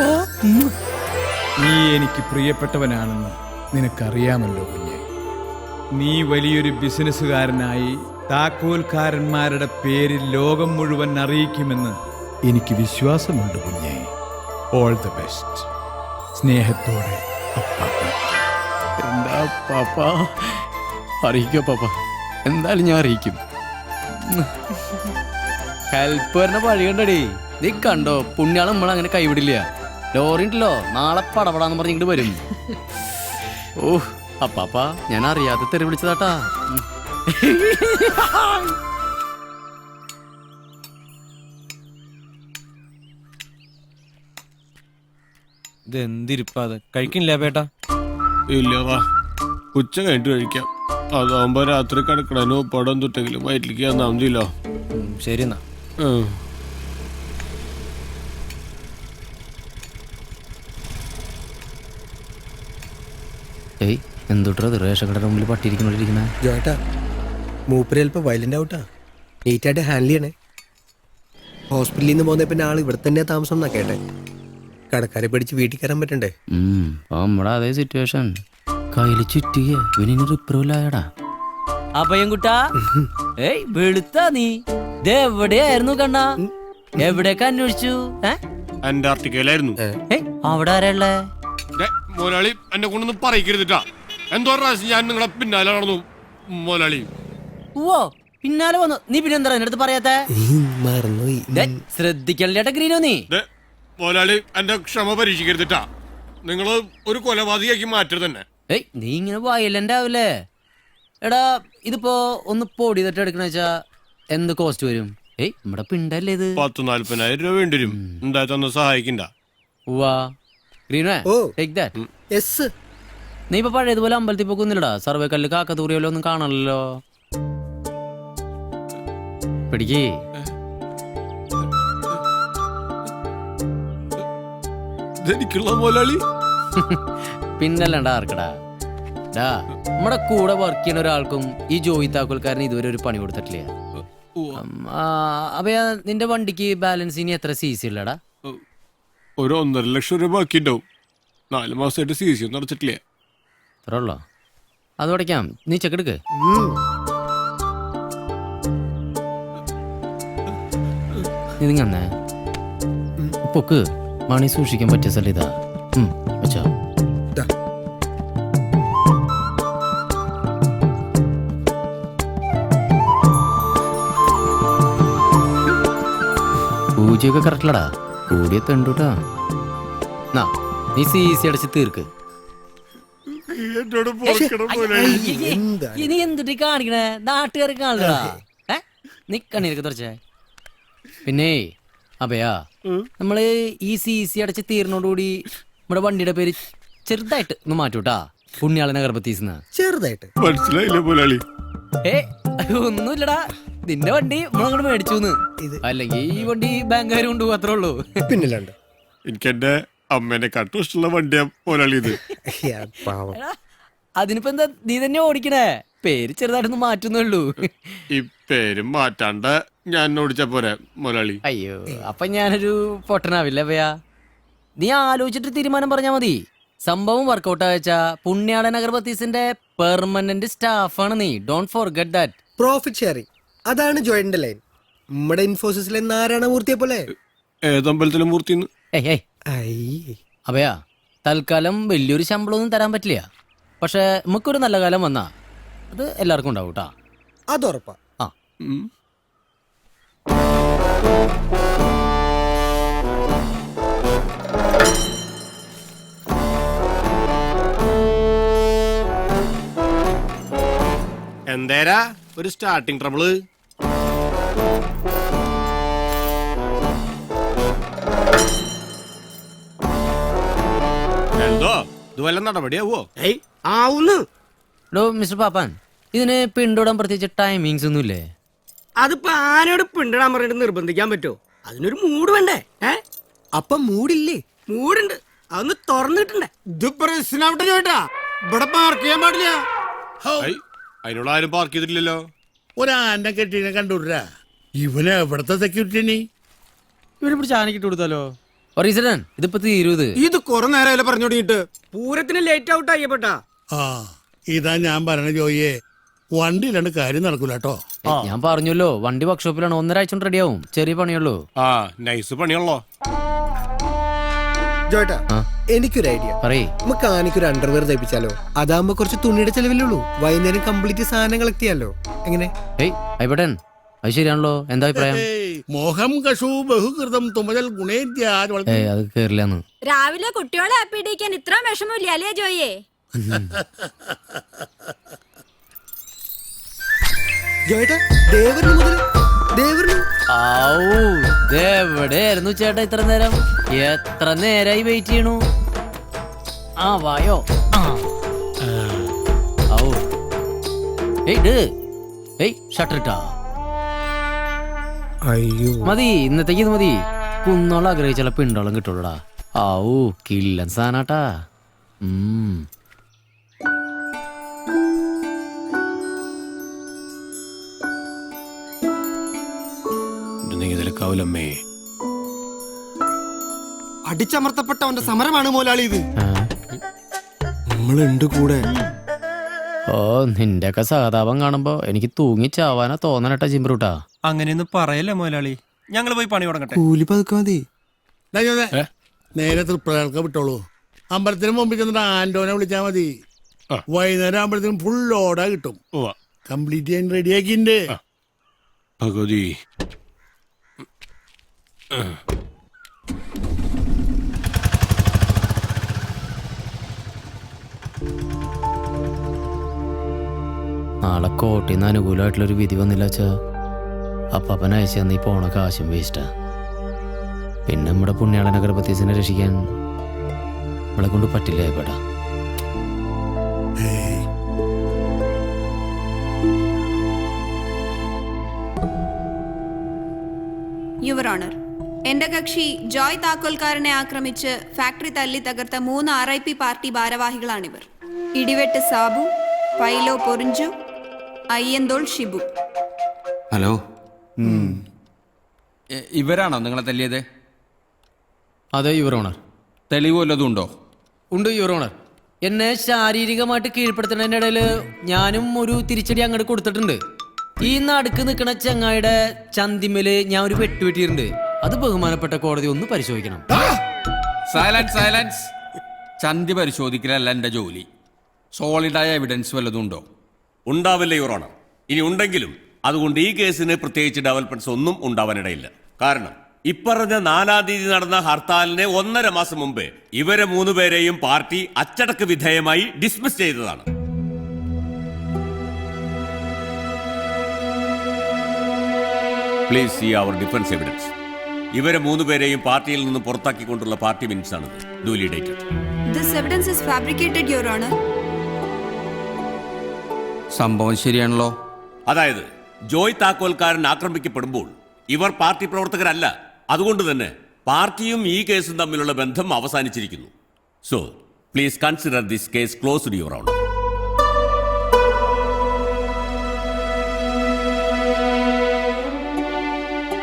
നീ എനിക്ക് പ്രിയപ്പെട്ടവനാണെന്ന് നിനക്കറിയാമല്ലോ കുഞ്ഞെ. നീ വലിയൊരു ബിസിനസ്സുകാരനായി താക്കോൽക്കാരന്മാരുടെ പേരിൽ ലോകം മുഴുവൻ അറിയിക്കുമെന്ന് എനിക്ക് വിശ്വാസമുണ്ട് കുഞ്ഞെ. All the best. സ്നേഹത്തോടെ അപ്പാപ്പ. എന്താ പാപ്പ? അറിയിക്കോ പാപ്പ, എന്തായാലും ഞാൻ അറിയിക്കും. ഹെൽപ്പ് വരുന്ന പഴി കണ്ടടി. നീ കണ്ടോ, പുണ്യാളം നമ്മൾ അങ്ങനെ കൈവിടില്ല. ലോറി ഉണ്ടല്ലോ, നാളെ പടപടാന്ന് പറഞ്ഞ് ഇങ്ങോട്ട് വരും. ഓ അപ്പാപ്പ, ഞാൻ അറിയാതെ തെറി വിളിച്ചതാട്ടാ. ഇതെന്തിരിപ്പാത്? കഴിക്കണില്ല പേട്ടാ? ഇല്ലവാ, ഉച്ച കഴിഞ്ഞിട്ട് കഴിക്കാം. അതാവുമ്പോ രാത്രി കിടക്കണോ പടം തൊട്ടെങ്കിലും വയറ്റിലേക്ക് തന്നാ മതിയല്ലോ. ശരി എന്നാ. ഏയ് എന്തുട്രത് റേഷൻ കടയുടെ മുമ്പിൽ പട്ടിയിരിക്കണോണ്ടിരിക്കണേ? ജോട്ടാ, മൂപ്പര് ചിലപ്പോൾ വയലന്റ് ഔട്ടാ. നീറ്റായിട്ട് ഹാൻഡിൽ ചെയ്യണേ. ഹോസ്പിറ്റലിൽ നിന്ന് പോകുന്ന പിന്നെ ആൾ ഇവിടെ തന്നെയാ താമസം എന്നാ കേട്ടെ. കടക്കാരെ പിടിച്ച് വീട്ടിൽ കയറാൻ പറ്റണ്ടേ? നമ്മുടെ അതേ സിറ്റുവേഷൻ. കയ്യിൽ ചുറ്റിയ ഇവനിന് റിപ്രൂവലായടാ. അപ്പയൻകുട്ടാ, ഏയ് വെളുത്താ നീ. എവിടെയായിരുന്നു കണ്ണാ? എവിടേക്ക് അന്വേഷിച്ചു? അന്റാർട്ടിക്കയിലായിരുന്നു. അവിടെ ആരാളേ? മോലാളി എന്നെ കൊണ്ടൊന്നും പറയിക്കരുതിട്ടാ. എന്തോ പ്രാവശ്യം ഞാൻ നിങ്ങളെ പിന്നാലെ നടന്നു മോലാളി. ഓ പിന്നാലെ വന്നു. നീ പിന്നെ എന്താ എന്റെ അടുത്ത് പറയാത്ത? മറന്നുപോയി. ശ്രദ്ധിക്കല്ലേട്ടാ ഗ്രീനോ നീ. മോലാളി എന്റെ ക്ഷമ പരീക്ഷിക്കരുതിട്ടാ. നിങ്ങള് ഒരു കൊലപാതകയാക്കി മാറ്റരുത് തന്നെ. ഏയ് നീ ഇങ്ങനെ വയലന്റ് ആവില്ലേ? എടാ ഇതിപ്പോ ഒന്ന് പൊടി തട്ട് എടുക്കണ വെച്ചാ എന്ത് കോസ്റ്റ് വരും? ഏയ് നമ്മുടെ പിണ്ടല്ലേ ഇത്? 40,000 രൂപ വേണ്ടി വരും. എന്തായാലും സഹായിക്കണ്ട. നീ ഇപ്പൊ പഴയതുപോലെ അമ്പലത്തിൽ പോക്കുന്നില്ലടാ. സർവേ കല്ല് കാക്കത്തൂറിയല്ലോ ഒന്നും കാണണല്ലോ. പിടിക്കേ. പിന്നല്ലണ്ട ആർക്കടാ. നമ്മുടെ കൂടെ വർക്ക് ചെയ്യുന്ന ഒരാൾക്കും ഈ ജോയി താക്കോൽക്കാരന് ഇതുവരെ ഒരു പണി കൊടുത്തിട്ടില്ല. അപ്പൊ നിന്റെ വണ്ടിക്ക് ബാലൻസ് ഇനി എത്ര CC ഉള്ളടാ? ഒരു 1.5 ലക്ഷം രൂപ ബാക്കി ഉണ്ടാവും. 4 മാസമായിട്ട് CC ഒന്നും അടച്ചിട്ടില്ല. അത്ര ഉള്ളോ? അത് അടയ്ക്കാം. നീ ചെക്കെടുക്ക്. ഇതിങ്ങന്നേ പൊക്ക്. മണി സൂക്ഷിക്കാൻ പറ്റിയ സ്ഥലം ഇതാ. വെച്ചോ. പൂജയൊക്കെ കറക്റ്റല്ലടാ. കൂടിയ തെണ്ടൂട്ടാ. നീ CC അടച്ച് തീർക്ക്. ഇനി എന്തിട്ട് കാണിക്കണേ? നാട്ടുകാർക്ക് കാണില്ലടാ. നീ കണ്ണീരൊക്കെ തുറച്ചേ. പിന്നെ അപ്പയാ നമ്മള് ഈ CC അടച്ച് തീർന്നോടുകൂടി നമ്മുടെ വണ്ടിയുടെ പേര് ചെറുതായിട്ട് ഒന്ന് മാറ്റൂട്ടാ, പുണ്യാള നഗർബത്തീസ്ന്ന്. ചെറുതായിട്ട് മനസ്സിലായില്ല മുതലാളി. ഒന്നുമില്ലടാ, നിന്റെ വണ്ടി നമ്മളങ്ങോട്ട് മേടിച്ചു. അല്ലെങ്കിൽ ഈ വണ്ടി ബാങ്കുകാർ കൊണ്ടുപോകും, അത്രേ ഉള്ളൂ. പിന്നില്ലാണ്ട് എനിക്ക് എന്റെ അമ്മേനെ കട്ടു ഇഷ്ടമുള്ള വണ്ടിയാ മുതലാളി ഇത്. അതിനിപ്പോ എന്താ, നീ തന്നെ ഓടിക്കണേ, പേര് ചെറുതായിട്ടൊന്ന് മാറ്റുന്നേ ഉള്ളൂ. ഈ പേരും മാറ്റാണ്ട് ഞാൻ ഓടിച്ച പോരെ മുതലാളി. അയ്യോ, അപ്പൊ ഞാനൊരു പൊട്ടനാവില്ല ഭയാ. നീ ആലോചിച്ചിട്ട് തീരുമാനം പറഞ്ഞാ മതി. സംഭവം വർക്കൗട്ട് ആയച്ചാ പുണ്യാളൻ അഗർബത്തീസിന്റെ പെർമനന്റ് സ്റ്റാഫാണ് നീ. Don't forget that. Profit sharing, അതാണ് ജോയിന്റെ ലൈൻ. നമ്മുടെ ഇൻഫോസിസിലെ നാരായണമൂർത്തിയെ പോലെ. ഏതമ്പലത്തിലെ മൂർത്തി? അഭയാ, തൽക്കാലം വലിയൊരു ശമ്പളമൊന്നും തരാൻ പറ്റില്ല. പക്ഷെ നമുക്കൊരു നല്ല കാലം വന്നാ അത് എല്ലാവർക്കും ഉണ്ടാവും കേട്ടാ. അതുറപ്പാ. ആ എന്തേരാ ഒരു സ്റ്റാർട്ടിങ് ട്രബിള്? എന്തോ ഇതുവല്ല നടപടിയാവോ? ആവുന്നു. മിസ്റ്റർ പാപ്പാൻ, ഇതിന് പിന്തുടരാൻ പ്രത്യേകിച്ച് ടൈമിങ്സ് ഒന്നും ഇല്ലേ? അതിപ്പോ ആനോട് പിണ്ടിടാൻ പറഞ്ഞിട്ട് നിർബന്ധിക്കാൻ പറ്റുമോ? അതിനൊരു മൂഡ് വേണ്ടേ? അപ്പൊ മൂടില്ലേ? മൂടുണ്ട്, അതൊന്ന് തുറന്നിട്ടുണ്ടേ. ഇത് പ്രശ്നമാവട്ടെ ചോട്ടാ, ഇവിടെ പാർക്ക് ചെയ്യാൻ പാടില്ല. അതിനുള്ള ആരും പാർക്ക് ചെയ്തിട്ടില്ലല്ലോ. ഒരാന്റെ കെട്ടിനെ കണ്ടുവിടാ. ഇവന് എവിടത്തെ സെക്യൂരിറ്റി? ഇവരെ പിടിച്ച് ആനക്കിട്ട് കൊടുത്താലോ? ഇതിപ്പോ തീരൂത്. ഇത് കുറെ നേരമല്ലേ പറഞ്ഞു തുടങ്ങിയിട്ട്. പൂരത്തിന് ലേറ്റ് ഔട്ട് ആയിപ്പെട്ടാ. ആ, ഇതാ ഞാൻ പറഞ്ഞ ജോയിയെ, വണ്ടിയിലാണ്ട് കാര്യം നടക്കൂല കേട്ടോ. ഞാൻ പറഞ്ഞല്ലോ, വണ്ടി വർക്ക്ഷോപ്പിലാണ്, 1.5 ആഴ്ച കൊണ്ട് റെഡിയാവും. ചെറിയ പണിയുള്ളൂ. ആ, നൈസ് പണിയുള്ളോ. ജോയിട്ടാ, എനിക്കൊരു ഐഡിയ. നമുക്ക് ആനയ്ക്കൊരു അണ്ടർവെയർ തയ്പ്പിച്ചാലോ? അതാകുമ്പോ കുറച്ച് തുണിയുടെ ചെലവിലുള്ളൂ. വൈകുന്നേരം കംപ്ലീറ്റ് സാധനം കളക്ട് ചെയ്യാലോ. എങ്ങനെ? അത് ശരിയാണല്ലോ. എന്താ അഭിപ്രായം? മോഹം കഷു ബഹുകൃതം തുമജൽ ഗുണേദ്യ. അത് കേറില്ലെന്ന്. രാവിലെ കുട്ടികളെ ഹാപ്പി ഇടിക്കാൻ ഇത്ര വിഷമമില്ല അല്ലേ ജോയെ? ജോയിട്ടാ, ദേവരിന് മുതൽ ദേവരിന്. എവിടെയായിരുന്നു ചേട്ടാ ഇത്ര നേരം? എത്ര നേരായി വെയിറ്റ് ചെയ്യണു? ആ വായോ. ഷട്ടറിട്ടാ. അയ്യോ മതി, ഇന്നത്തേക്ക് ഇത് മതി. കുന്നോളം ആഗ്രഹിച്ചാൽ പിണ്ടോളം കിട്ടുള്ളൂടാ. കില്ലൻ സാധനാട്ടാ. അടിച്ചമർത്തപ്പെട്ടവന്റെ സമരമാണ് മോലാളി ഇത്. നമ്മളുണ്ട് കൂടെ. നിന്റെയൊക്കെ സഹതാപം കാണുമ്പോ എനിക്ക് തൂങ്ങിച്ചാവാനാ തോന്നണട്ടാ ചിമ്പ്രൂട്ടാ. അങ്ങനെയൊന്നും പറയല്ലേ മോലാളി, ഞങ്ങൾ പോയി പണി തുടങ്ങട്ടെ. കൂലി പതുക്കെ മതി. നേരെ തൃപ്രയാൾക്ക് വിട്ടോളൂ. അമ്പലത്തിന് മുമ്പിൽ ചെന്നിട്ട് ആന്റോനെ വിളിച്ചാ മതി. വൈകുന്നേരം ആകുമ്പോഴത്തേനും ഫുൾ ഓടാ കിട്ടും. കംപ്ലീറ്റ് ചെയ്യാൻ റെഡിയാക്കിണ്ട്. ഭഗവതി, നാളെ കോട്ടയിന്ന് അനുകൂലമായിട്ടുള്ളൊരു വിധി വന്നില്ല വെച്ചാ അപ്പൻ അയച്ചു നീ പോണ കാശും വേസ്റ്റാ. പിന്നെ നമ്മുടെ പുണ്യാളൻ അഗർബത്തീസിനെ രക്ഷിക്കാൻ നമ്മളെ കൊണ്ട് പറ്റില്ല ഏട്ടാ. യുവർ ഓണർ, എന്റെ കക്ഷി ജോയ് താക്കോൽക്കാരനെ ആക്രമിച്ച് ഫാക്ടറി തല്ലി തകർത്ത 3 RIP പാർട്ടി ഭാരവാഹികളാണിവർ. ഇടിവെട്ട് സാബു, പൈലോ പൊറിഞ്ചു, അയ്യന്തോൾ ഷിബു. ഹലോ, ഇവരാണോ നിങ്ങളെ തല്ലിയത്? അതെ യുവർ ഓണർ. തെളിവ് വല്ലതും ഉണ്ടോ? ഉണ്ട് യുവർ ഓണർ. എന്നെ ശാരീരികമായിട്ട് കീഴ്പ്പെടുത്തുന്നതിൻ്റെ ഇടയിൽ ഞാനും ഒരു തിരിച്ചടി അങ്ങോട്ട് കൊടുത്തിട്ടുണ്ട്. ഈ നടുക്ക് നിൽക്കുന്ന ചങ്ങായിയുടെ ചന്തിമേല് ഞാൻ ഒരു വെട്ടുവെട്ടിയിട്ടുണ്ട്. അത് ബഹുമാനപ്പെട്ട കോടതി ഒന്ന് പരിശോധിക്കണം. സൈലൻസ്. ചന്തി പരിശോധിക്കലല്ല എന്റെ ജോലി. സോളിഡായ എവിഡൻസ് വല്ലതും ഉണ്ടോ? ഉണ്ടാവില്ല യുവർ ഓണർ. ഇനി ഉണ്ടെങ്കിലും അതുകൊണ്ട് ഈ കേസിന് പ്രത്യേകിച്ച് ഡെവലപ്മെന്റ്സ് ഒന്നും ഉണ്ടാവാനിടയില്ല. കാരണം ഇപ്പറഞ്ഞ 4-ാം തീയതി നടന്ന ഹർത്താലിന് 1.5 മാസം മുമ്പ് ഇവരെ 3 പേരെയും പാർട്ടി അച്ചടക്ക വിധേയമായി ഡിസ്മിസ് ചെയ്തതാണ്. Please see our defence evidence. ഇവരെ 3 പേരെയും പാർട്ടിയിൽ നിന്ന് പുറത്താക്കിക്കൊണ്ടുള്ള പാർട്ടി മിനിറ്റ്സ് ആണ് duly dated. This evidence is fabricated your honour. സംഭവം ശരിയാണല്ലോ. അതായത് ജോയ് താക്കോൽക്കാരൻ ആക്രമിക്കപ്പെടുമ്പോൾ ഇവർ പാർട്ടി പ്രവർത്തകരല്ല. അതുകൊണ്ട് തന്നെ പാർട്ടിയും ഈ കേസും തമ്മിലുള്ള ബന്ധം അവസാനിച്ചിരിക്കുന്നു. So please consider this case closed your honour.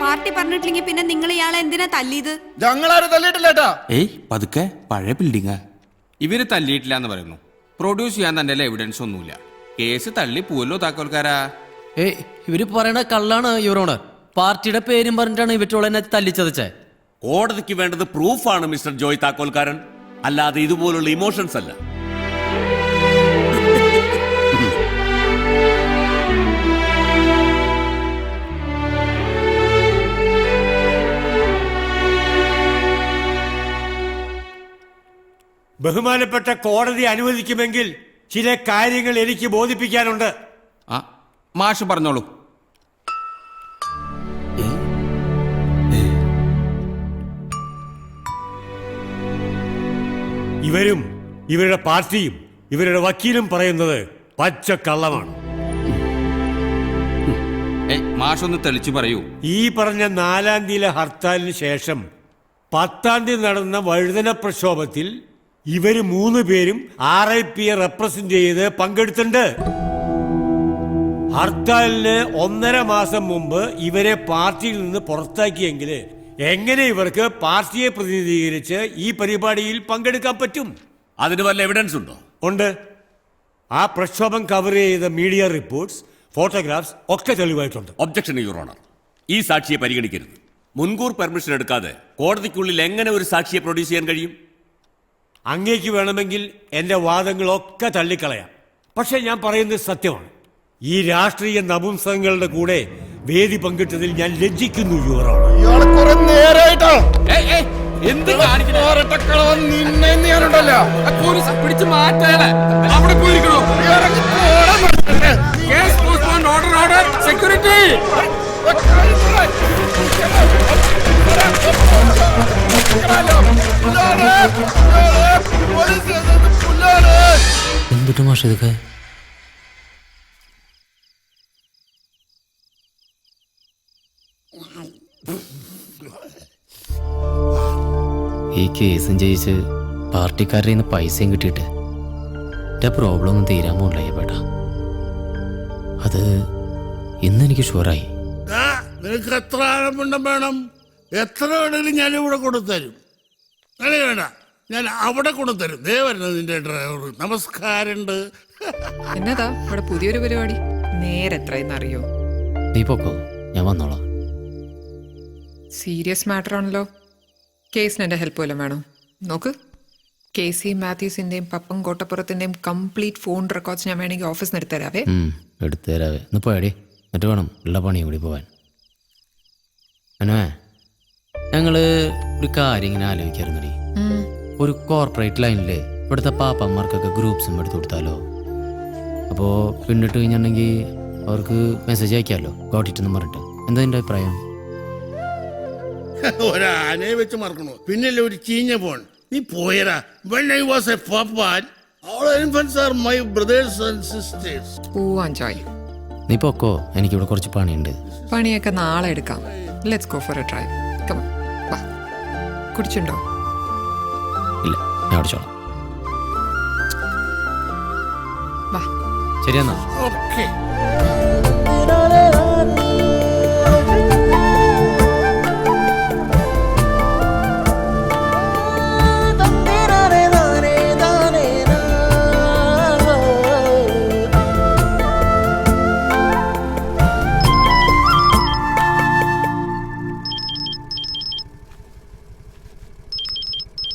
Party പറഞ്ഞിട്ടില്ലെങ്കിൽ പിന്നെ നിങ്ങൾ ഇയാളെ എന്തിനാ തല്ലിയത്? ഞങ്ങളാരും തല്ലിയിട്ടില്ലേട്ടാ. ഏയ് പതുക്കെ, പഴയ ബിൽഡിംഗ്. ഇവര് തല്ലിയിട്ടില്ല എന്ന് പറയുന്നു. പ്രൊഡ്യൂസ് ചെയ്യാൻ തന്റെ എവിഡൻസ് ഒന്നുമില്ല. കേസ് തള്ളി പോവല്ലോ താക്കോൽക്കാരാ. ഏയ് ഇവര് പറയണ കള്ളാണ് യുവർ ഓണർ. പാർട്ടിയുടെ പേരും പറഞ്ഞിട്ടാണ് ഇവറ്റോളെന്നെ തല്ലിച്ചതച്ചേ. കോടതിക്ക് വേണ്ടത് പ്രൂഫാണ് മിസ്റ്റർ ജോയ് താക്കോൽക്കാരൻ, അല്ലാതെ ഇതുപോലുള്ള ഇമോഷൻസ് അല്ല. ബഹുമാനപ്പെട്ട കോടതി അനുവദിക്കുമെങ്കിൽ ചില കാര്യങ്ങൾ എനിക്ക് ബോധിപ്പിക്കാനുണ്ട്. മാഷ് പറഞ്ഞോളൂ. ഇവരും ഇവരുടെ പാർട്ടിയും ഇവരുടെ വക്കീലും പറയുന്നത് പച്ചക്കള്ളമാണ്. മാഷൊന്ന് തെളിച്ചു പറയൂ. ഈ പറഞ്ഞ 4-ാം തീയതിയിലെ ഹർത്താലിന് ശേഷം 10-ാം തീയതി നടന്ന വഴുതന പ്രക്ഷോഭത്തിൽ ഇവര് 3 പേരും RIP റെപ്രസെന്റ് ചെയ്ത് പങ്കെടുത്തിട്ടുണ്ട്. ഹർത്താലിന് 1.5 മാസം മുമ്പ് ഇവരെ പാർട്ടിയിൽ നിന്ന് പുറത്താക്കിയെങ്കിൽ എങ്ങനെ ഇവർക്ക് പാർട്ടിയെ പ്രതിനിധീകരിച്ച് ഈ പരിപാടിയിൽ പങ്കെടുക്കാൻ പറ്റും? അതിന് വല്ല എവിഡൻസ് ഉണ്ടോ? ഉണ്ട്. ആ പ്രക്ഷോഭം കവർ ചെയ്ത മീഡിയ റിപ്പോർട്ട്സ്, ഫോട്ടോഗ്രാഫ്സ് ഒക്കെ തെളിവായിട്ടുണ്ട്. Objection your honour. ഈ സാക്ഷിയെ പരിഗണിക്കരുത്. മുൻകൂർ പെർമിഷൻ എടുക്കാതെ കോടതിക്കുള്ളിൽ എങ്ങനെ ഒരു സാക്ഷിയെ പ്രൊഡ്യൂസ് ചെയ്യാൻ കഴിയും? അങ്ങേക്ക് വേണമെങ്കിൽ എന്റെ വാദങ്ങളൊക്കെ തള്ളിക്കളയാം. പക്ഷെ ഞാൻ പറയുന്നത് സത്യമാണ്. ഈ രാഷ്ട്രീയ നപുംസകങ്ങളുടെ കൂടെ വേദി പങ്കിട്ടതിൽ ഞാൻ ലജ്ജിക്കുന്നു യുവർ ഓണർ. പിടിച്ചു മാറ്റാണ് അവിടെ പോയിരിക്കണോ? സെക്യൂരിറ്റി എന്തിട്ട് മാഷ ഇതൊക്കെ? ഈ കേസും ജയിച്ച് പാർട്ടിക്കാരുടെ നിന്ന് പൈസയും കിട്ടിയിട്ട് എൻ്റെ പ്രോബ്ലം ഒന്നും തീരാൻ പോണില്ല പേട്ടാ. അത് ഇന്നെനിക്ക് ഷുവറായി. നിനക്ക് എത്ര ആനപ്പിണ്ടം വേണം? എത്ര വേണമെങ്കിലും ഞാൻ ഇവിടെ കൊണ്ടുതരും. അങ്ങനെ വേണ്ട, ഞാൻ അവിടെ കൊണ്ടുതരും. ദേ വരുന്നത് നിന്റെ ഡ്രൈവർ. നമസ്കാരമുണ്ട്. എന്നതാ ഇവിടെ പുതിയൊരു പരിപാടി? നേരെ എത്രയെന്നറിയോ? നീ പൊക്കോ, ഞാൻ വന്നോളാം. സീരിയസ് മാറ്റർ ആണല്ലോ. കേസിന് എൻ്റെ ഹെൽപ്പ് വല്ലതും വേണോ? നോക്ക്, KC മാത്യൂസിൻ്റെയും പപ്പൻ കോട്ടപ്പുറത്തിൻ്റെയും കംപ്ലീറ്റ് ഫോൺ റെക്കോർഡ്സ് ഞാൻ വേണമെങ്കിൽ ഓഫീസിൽ നിന്ന് എടുത്തുതരാവേ. എടുത്തുതരാവേ. ഇന്ന് പോയാടി, എന്നിട്ട് വേണം ഉള്ള പണിയും കൂടി പോവാൻ. അനേ, ഞങ്ങൾ ഒരു കാര്യം ഇങ്ങനെ ആലോചിക്കാറുണ്ടടി. ഒരു കോർപ്പറേറ്റ് ലൈനില് ഇവിടുത്തെ പാപ്പന്മാർക്കൊക്കെ ഗ്രൂപ്പ്സും എടുത്തു കൊടുത്താലോ? അപ്പോൾ പിന്നിട്ട് കഴിഞ്ഞിട്ടുണ്ടെങ്കിൽ അവർക്ക് മെസ്സേജ് അയക്കാമല്ലോ, ഗോട്ടിട്ടെന്ന് പറഞ്ഞിട്ട്. എന്താ നിന്റെ അഭിപ്രായം? ഒരാനയെ വെച്ച് മറക്കണോ? പിന്നല്ലേ ഒരു ചീഞ്ഞ ഫോൺ. നീ പോയരാ. When I was a papan, all infants are my brothers and sisters. പോവാൻ ജോയ്. നീ പൊക്കോ, എനിക്കിവിടെ കുറച്ച് പണിയുണ്ട്. പണിയൊക്കെ നാളെ എടുക്കാം. Let's go for a drive. Come on, വാ. കുടിച്ചുണ്ടോ? ഇല്ല, ഞാൻ അടിച്ചോളാം. വാ. ശരിയെന്നാ. Okay.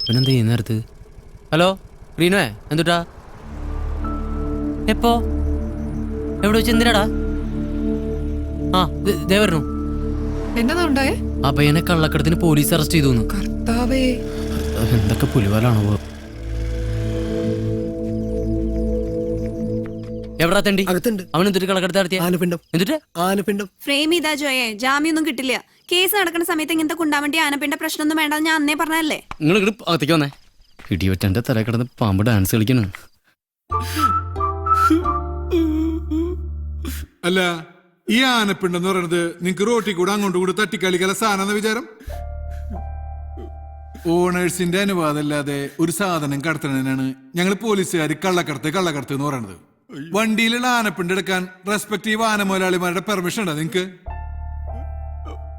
പിന്നെന്താ ഈ നേരത്ത്? ഹലോ റീനുവേ, എന്തുട്ടാ? എപ്പോ? എവിടെ വെച്ച്? എന്തിനാടാ? ആ ദേ വരണു. എന്നതാ ഉണ്ടായേ? ആ പയ്യനെ കള്ളക്കടത്തിന് പോലീസ് അറസ്റ്റ് ചെയ്തു. കർത്താവേ, എന്തൊക്കെ പുലിവാലാണോ? എവിടാ തണ്ടി? അകത്തുണ്ട്. അവൻ എന്തിട്ട് കള്ളക്കടത്ത് നടത്തിയ? ആനപ്പിണ്ടം. എന്നിട്ട് ആനപ്പിണ്ടം ഫ്രെയിം ചെയ്താ ജോയെ, ജാമ്യൊന്നും കിട്ടില്ല. കേസ് നടക്കുന്ന സമയത്ത് ഇങ്ങനത്തെ കുണ്ടാവണ്ടി ആനപ്പിണ്ട പ്രശ്നമൊന്നും വേണ്ട ഞാൻ അന്നേ പറഞ്ഞല്ലേ. നിങ്ങൾ ഇങ്ങോട്ട് അകത്തേക്ക് വന്നേ. ഇടിയൊറ്റന്റെ തല കിടന്ന് പാമ്പ് ഡാൻസ് കളിക്കുന്നു. അല്ല, ഈ ആനപ്പിണ്ടെന്ന് പറയുന്നത് നിങ്ങക്ക് റോട്ടിൽ കൂടെ അങ്ങോട്ടും കൂടെ തട്ടിക്കളിക്കല സാധനം വിചാരം? ഓണേഴ്സിന്റെ അനുവാദം അല്ലാതെ ഒരു സാധനം കടത്തണതിനാണ് ഞങ്ങൾ പോലീസുകാർ കള്ളക്കടത്ത് എന്ന് പറയുന്നത്. വണ്ടിയിലുള്ള ആനപ്പിണ്ട് എടുക്കാൻ റെസ്പെക്റ്റീവ് ആന മുതലാളിമാരുടെ പെർമിഷൻ ഉണ്ടോ നിങ്ങക്ക്?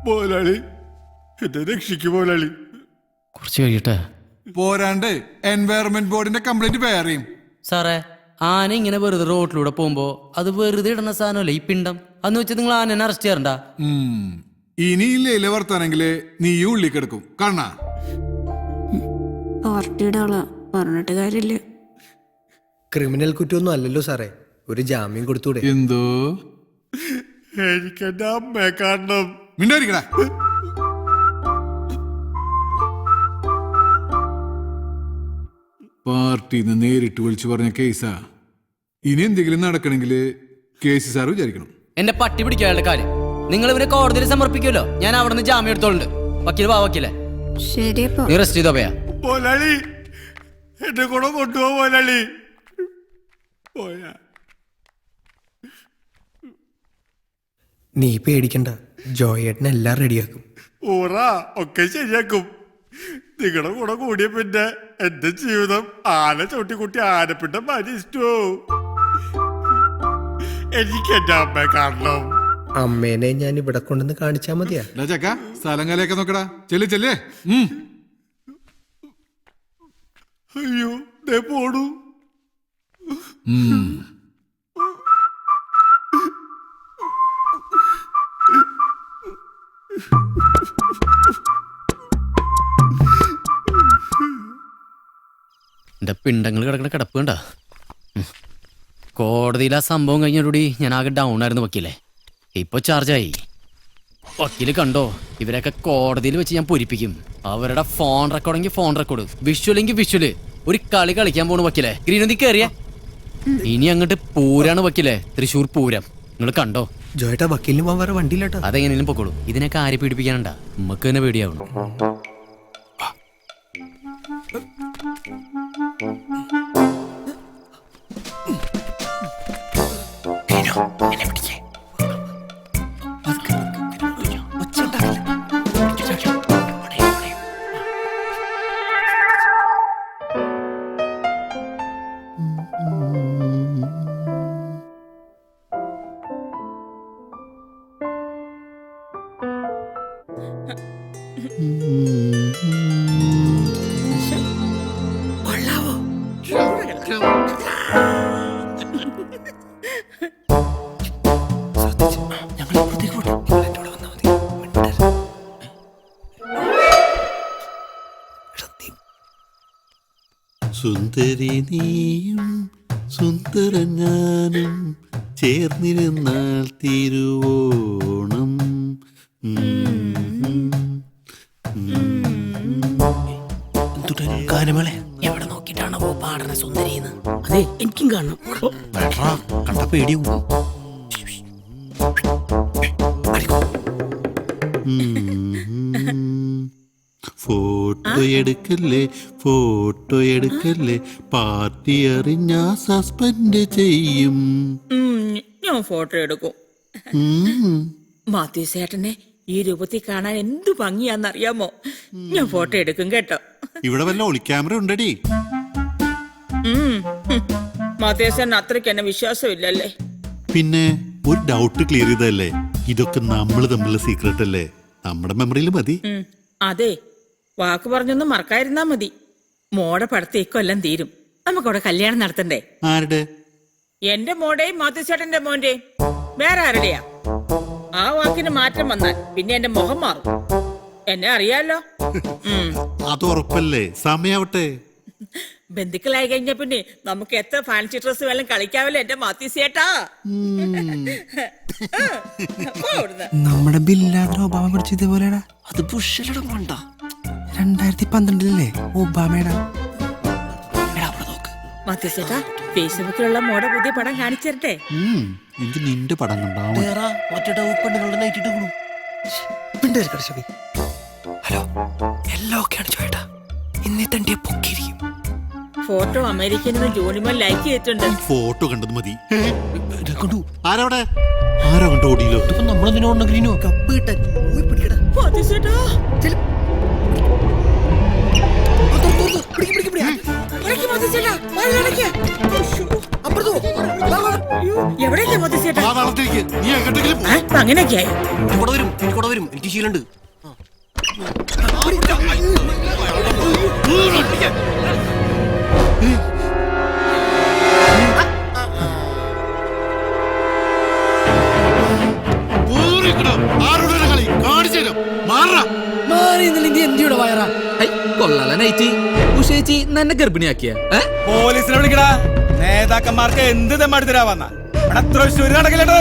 മുതലാളി എന്നെ രക്ഷിക്കും മുതലാളി. കുറച്ച് കഴിയട്ടെ. പോരാണ്ട് എൻവയറൺമെന്റ് ബോർഡിന്റെ കംപ്ലൈന്റ് വേറെയും. സാറേ, ആന ഇങ്ങനെ വെറുതെ റോഡിലൂടെ പോകുമ്പോ അത് വെറുതെ ഇടുന്ന സാധനമല്ലേ ഈ പിണ്ടം. അന്ന് വെച്ചാൽ നിങ്ങൾ ആനനെ അറസ്റ്റ് ചെയ്യാറുണ്ടാ? ഇനിയില്ലേ വർത്താനെങ്കില് നീ ഉള്ളി കിടക്കും കാണാ. പാർട്ടിയുടെ ആളാ, പറഞ്ഞിട്ട് കാര്യമില്ല. ക്രിമിനൽ കുറ്റമൊന്നും അല്ലല്ലോ സാറേ, ഒരു ജാമ്യം കൊടുത്തൂടെ? എന്തോ എനിക്കെന്റെ അമ്മയെ കാണണം. മിണ്ടായിരിക്കടാ. പാർട്ടിന്ന് നേരിട്ട് വിളിച്ചു പറഞ്ഞ കേസാ. ഇനി എന്തെങ്കിലും നടക്കണമെങ്കിൽ കേസ് സാർ വിചാരിക്കണം. എന്റെ പട്ടി പിടിക്കാനുള്ള കാര്യം നിങ്ങൾ ഇവരെ കോടതിയിൽ സമർപ്പിക്കുമല്ലോ. ഞാൻ അവിടെ നിന്ന് ജാമ്യം എടുത്തോളുണ്ട്. വക്കീൽ വാ വക്കീലെ. ശരിയപ്പോ നീ റെസ്റ്റ് ചെയ്തോ പോയാ. മുതലാളി എന്റെ കൂടെ കൊണ്ടുപോകാൻ മുതലാളി. പോയാ നീ പേടിക്കണ്ട, ജോയേട്ടൻ എല്ലാം റെഡിയാക്കും. ഊറ ഒക്കെ ശരിയാക്കും. നിങ്ങളുടെ കൂടെ കൂടിയ പിന്നെ എന്റെ ജീവിതം ആന ചവിട്ടിക്കുട്ടി ആനപ്പിണ്ട മരിച്ചോ. എനിക്ക് എന്റെ അമ്മയെ കാണണം. അമ്മേനെ ഞാൻ ഇവിടെ കൊണ്ടുവന്ന് കാണിച്ചാ മതിയാ? ചക്ക സ്ഥലം കലയൊക്കെ നോക്കടാ. ചെല്ലേ. അയ്യോ ദേ പോണു. എന്റെ പിണ്ടങ്ങൾ കിടക്കണ കിടപ്പ് കണ്ട. കോടതിയിൽ ആ സംഭവം കഴിഞ്ഞോടുകൂടി ഞാൻ ആകെ ഡൗൺ ആയിരുന്നു വക്കീലെ. ഇപ്പൊ ചാർജായി. വക്കീല് കണ്ടോ, ഇവരൊക്കെ കോടതിയിൽ വെച്ച് ഞാൻ പൊരിപ്പിക്കും. അവരുടെ ഫോൺ റെക്കോർഡെങ്കിൽ ഫോൺ റെക്കോർഡ്, വിഷ്വലെങ്കിൽ വിഷ്വല്. ഒരു കളി കളിക്കാൻ പോണു വക്കീലെ. ഗ്രീനന്തി കയറിയ ഇനി അങ്ങോട്ട് പൂരാണ് വക്കീലെ, തൃശ്ശൂർ പൂരം. നിങ്ങൾ കണ്ടോ? ജോയേട്ടാ വക്കീലിന് പോകാൻ വേറെ വണ്ടിയില്ലാട്ടോ. അതെങ്ങനെയും പൊക്കോളൂ. ഇതിനൊക്കെ ആരെ പീഡിപ്പിക്കാനുണ്ടാ? നമുക്ക് തന്നെ പേടിയാവണം. സുന്ദരി നീയും സുന്ദര ഞാനും ചേർന്നിരുന്നാൽ തിരുവോണം. ഗാനമേളെ എവിടെ നോക്കിട്ടാണോ പാടണ സുന്ദരിന്ന്? അതെ എനിക്കും കാണണം. കണ്ട പേടിയാവും. ഫോട്ടോ എടുക്കല്ലേ പാർട്ടി അറിഞ്ഞാ സസ്പെൻഡ് ചെയ്യും. ഞാൻ ഫോട്ടോ എടുക്കും. മാത്യു ചേട്ടനെ ഈ രൂപത്തിൽ കാണാൻ എന്തു ഭംഗിയാന്നറിയാമോ? ഞാൻ ഫോട്ടോ എടുക്കും കേട്ടോ. ഇവിടെ വല്ല ഒളിക്യാമറ ഉണ്ടടി? മാത്യു ചേട്ടൻ അത്രയ്ക്ക് എന്നെ വിശ്വാസമില്ലല്ലേ? പിന്നെ ഒരു ഡൗട്ട് ക്ലിയർ ചെയ്തല്ലേ, ഇതൊക്കെ നമ്മൾ തമ്മിലുള്ള സീക്രട്ട് അല്ലേ? നമ്മുടെ മെമ്മറിയിൽ മതി. അതെ, വാക്ക് പറഞ്ഞൊന്നും മറക്കാതിരുന്നാ മതി. മോടെ പഠിത്തം ഇക്കൊല്ലം തീരും. നമുക്കവിടെ കല്യാണം നടത്തണ്ടേ? ആരുടെ? എന്റെ മോടെയും മാത്യു മോന്റെയും. വേറെ ആരുടെയാ? ആ വാക്കിന് മാറ്റം വന്നാൽ പിന്നെ എന്റെ മുഖം മാറും. എന്നെ അറിയാലോ. അത് ഉറപ്പല്ലേ? സമയാവട്ടെ. ബന്ധുക്കളായി കഴിഞ്ഞ പിന്നെ നമുക്ക് എത്ര ഫാൻസി ഡ്രസ് വേണം കളിക്കാവല്ലോ എന്റെ മാത്യു ചേട്ടാ. നമ്മുടെ ബില്ലാന്റെ ഒബാമ പിടിച്ച ഇതേപോലെടാ. അത് ബുഷലിടം കൊണ്ട 2012 ഒബാമയുടെ. മാത്യു ചേട്ടാ, ഫേസ്ബുക്കിലുള്ള മോടെ പുതിയ പടം കാണിച്ചിരട്ടെ. എനിക്ക് നിന്റെ പടം കണ്ടാ മറ്റേ പെണ്ണുങ്ങളുടെ നൈറ്റിട്ട് ഷബി. ഹലോ, എല്ലാം ഓക്കെയാണ് ജോയേട്ടാ. ഇന്നേ തണ്ടിയെ പൊക്കിയിരിക്കും. ഫോട്ടോ അമേരിക്കയിൽ ജോണിമോൻ ലൈക്ക് ചെയ്തിട്ടുണ്ട്. ഫോട്ടോ കണ്ടത് മതി. ആരവിടെ? ആരാ കണ്ടു ഓടിയില്ലോ? ഇപ്പൊ നമ്മളെന്തിനോടോ ഗ്രീനോ കപ്പ് കിട്ടാൻ പോയി പിടിക്കടാ. അങ്ങനെയൊക്കെ എനിക്ക് ശീലുണ്ട്. ഗർഭിണിയാക്കിയ പോലീസിനെ വിളിക്കടാ. നേതാക്കന്മാർക്ക് എന്ത് തെമ്മാടിത്തരാ വന്ന തൃശ്ശൂർ നടക്കില്ലത്.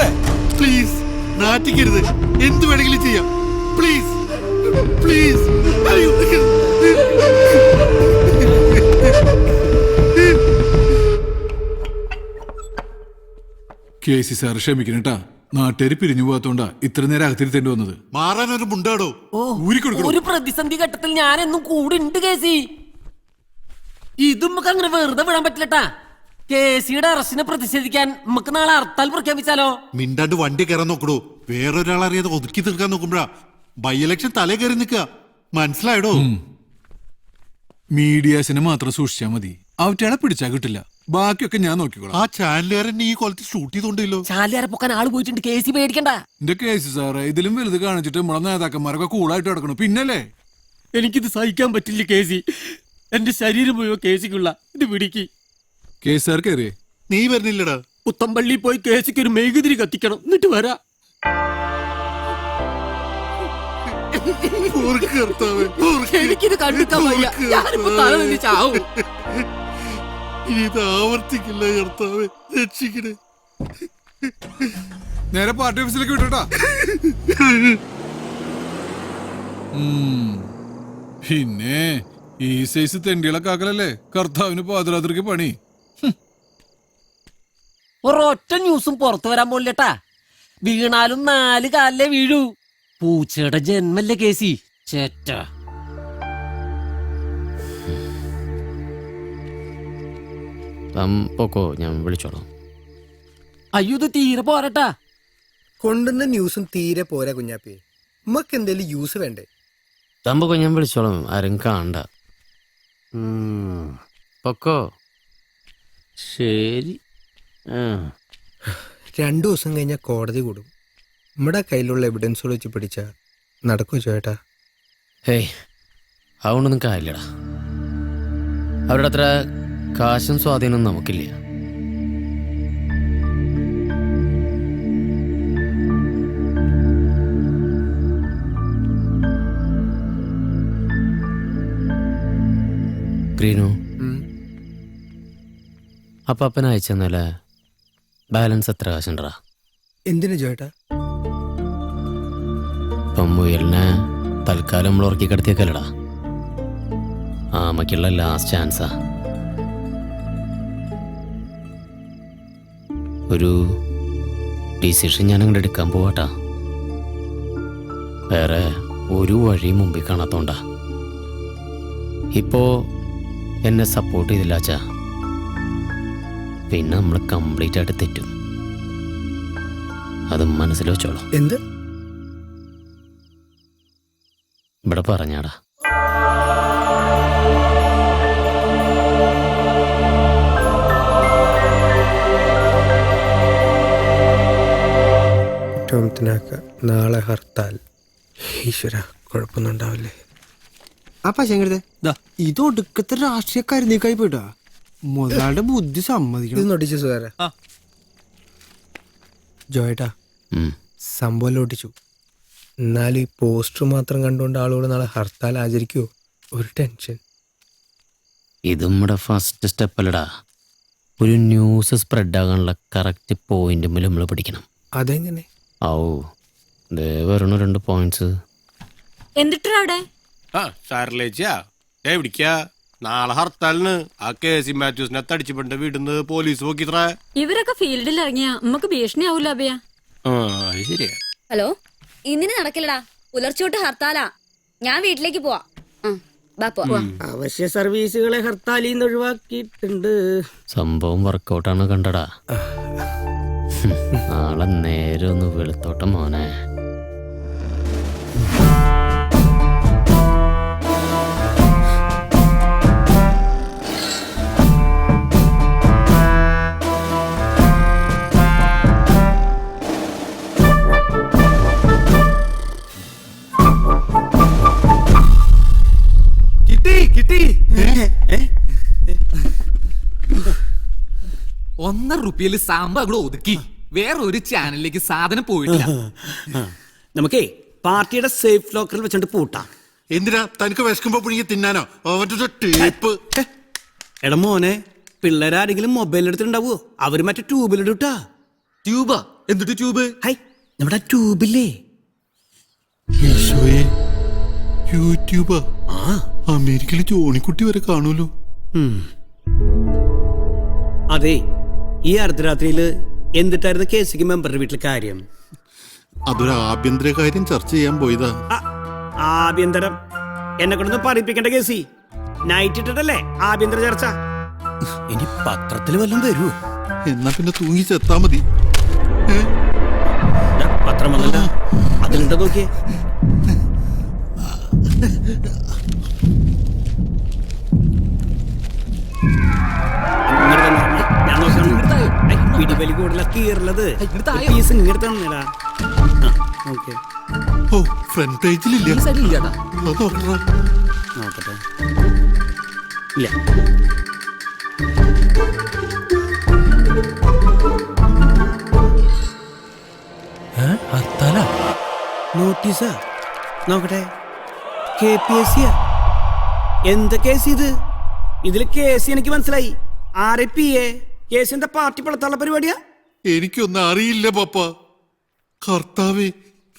പ്ലീസ് നാറ്റിക്കരുത്. എന്ത് വേണമെങ്കിലും ചെയ്യാം. Please please. കേസി സാർ ക്ഷമിക്കണം കേട്ടാ. നാട്ടുകാര് പിരിഞ്ഞു പോകാത്തോണ്ടാ ഇത്ര നേരം അകത്തിരുത്തേണ്ടി വന്നത്. മാറാൻ ഒരു മുണ്ടാടോ. ഒരു പ്രതിസന്ധി ഘട്ടത്തിൽ ഞാനെന്നും കൂടെ ഉണ്ട് കേസി. ഇതും നമുക്ക് അങ്ങനെ വെറുതെ വിടാൻ പറ്റില്ലട്ടാ. കേസിയുടെ അറസ്റ്റിനെ പ്രതിഷേധിക്കാൻ നമുക്ക് നാളെ ഹർത്താൽ പ്രഖ്യാപിച്ചാലോ? മിണ്ടാണ്ട് വണ്ടി കയറാൻ നോക്കടോ. വേറൊരാളറിയാതെ ഒതുക്കി തീർക്കാൻ നോക്കുമ്പോഴാ ബൈ ഇലക്ഷൻ തലേ കയറി നിൽക്കുക. മനസ്സിലായടോ? മീഡിയാസിനെ മാത്രം സൂക്ഷിച്ചാ മതി. അവറ്റയാളെ പിടിച്ചാ കിട്ടില്ല. ബാക്കിയൊക്കെ ഞാൻ നോക്കിക്കോളാം. ആ ചാനലുകാരൻ ഈ കൊലത്തിൽ ഷൂട്ട് ചെയ്തോണ്ടല്ലോ. ചാലിയാരെ പൊക്കാൻ ആള് പോയിട്ടുണ്ട്. കേസി പേടിക്കണ്ട. എന്റെ കേസ് സാറേ, ഇതിലും വലുത് കാണിച്ചിട്ട് നമ്മളെ നേതാക്കന്മാരൊക്കെ കൂളായിട്ട് കിടക്കണം. പിന്നല്ലേ എനിക്കിത് സഹിക്കാൻ പറ്റില്ല കേസി. എന്റെ ശരീരം മുഴുവൻ കേസിക്കുള്ള ഇത് പിടിക്ക്. കേസ് സാർ കയറിയേ? നീ വരുന്നില്ലടാ. പുത്തമ്പള്ളി പോയി കേസിക്ക് ഒരു മെഴുകുതിരി കത്തിക്കണം. എന്നിട്ട് വരാ. എനിക്കിത് കണ്ടിക്കാൻ വയ്യ. ഞാനിപ്പോ തല നിന്ന് ചാവും. ഇനി ഇത് ആവർത്തിക്കില്ല കർത്താവേ, രക്ഷിക്കണേ. നേരെ പാർട്ടി ഓഫീസിലേക്ക് വിട്ടോട്ടാ. പിന്നെ ഈ സൈസ് തെണ്ടികളൊക്കെ ആക്കലല്ലേ കർത്താവിന് പാതിരാത്രിക്ക് പണി. ഒരൊറ്റ ന്യൂസും പുറത്തു വരാൻ പോലില്ലട്ടാ. വീണാലും 4 കാലിലേ വീഴൂ. പൂച്ചയുടെ ജന്മല്ലേ കേസി. ചേറ്റ പോക്കോ, ഞാൻ വിളിച്ചോളാം. അയ്യോ, ഇത് തീരെ പോരട്ടാ. കൊണ്ടുവന്ന ന്യൂസും തീരെ പോരാ കുഞ്ഞാപ്പി. നമുക്ക് എന്തേലും യൂസ് വേണ്ടേ? തമ്പൊക്കെ ഞാൻ വിളിച്ചോളാം. ആരും കാണണ്ട. പൊക്കോ. ശരി. 2 ദിവസം കഴിഞ്ഞാൽ കോടതി കൂടും. നമ്മുടെ കയ്യിലുള്ള എവിഡൻസുകൾ വെച്ച് പിടിച്ചാ നടക്കുമോ ചേട്ടാ? ഹേയ്, അതുകൊണ്ടൊന്നും കാര്യമില്ലടാ. അവരുടെ അത്ര കാശും സ്വാധീനവും നമുക്കില്ല. ഗ്രീനു, അപ്പൻ അയച്ചെന്നാലേ ബാലൻസ് എത്ര കാശുണ്ടാ? എന്തിനാ ചേട്ടാ? ഇപ്പം മുയലിനെ തൽക്കാലം നമ്മൾ ഉറക്കി കിടത്തിയേക്കല്ലടാ. ആമയ്ക്കുള്ള ലാസ്റ്റ് ചാൻസാ. ഒരു ഡിസിഷൻ ഞാൻ അങ്ങോട്ട് എടുക്കാൻ പോവാട്ടാ. വേറെ ഒരു വഴി മുമ്പിൽ കാണാത്തോണ്ടാ. ഇപ്പോ എന്നെ സപ്പോർട്ട് ചെയ്തില്ലാച്ചാ പിന്നെ നമ്മൾ കംപ്ലീറ്റ് ആയിട്ട് തെറ്റും. അത് മനസ്സിൽ വെച്ചോളാം. എന്ത് ഇവിടെ പറഞ്ഞാടാ. നാളെ ഹർത്താൽ. ഈശ്വര, കുഴപ്പമൊന്നും ഉണ്ടാവില്ലേ? അപ്പാ ശങ്കരത്തെ, ഇത് ഒടുക്കത്തെ രാഷ്ട്രീയക്കാരി പോയിട്ടാ. മുതലാളുടെ ബുദ്ധി സമ്മതിക്കണം. നോട്ടിച്ചു സാറേ. ജോയേട്ടാ, സംഭവം നോട്ടിച്ചു. എന്നാലും ഈ പോസ്റ്റർ മാത്രം കണ്ടുകൊണ്ട് ആളുകൾ നാളെ ഹർത്താൽ ആചരിക്കുവോ? ഒരു ടെൻഷൻ. ഇത് നമ്മുടെ ഫസ്റ്റ് സ്റ്റെപ്പല്ലടാ. ഒരു ന്യൂസ് സ്പ്രെഡ് ആകാനുള്ള കറക്റ്റ് പോയിന്റ് നമ്മൾ പിടിക്കണം. അതെങ്ങനെ? ഔ, വരണ 2 പോയിന്റ്സ്. എന്നിട്ടവിടെ എവിടിക്കാ? നാളെ ഹർത്താലിന് ആ കേസി മാത്യൂസിനെ തടിച്ചുപെട്ട വീടിന്ന് പോലീസ് നോക്കിത്ര. ഇവരൊക്കെ ഫീൽഡിൽ ഇറങ്ങിയ നമുക്ക് ഭീഷണി ആവൂല അഭയ. ശരിയാ. ഹലോ, ഇന്നിന് നടക്കില്ലടാ. പുലർച്ചോട്ട് ഹർത്താലാ. ഞാൻ വീട്ടിലേക്ക് പോവാ. അവശ്യ സർവീസുകളെ ഹർത്താലിൽ നിന്ന് ഒഴിവാക്കിയിട്ടുണ്ട്. സംഭവം വർക്കൗട്ടാണ് കണ്ടടാ. നാളെ നേരെ ഒന്ന് വെളുത്തോട്ടെ മോനെ. കിട്ടി 1.5 രൂപയില് സാമ്പാർ ഒതുക്കി വേറൊരു ചാനലിലേക്ക് സാധനം പോയിട്ടില്ല. നമുക്കേ പാർട്ടിയുടെ സേഫ് ലോക്കറിൽ വെച്ചോണ്ട് പൂട്ടാം. എന്തിനാ തനിക്ക് വിശക്കുമ്പോ പുഴുങ്ങി തിന്നാനോ? ടേപ്പ്. എടാ മോനെ, പിള്ളേരാരെങ്കിലും മൊബൈൽ എടുത്തിട്ടുണ്ടാവോ? അവര് മറ്റേ ട്യൂബിലിട്ടാ. ട്യൂബാ? എന്തിട്ട് ട്യൂബ്? ഹൈ, നമ്മുടെ ട്യൂബില്ലേ? യൂട്യൂബാ? അമേരിക്കയിലെ ജോണിക്കുട്ടി വരെ കാണൂലോ. അതെ, ഈ അർദ്ധരാത്രിയില് എന്തിട്ടായിരുന്നു കേസിക്ക് മെമ്പറുടെ വീട്ടിൽ കാര്യം? അതൊരു ആഭ്യന്തര കാര്യം ചർച്ച ചെയ്യാൻ പോയതാ. ആഭ്യന്തരം എന്നെ കൊണ്ടൊന്ന് പറയിപ്പിക്കേണ്ട കേസി. നൈറ്റ് ഇട്ടിട്ടല്ലേ ആഭ്യന്തര ചർച്ച? ഇനി പത്രത്തിൽ വല്ലതും വരൂ? എന്നാ പിന്നെ തൂങ്ങി ചെത്താ മതി. പത്രം വന്നല്ല, അതിലുണ്ടോ നോക്കിയേ. പിടിവലി കൂടുതലൊക്കെ കീറുള്ളത് പീസ് ഇങ്ങോട്ട് തന്നിടാ. ഓ, ഫ്രണ്ട് പേജിലില്ല. നോക്കട്ടെ. ഇല്ല. നോട്ടീസാ? നോക്കട്ടെ. KPSC എന്താ കേസ് ഇത്? ഇതില് കേസ് എനിക്ക് മനസ്സിലായി. RIPA കേസ് എന്താ? പാർട്ടി പളത്താനുള്ള പരിപാടിയാ? എനിക്കൊന്നും അറിയില്ല പപ്പ. കർത്താവേ,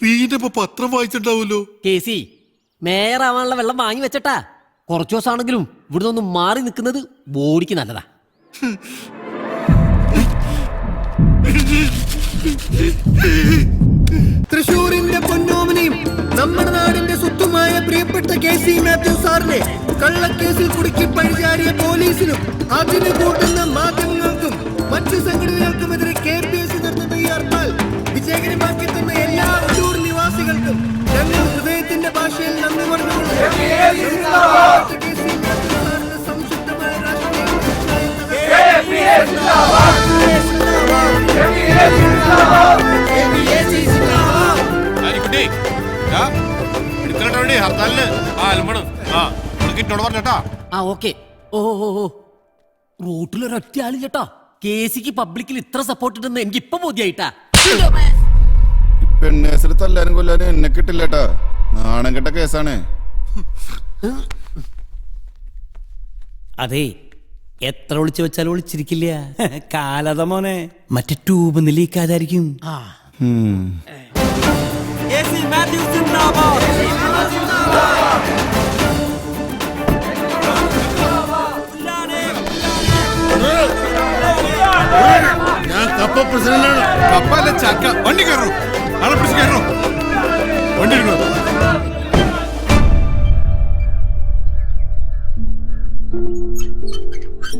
റീനപ്പ പത്രം വായിച്ചിട്ടുണ്ടാവല്ലോ. കേസി മേയറാവാനുള്ള വെള്ളം വാങ്ങി വെച്ചട്ടാ. കുറച്ചു ദിവസമാണെങ്കിലും ഇവിടുന്ന് ഒന്ന് മാറി നിൽക്കുന്നത് ബോഡിക്ക് നല്ലതാ. തൃശൂരിന്റെ പൊന്നോമനയും നമ്മുടെ നാടിന്റെ സ്വത്തുമായ പ്രിയപ്പെട്ട KC മാത്യു സാറിനെ കള്ളക്കേസിൽ കുടുക്കി പഴിചാരിയ പോലീസിനും അതിന് കൂട്ടുന്ന മാധ്യമങ്ങൾക്കും മറ്റു സംഘടനകൾക്കുമെതിരെ KPSC നടത്തുന്ന ഈ ഹർത്താൽ വിജയകരമാക്കി തന്ന എല്ലാ ഉള്ളൂർ നിവാസികൾക്കും ഞങ്ങൾ ഹൃദയത്തിന്റെ ഭാഷയിൽ നന്ദി റൂട്ടിലൊരൊറ്റ ആളില്ലട്ടോ. KCക്ക് പബ്ലിക്കിൽ ഇത്ര സപ്പോർട്ട് ഉണ്ടെന്ന് എനിക്ക് ഇപ്പൊ ബോധ്യായിട്ടാ. പെണ്ണേസിൽ തല്ലാനും കൊല്ലാനും എന്നെ കിട്ടില്ലട്ടാ. നാണം കെട്ട കേസാണ്. അതെ, എത്ര ഒളിച്ചു വെച്ചാലും ഒളിച്ചിരിക്കില്ല. കാലത മോനെ, മറ്റേ ട്യൂബ് ലീക്കാതായിരിക്കും. ഞാൻ കപ്പ പ്രസിഡന്റാണ്. കപ്പല്ല ചക്ക. വണ്ടി കയറൂ. ആളെ പിടിച്ച് കയറൂ. വണ്ടി എടുക്കണോ?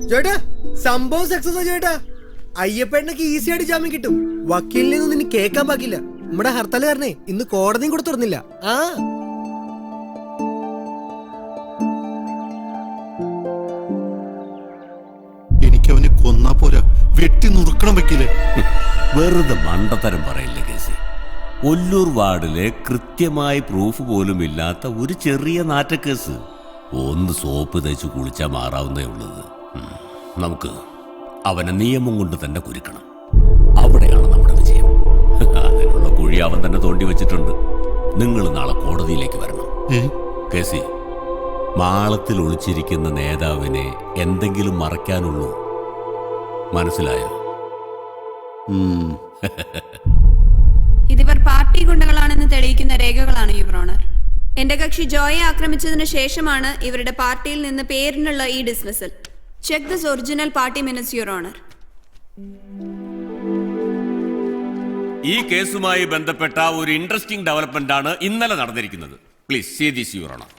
ചേട്ടാ, സംഭവം സക്സസ് ചേട്ടാ. അയ്യപ്പേട്ടനൊക്കെ ഈസി ആയിട്ട് ജാമ്യം കിട്ടും. വക്കീലിൽ നിന്ന് നിന്നെ കേൾക്കാൻ പാകില്ല. നമ്മുടെ ഹർത്താൽ കാരണേ ഇന്ന് കോടതിയും കൂടെ തുറന്നില്ല. എനിക്കവനെ കൊന്നാ പോരാ, വെട്ടി നുറുക്കണം വക്കീലെ. വെറുതെ മണ്ടത്തരം പറയില്ല കേസി. ഒല്ലൂർ വാർഡിലെ കൃത്യമായി പ്രൂഫ് പോലും ഇല്ലാത്ത ഒരു ചെറിയ നാറ്റക്കേസ്. ഒന്ന് സോപ്പ് തേച്ച് കുളിച്ചാൽ മാറാവുന്നേ ഉള്ളത്. നമുക്ക് അവനെ നിയമം കൊണ്ട് തന്നെ കുരുക്കണം. അവിടെയാണ് നമ്മുടെ വിജയം. അതിനുള്ള കുഴി അവൻ തന്നെ തോണ്ടി വെച്ചിട്ടുണ്ട്. നിങ്ങൾ നാളെ കോടതിയിലേക്ക് വരണം. കേസി, മാളത്തിൽ ഒളിച്ചിരിക്കുന്ന നേതാവിനെ എന്തെങ്കിലും മറയ്ക്കാനുള്ളൂ. മനസ്സിലായോ? ഇതിവർ പാർട്ടി ഗുണ്ടകളാണെന്ന് തെളിയിക്കുന്ന രേഖകളാണ് യുവർ ഓണർ. എന്റെ കക്ഷി ജോയെ ആക്രമിച്ചതിന് ശേഷമാണ് ഇവരുടെ പാർട്ടിയിൽ നിന്ന് പേരിനുള്ള ഈ dismissal. Check this original party minutes your honour. ഈ കേസുമായി ബന്ധപ്പെട്ട ഒരു ഇൻട്രസ്റ്റിംഗ് ഡെവലപ്മെന്റ് ആണ് ഇന്നലെ നടന്നിരിക്കുന്നത്. Please see this your honour.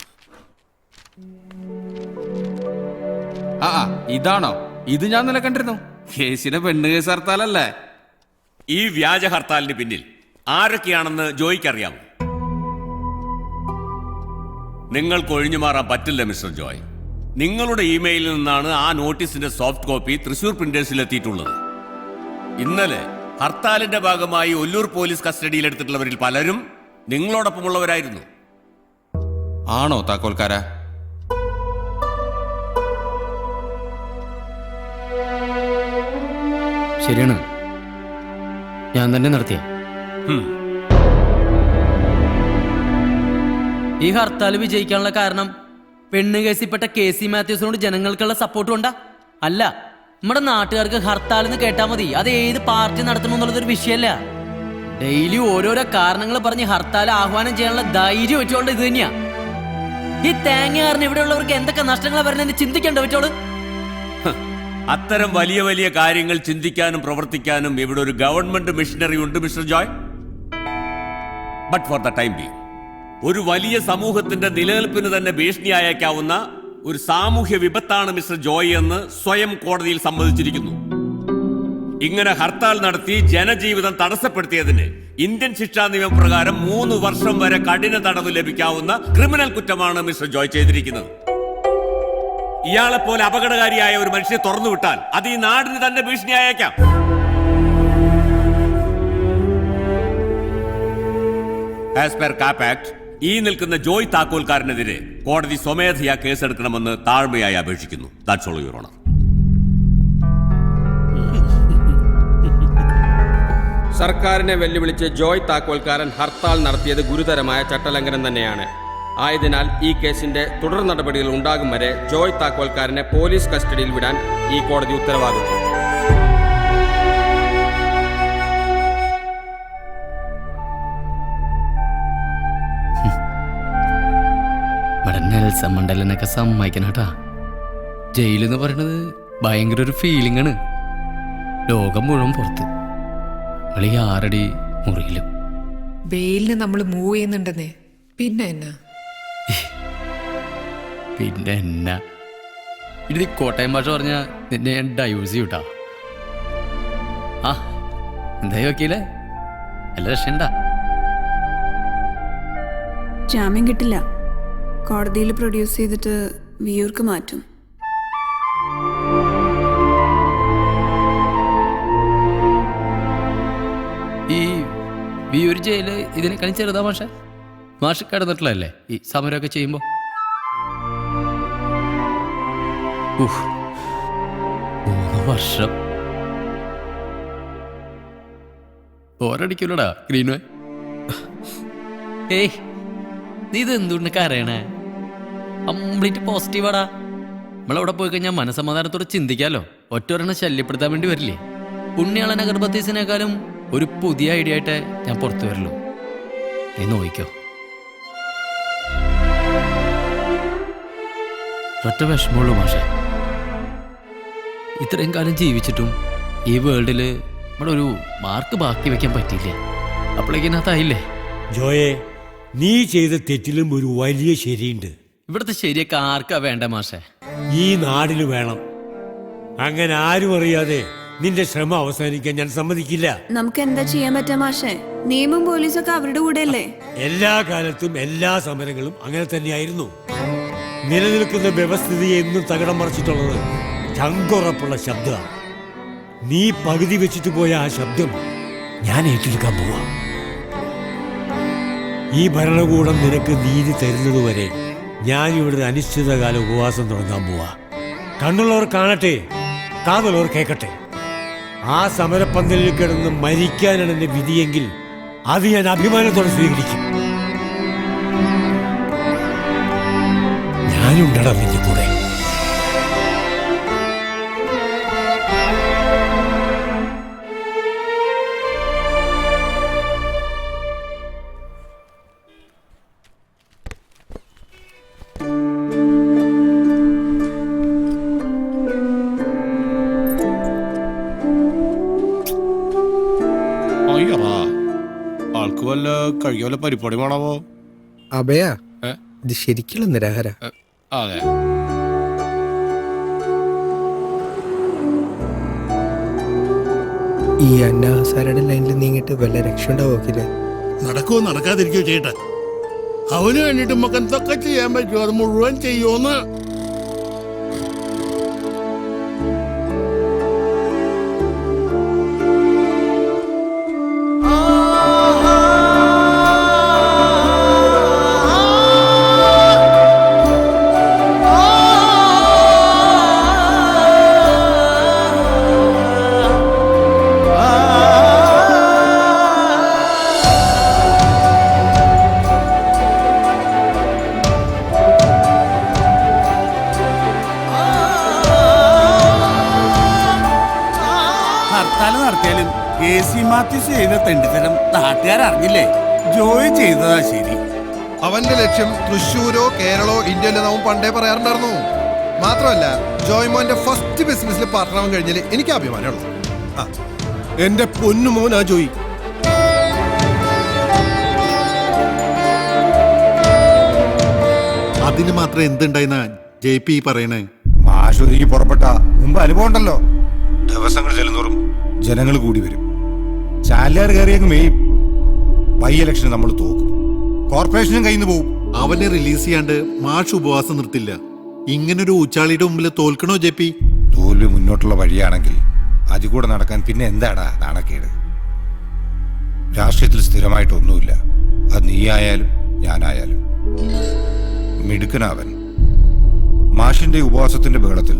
ഇതാണോ? ഇത് ഞാൻ ഇന്നലെ കണ്ടിരുന്നു. കേസിനെ പെണ്ണ് കേസ് ഹർത്താലല്ലേ? ഈ വ്യാജ ഹർത്താലിന് പിന്നിൽ ആരൊക്കെയാണെന്ന് ജോയ്ക്ക് അറിയാമോ? നിങ്ങൾക്ക് ഒഴിഞ്ഞു മാറാൻ പറ്റില്ല മിസ്റ്റർ ജോയ്. നിങ്ങളുടെ ഇമെയിലിൽ നിന്നാണ് ആ നോട്ടീസിന്റെ സോഫ്റ്റ് കോപ്പി തൃശൂർ പ്രിന്റേഴ്സിൽ എത്തിയിട്ടുള്ളത്. ഇന്നലെ ഹർത്താലിന്റെ ഭാഗമായി ഒല്ലൂർ പോലീസ് കസ്റ്റഡിയിൽ എടുത്തിട്ടുള്ളവരിൽ പലരും നിങ്ങളോടൊപ്പമുള്ളവരായിരുന്നു. ആണോ താക്കോൽക്കാര? ശരിയാണ്, ഞാൻ തന്നെ നടത്തിയ. ഈ ഹർത്താൽ വിജയിക്കാനുള്ള കാരണം പെണ്ണ് കേസിൽപ്പെട്ട KC മാത്യൂസിനോട് ജനങ്ങൾക്കുള്ള സപ്പോർട്ടും ഉണ്ടാ? അല്ല, നമ്മുടെ നാട്ടുകാർക്ക് ഹർത്താൽ എന്ന് കേട്ടാൽ മതി അത് ഏത് പാർട്ടി നടത്തണമെന്നുള്ളതൊരു വിഷയമല്ല. ഡെയിലി ഓരോരോ കാരണങ്ങൾ പറഞ്ഞ് ഹർത്താൽ ആഹ്വാനം ചെയ്യാനുള്ള ധൈര്യം വെച്ചോണ്ട് ഇത് തന്നെയാ. ഈ തേങ്ങ കാരണം ഇവിടെയുള്ളവർക്ക് എന്തൊക്കെ നഷ്ടങ്ങളാണ് വരുന്നതെന്ന് ചിന്തിക്കേണ്ട പറ്റോളൂ. അത്തരം വലിയ വലിയ കാര്യങ്ങൾ ചിന്തിക്കാനും പ്രവർത്തിക്കാനും ഇവിടെ ഒരു ഗവൺമെന്റ് മിഷനറി ഉണ്ട് mister Joy. But for the time being ഒരു വലിയ സമൂഹത്തിന്റെ നിലനിൽപ്പിന് തന്നെ ഭീഷണിയായേക്കാവുന്ന ഒരു സാമൂഹ്യ വിപത്താണ് മിസ്റ്റർ ജോയ് എന്ന് സ്വയം കോടതിയിൽ സമ്മതിച്ചിരിക്കുന്നു. ഇങ്ങനെ ഹർത്താൽ നടത്തി ജനജീവിതം തടസ്സപ്പെടുത്തിയതിന് ഇന്ത്യൻ ശിക്ഷാ നിയമപ്രകാരം 3 വർഷം വരെ കഠിന തടവ് ലഭിക്കാവുന്ന ക്രിമിനൽ കുറ്റമാണ് മിസ്റ്റർ ജോയ് ചെയ്തിരിക്കുന്നത്. ഇയാളെപ്പോലെ അപകടകാരിയായ ഒരു മനുഷ്യനെ തുറന്നുവിട്ടാൽ അത് ഈ നാടിന് തന്നെ ഭീഷണിയായേക്കാം. ആസ് പെർ കാപ്പ് ആക്ട് ഈ നിൽക്കുന്ന ജോയ് താക്കോൽക്കാരനെതിരെ കോടതി സ്വമേധയാ കേസെടുക്കണമെന്ന് താഴ്മയായി അപേക്ഷിക്കുന്നു. That's all your honour. സർക്കാരിനെ വെല്ലുവിളിച്ച് ജോയ് താക്കോൽക്കാരൻ ഹർത്താൽ നടത്തിയത് ഗുരുതരമായ ചട്ടലംഘനം തന്നെയാണ്. ആയതിനാൽ ഈ കേസിന്റെ തുടർ നടപടികൾ ഉണ്ടാകും വരെ ജോയ് താക്കോൽക്കാരനെ പോലീസ് കസ്റ്റഡിയിൽ വിടാൻ ഈ കോടതി ഉത്തരവാകുന്നു. നെൽസൺ മണ്ടേലനൊക്കെ സമ്മതിക്കണട്ടാ. ജയിലെന്ന് പറയുന്നത് ഭയങ്കര ഒരു ഫീലിംഗ് ആണ്. ലോകം മുഴുവൻ പുറത്ത്, നമ്മളീ ആറടി മുറിയിലും. ബെയിലിന് നമ്മൾ മൂവ് ചെയ്യുന്നുണ്ടെന്നേ. പിന്നെ എന്നാ ഇത് കോട്ടയം ഭാഷ പറഞ്ഞ നിന്നെ ഞാൻ ഡൈവേഴ്സ് ചെയ്യൂട്ടാ. ആ എന്തായി വക്കീലേ, നല്ല രക്ഷണ്ടാ? ജാമ്യം കിട്ടില്ല. കോടതിയിൽ പ്രൊഡ്യൂസ് ചെയ്തിട്ട് വിയൂർക്ക് മാറ്റും. ഈ വിയൂർ ജയില് ഇതിനേക്കാളും ചെറുതാ മാഷ? മാഷ് കിടന്നിട്ടുള്ളതല്ലേ ഈ സമരമൊക്കെ ചെയ്യുമ്പോ? 3 വർഷം ഓരടിക്കൂലടാ ഗ്രീൻവേ. ഏയ് നീ ഇത് എന്തുകൊണ്ടൊക്കെ അറിയണേ? കംപ്ലീറ്റ് പോസിറ്റീവാടാ. നമ്മളവിടെ പോയി കഴിഞ്ഞാൽ മനസമാധാനത്തോടെ ചിന്തിക്കാലോ. ഒറ്റൊരെണ്ണം ശല്യപ്പെടുത്താൻ വേണ്ടി വരില്ലേ? പുണ്യാളൻ അഗർബത്തീസിനേക്കാളും ഒരു പുതിയ ഐഡിയ ആയിട്ട് ഞാൻ പുറത്തു വരല്ലോ. നീ നോക്കിക്കോ. ഒറ്റ വിഷമമുള്ളൂ മാഷെ, ഇത്രയും കാലം ജീവിച്ചിട്ടും ഈ വേൾഡിൽ നമ്മളൊരു മാർക്ക് ബാക്കി വെക്കാൻ പറ്റിയില്ലേ? അപ്പോഴേക്കിനകത്തായില്ലേ? ജോയെ, നീ ചെയ്ത തെറ്റിലും ഒരു വലിയ ശരിയുണ്ട്. ഇവിടുത്തെ ശരിയൊക്കെ ആർക്കാ വേണ്ട മാഷെ? ഈ നാടിന് വേണം. അങ്ങനെ ആരും അറിയാതെ നിന്റെ ശ്രമം അവസാനിക്കാൻ ഞാൻ സമ്മതിക്കില്ല. നമുക്ക് എന്താ ചെയ്യാൻ പറ്റാ മാഷേ? നിയമം പോലീസൊക്കെ അവരുടെ കൂടെയല്ലേ? എല്ലാ കാലത്തും എല്ലാ സമരങ്ങളും അങ്ങനെ തന്നെയായിരുന്നു. നിലനിൽക്കുന്ന വ്യവസ്ഥിതിയെ എന്നും തകിടം മറിച്ചിട്ടുള്ളത് ചങ്കുറപ്പുള്ള ശബ്ദമാണ്. നീ പകുതി വെച്ചിട്ട് പോയ ആ ശബ്ദം ഞാൻ ഏറ്റെടുക്കാൻ പോവാ. ഈ ഭരണകൂടം നിനക്ക് നീതി തരുന്നതുവരെ ഞാൻ ഇവിടെ അനിശ്ചിതകാല ഉപവാസം തുടങ്ങാൻ പോവാ. കണ്ണുള്ളവർ കാണട്ടെ, കാതുള്ളവർ കേൾക്കട്ടെ. ആ സമരപ്പന്തലിൽ കിടന്ന് മരിക്കാനാണ് എന്റെ വിധിയെങ്കിൽ അത് ഞാൻ അഭിമാനത്തോടെ സ്വീകരിക്കും. ഞാനുണ്ടടാ നിന്റെ കൂടെ. അയ്യറാ ആൾക്ക് വല്ല കഴിയ വല്ല പരിപാടി വേണാവോ? അഭയ ഇത് ശരിക്കുള്ള നിരാഹാര. അതെ. ഈ അന്നാസാരയുടെ ലൈനിൽ നീങ്ങിട്ട് വല്ല രക്ഷ ഉണ്ടാവോക്കില്ലേ? നടക്കുവോ നടക്കാതിരിക്കോ ചേട്ടാ. അവന് വേണ്ടിട്ട് നമുക്ക് എന്തൊക്കെ ചെയ്യാൻ പറ്റുമോ അത് മുഴുവൻ ചെയ്യുമോന്ന്. ഹർത്താൽ നടത്തിയാലും KC മാത്യൂസ് ചെയ്ത തെണ്ടിത്തരം നാട്ടുകാരറിഞ്ഞില്ലേ? ജോയി ചെയ്തതാ ശരി. അവന്റെ ലക്ഷ്യം തൃശ്ശൂരോ കേരളോ ഇന്ത്യയിലോ അവൻ പണ്ടേ പറയാറുണ്ടായിരുന്നു. മാത്രമല്ല ജോയ്മോന്റെ ഫസ്റ്റ് ബിസിനസ്സിൽ പാർട്ട്ണറാവാൻ കഴിഞ്ഞാൽ എനിക്ക് അഭിമാനമുള്ളൂ. എന്റെ പൊന്നുമോൻ ആ ജോയി. അതിന് മാത്രം എന്തുണ്ടായിന്ന JP പറയണേ? ആശുപത്രിക്ക് പുറപ്പെട്ട മുമ്പ് അനുഭവം ഉണ്ടല്ലോ. ദിവസങ്ങൾ ചെല്ലുന്നോറും ജനങ്ങൾ കൂടി വരും. ചാലുകാർ കയറിയങ്ങ് മെയ്യും. ബൈ ഇലക്ഷൻ നമ്മൾ തോക്കും, കോർപ്പറേഷനും കയ്യിൽ നിന്ന് പോവും. അവനെ റിലീസ് ചെയ്യാണ്ട് മാഷ് ഉപവാസം നിർത്തില്ല. ഇങ്ങനൊരു ഊച്ചാളിയുടെ മുമ്പിൽ തോൽക്കണോ JP? തോൽവി മുന്നോട്ടുള്ള വഴിയാണെങ്കിൽ അതിൽ കൂടെ നടക്കാൻ പിന്നെ എന്താടാ നാണക്കേട്? രാഷ്ട്രീയത്തിൽ സ്ഥിരമായിട്ടൊന്നുമില്ല. അത് നീയായാലും ഞാനായാലും. മിടുക്കനാവൻ. മാഷിന്റെ ഉപവാസത്തിന്റെ ബഹളത്തിൽ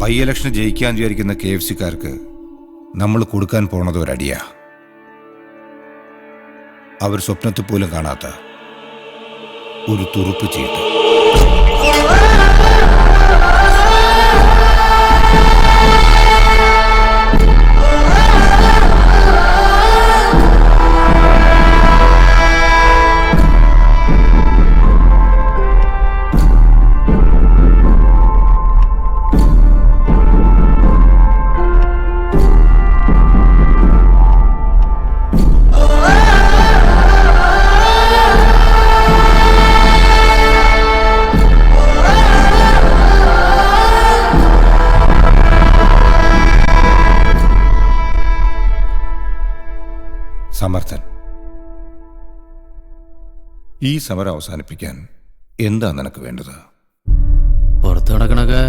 ബൈ ഇലക്ഷന് ജയിക്കാൻ വിചാരിക്കുന്ന KFC-കാർക്ക് നമ്മൾ കൊടുക്കാൻ പോണത് ഒരടിയാ. അവർ സ്വപ്നത്തിൽ പോലും കാണാത്ത ഒരു തുറുപ്പ് ചീട്ട്. സമർത്ഥൻ, ഈ സമരം അവസാനിപ്പിക്കാൻ എന്താ നിനക്ക് വേണ്ടത്? പുറത്തു കിടക്കണൊക്കെ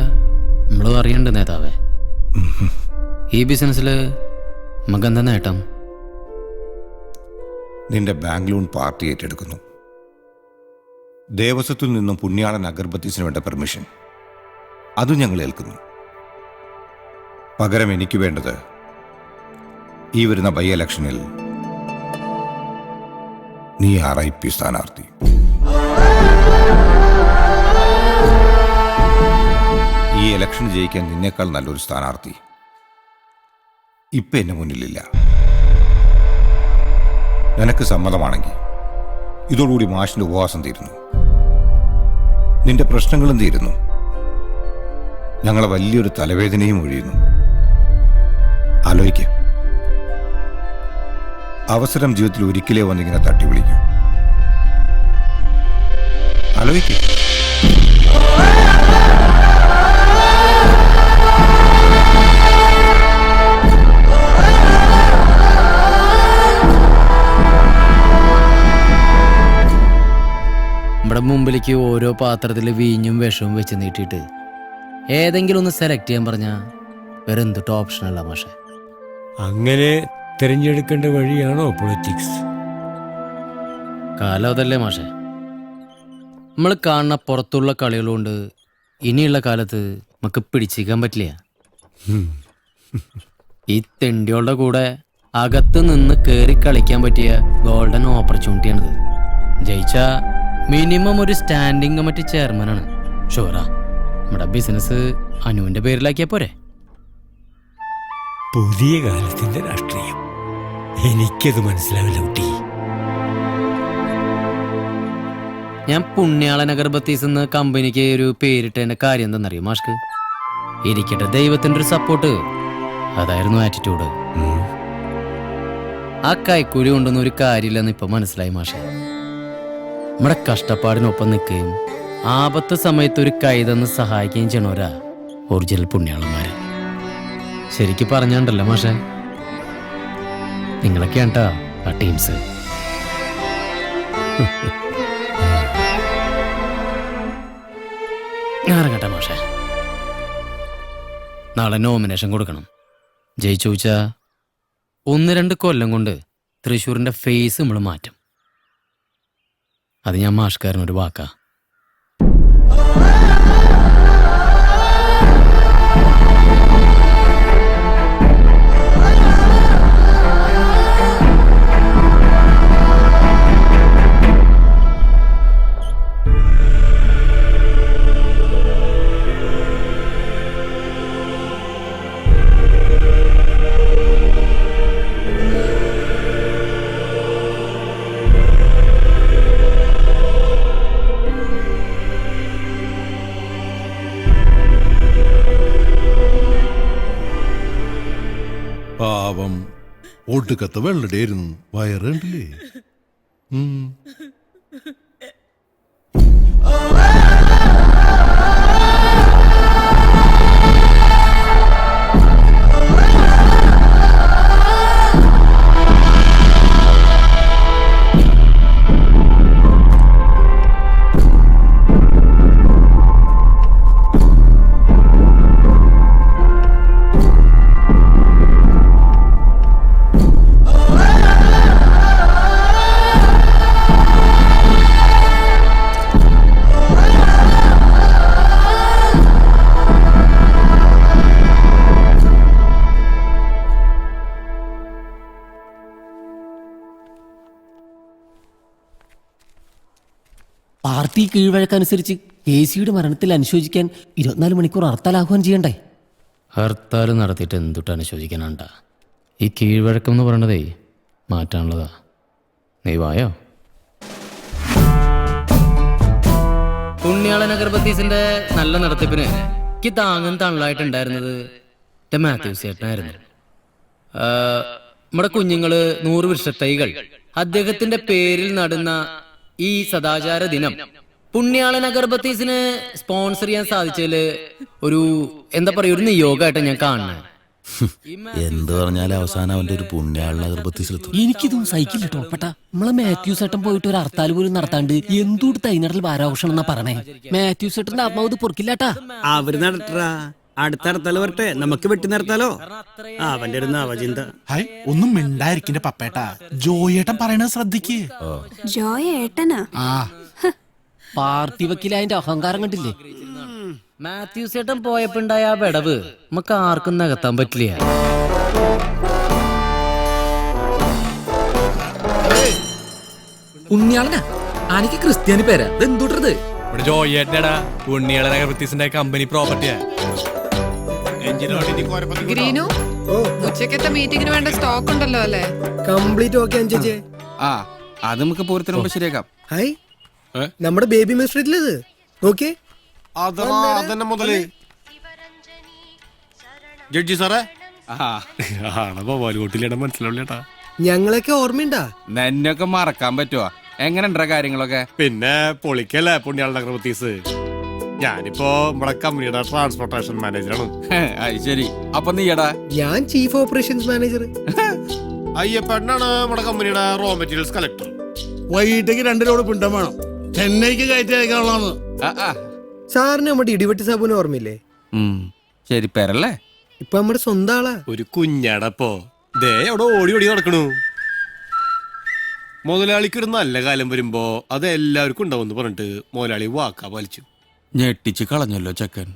നമ്മളും അറിയണ്ട് നേതാവേ. ഈ ബിസിനസ്സിൽ നമുക്കെന്താ നേട്ടം? നിന്റെ ബാങ്ക് ലോൺ പാർട്ടി ഏറ്റെടുക്കുന്നു. ദേവസ്വത്തിൽ നിന്നും പുണ്യാളൻ അഗർബത്തീസിന് വേണ്ട പെർമിഷൻ അതും ഞങ്ങൾ ഏൽക്കുന്നു. പകരം എനിക്ക് വേണ്ടത് ഈ വരുന്ന ബൈ ഇലക്ഷനിൽ നീ RIP സ്ഥാനാർത്ഥി. ഈ ഇലക്ഷൻ ജയിക്കാൻ നിന്നേക്കാൾ നല്ലൊരു സ്ഥാനാർത്ഥി ഇപ്പൊ എന്റെ മുന്നിലില്ല. നിനക്ക് സമ്മതമാണെങ്കിൽ ഇതോടുകൂടി മാഷിന്റെ ഉപവാസം തീരുന്നു, നിന്റെ പ്രശ്നങ്ങളും തീരുന്നു, ഞങ്ങളെ വലിയൊരു തലവേദനയും ഒഴിയുന്നു. ആലോചിക്ക. അവസരം ജീവിതത്തിൽ ഒരിക്കലേ വന്നിങ്ങനെ തട്ടി വിളിക്കും. ആലോചിക്ക. നമ്മുടെ മുമ്പിലേക്ക് ഓരോ പാത്രത്തിൽ വീഞ്ഞും വിഷവും വെച്ച് നീട്ടിയിട്ട് ഏതെങ്കിലും ഒന്ന് സെലക്ട് ചെയ്യാൻ പറഞ്ഞാൽ വേറെ എന്തിട്ട് ഓപ്ഷനല്ല മാഷെ. അങ്ങനെ തിരഞ്ഞെടുക്കേണ്ട വഴിയാണോ പൊളിറ്റിക്സ്? കാലം അതല്ലേ മാഷെ. നമ്മൾ കാണുന്ന പുറത്തുള്ള കളികളുകൊണ്ട് ഇനിയുള്ള കാലത്ത് നമുക്ക് പിടിച്ചിരിക്കാൻ പറ്റില്ല. ഈ തെണ്ടികളുടെ കൂടെ അകത്ത് നിന്ന് കയറി കളിക്കാൻ പറ്റിയ ഗോൾഡൻ ഓപ്പർച്യൂണിറ്റിയാണിത്. ജയിച്ച മിനിമം ഒരു സ്റ്റാൻഡിംഗ് കമ്മിറ്റി ചെയർമാനാണ്. ഷുവറാ നമ്മുടെ ബിസിനസ് അനുവിന്റെ പേരിലാക്കിയാ പോരെ? പുതിയ കാലത്തിന്റെ രാഷ്ട്രീയം എനിക്കത് മനസ്സിലാവില്ല കുട്ടി. ഞാൻ പുണ്യാളൻ അഗർബത്തീസ് എന്ന കമ്പനിക്ക് ഒരു പേരിട്ടതിന്റെ കാര്യം എന്താണെന്നറിയോ മാഷ്ക്ക്? ഇരിക്കട്ടെ ദൈവത്തിന്റെ ഒരു സപ്പോർട്ട്. അതായിരുന്നു ആറ്റിറ്റ്യൂഡ്. ആ കൈക്കൂലി കൊണ്ടൊന്നും ഒരു കാര്യമില്ലെന്ന് ഇപ്പൊ മനസ്സിലായി മാഷെ. നമ്മുടെ കഷ്ടപ്പാടിനൊപ്പം നിൽക്കുകയും ആപത്ത് സമയത്ത് ഒരു കൈ തന്ന് സഹായിക്കുകയും ചെയ്യണവരാ ഒറിജിനൽ പുണ്യാളന്മാര്. ശരിക്ക് പറഞ്ഞാണ്ടല്ലോ മാഷെ, നിങ്ങളൊക്കെയാണ് ട്ടാ ആ ടീംസ്. ഇറങ്ങട്ടെ മാഷെ, നാളെ നോമിനേഷൻ കൊടുക്കണം. ജയിച്ചു വെച്ചാ 1-2 കൊല്ലം കൊണ്ട് തൃശ്ശൂരിന്റെ ഫേസ് നമ്മൾ മാറ്റും. അത് ഞാൻ മാഷ്കാരനൊരു വാക്കാ. പാവം ഒടുക്കത്തെ വെള്ളടയായിരുന്നു, വയറുണ്ടല്ലേ. പാർട്ടി കീഴ്വഴക്കനുസരിച്ച് KCയുടെ മരണത്തിൽ അനുശോചിക്കാൻ 24 മണിക്കൂർ ഹർത്താൽ ആഹ്വാനം ചെയ്യണ്ടേ? ഹർത്താൽ നടത്തിയിട്ട് എന്തുട്ട് അനുശോചിക്കാനാണ്ടാ? ഈ കീഴ്വഴക്കം എന്ന് പറയണതേ മാറ്റാനുള്ളതാ. നീ വായോ. പുണ്യാളൻ അഗർബത്തീസിന്റെ നല്ല നടത്തിപ്പിന് എനിക്ക് താങ്ങും തള്ളായിട്ടുണ്ടായിരുന്നത് മാത്യൂസ് ചേട്ടനായിരുന്നു. നമ്മുടെ കുഞ്ഞുങ്ങള് 100 വൃക്ഷത്തൈകൾ അദ്ദേഹത്തിന്റെ പേരിൽ നടുന്ന ഈ സദാചാര ദിനം പുണ്യാളൻ അഗർബത്തീസിന് സ്പോൺസർ ചെയ്യാൻ സാധിച്ചതില് ഒരു എന്താ പറയുക, ഒരു നിയോഗമായിട്ട് ഞാൻ കാണുന്നത്. എന്ത് പറഞ്ഞാലും അവസാനം അവന്റെ ഒരു പുണ്യാളൻ അഗർബത്തീസിലെത്തും. എനിക്കിതും സൈക്കിൾ ടോപ്പട്ട. നമ്മളെ മാത്യൂസ് ഏട്ടൻ പോയിട്ട് ഒരു ഹർത്താൽ പോലും നടത്താണ്ട് എന്തുകൊണ്ട് തൈനടൽ ഭാരാഘോഷം എന്നാ പറഞ്ഞേ? മാത്യൂസ് ഏട്ടന്റെ ആത്മാവത് പൊറുക്കില്ലാട്ടാ. അവര് നടട്ടാ, അടുത്ത ഹർത്താൽ വരട്ടെ, നമുക്ക് വെട്ടി നിർത്താലോ. അവന്റെ ഒരു നവചിന്ത. ഹായ്, ഒന്നും മിണ്ടായിരിക്കിന്റെ പപ്പേട്ടാ. ജോയേട്ടൻ പറയണത് ശ്രദ്ധിക്ക്. ജോയ് ഏട്ടനാ? പാർട്ടി വക്കീലായതിന്റെ അഹങ്കാരം കണ്ടില്ലേ? മാത്യൂസ് ചേട്ടൻ പോയപ്പോണ്ടായ ആ വിടവ് നമുക്ക് ആർക്കും നികത്താൻ പറ്റില്ല. പുണ്യാളനാ? എനിക്ക് ക്രിസ്ത്യാനി പേരാ. ഇതെന്തൂട്ടത്? ഇവിടെ ജോയേട്ടനടാ പുണ്യാളൻ അഗർബത്തീസിന്റെ കമ്പനി പ്രോപ്പർട്ടിയാ. ഗ്രീനു, ഉച്ചക്കത്തെ മീറ്റിംഗിന് വേണ്ട സ്റ്റോക്ക് ഉണ്ടല്ലോ അല്ലേ? കംപ്ലീറ്റ് ഓക്കെ അഞ്ചേ. അത് നമുക്ക് പൂരത്തിന് മുമ്പ് ശരിയാക്കാം. ഹായ്, നമ്മുടെ ബേബി മിസ്റ്ററിറ്റിലത് ഓക്കെ. അതന്നെ മുതലേ ജഡ്ജി സാറേ മനസ്സിലാവില്ലേട്ടാ. ഞങ്ങളൊക്കെ ഓർമ്മയുണ്ടാ? എന്നൊക്കെ മറക്കാൻ പറ്റുവാ? എങ്ങനെയുണ്ടാ കാര്യങ്ങളൊക്കെ? പിന്നെ പൊളിക്കല്ലേ പുണ്യാളൻ അഗർബത്തീസ്. ഞാനിപ്പോ നമ്മുടെ കമ്പനിയുടെ ട്രാൻസ്പോർട്ടേഷൻ മാനേജറാണ്. ശരി, അപ്പൊ നീയടാ? ഞാൻ ചീഫ് ഓപ്പറേഷൻസ് മാനേജർ. അയ്യപ്പണ്ണാണ് നമ്മുടെ കമ്പനിയുടെ റോ മെറ്റീരിയൽസ് കളക്ടർ. വൈകിട്ടേക്ക് 2 ലോഡ് പിണ്ടം വേണം, ചെന്നൈക്ക് കയറ്റി അയക്കാനുള്ളതാണ്. സാറിന് നമ്മുടെ ഇടിവെട്ടി സാബുവിനെ ഓർമ്മയില്ലേ? ശരി, പേരല്ലേ? ഇപ്പൊ നമ്മുടെ സ്വന്തം ആളാ. ഒരു കുഞ്ഞടപ്പോ ദേ അവിടെ ഓടി ഓടി നടക്കണു. മുതലാളിക്ക് ഒരു നല്ല കാലം വരുമ്പോ അത് എല്ലാവർക്കും ഉണ്ടാവും പറഞ്ഞിട്ട് മുതലാളി വാക്കാ പാലിച്ചു. ഞെട്ടിച്ച് കളഞ്ഞല്ലോ ചെക്കൻ.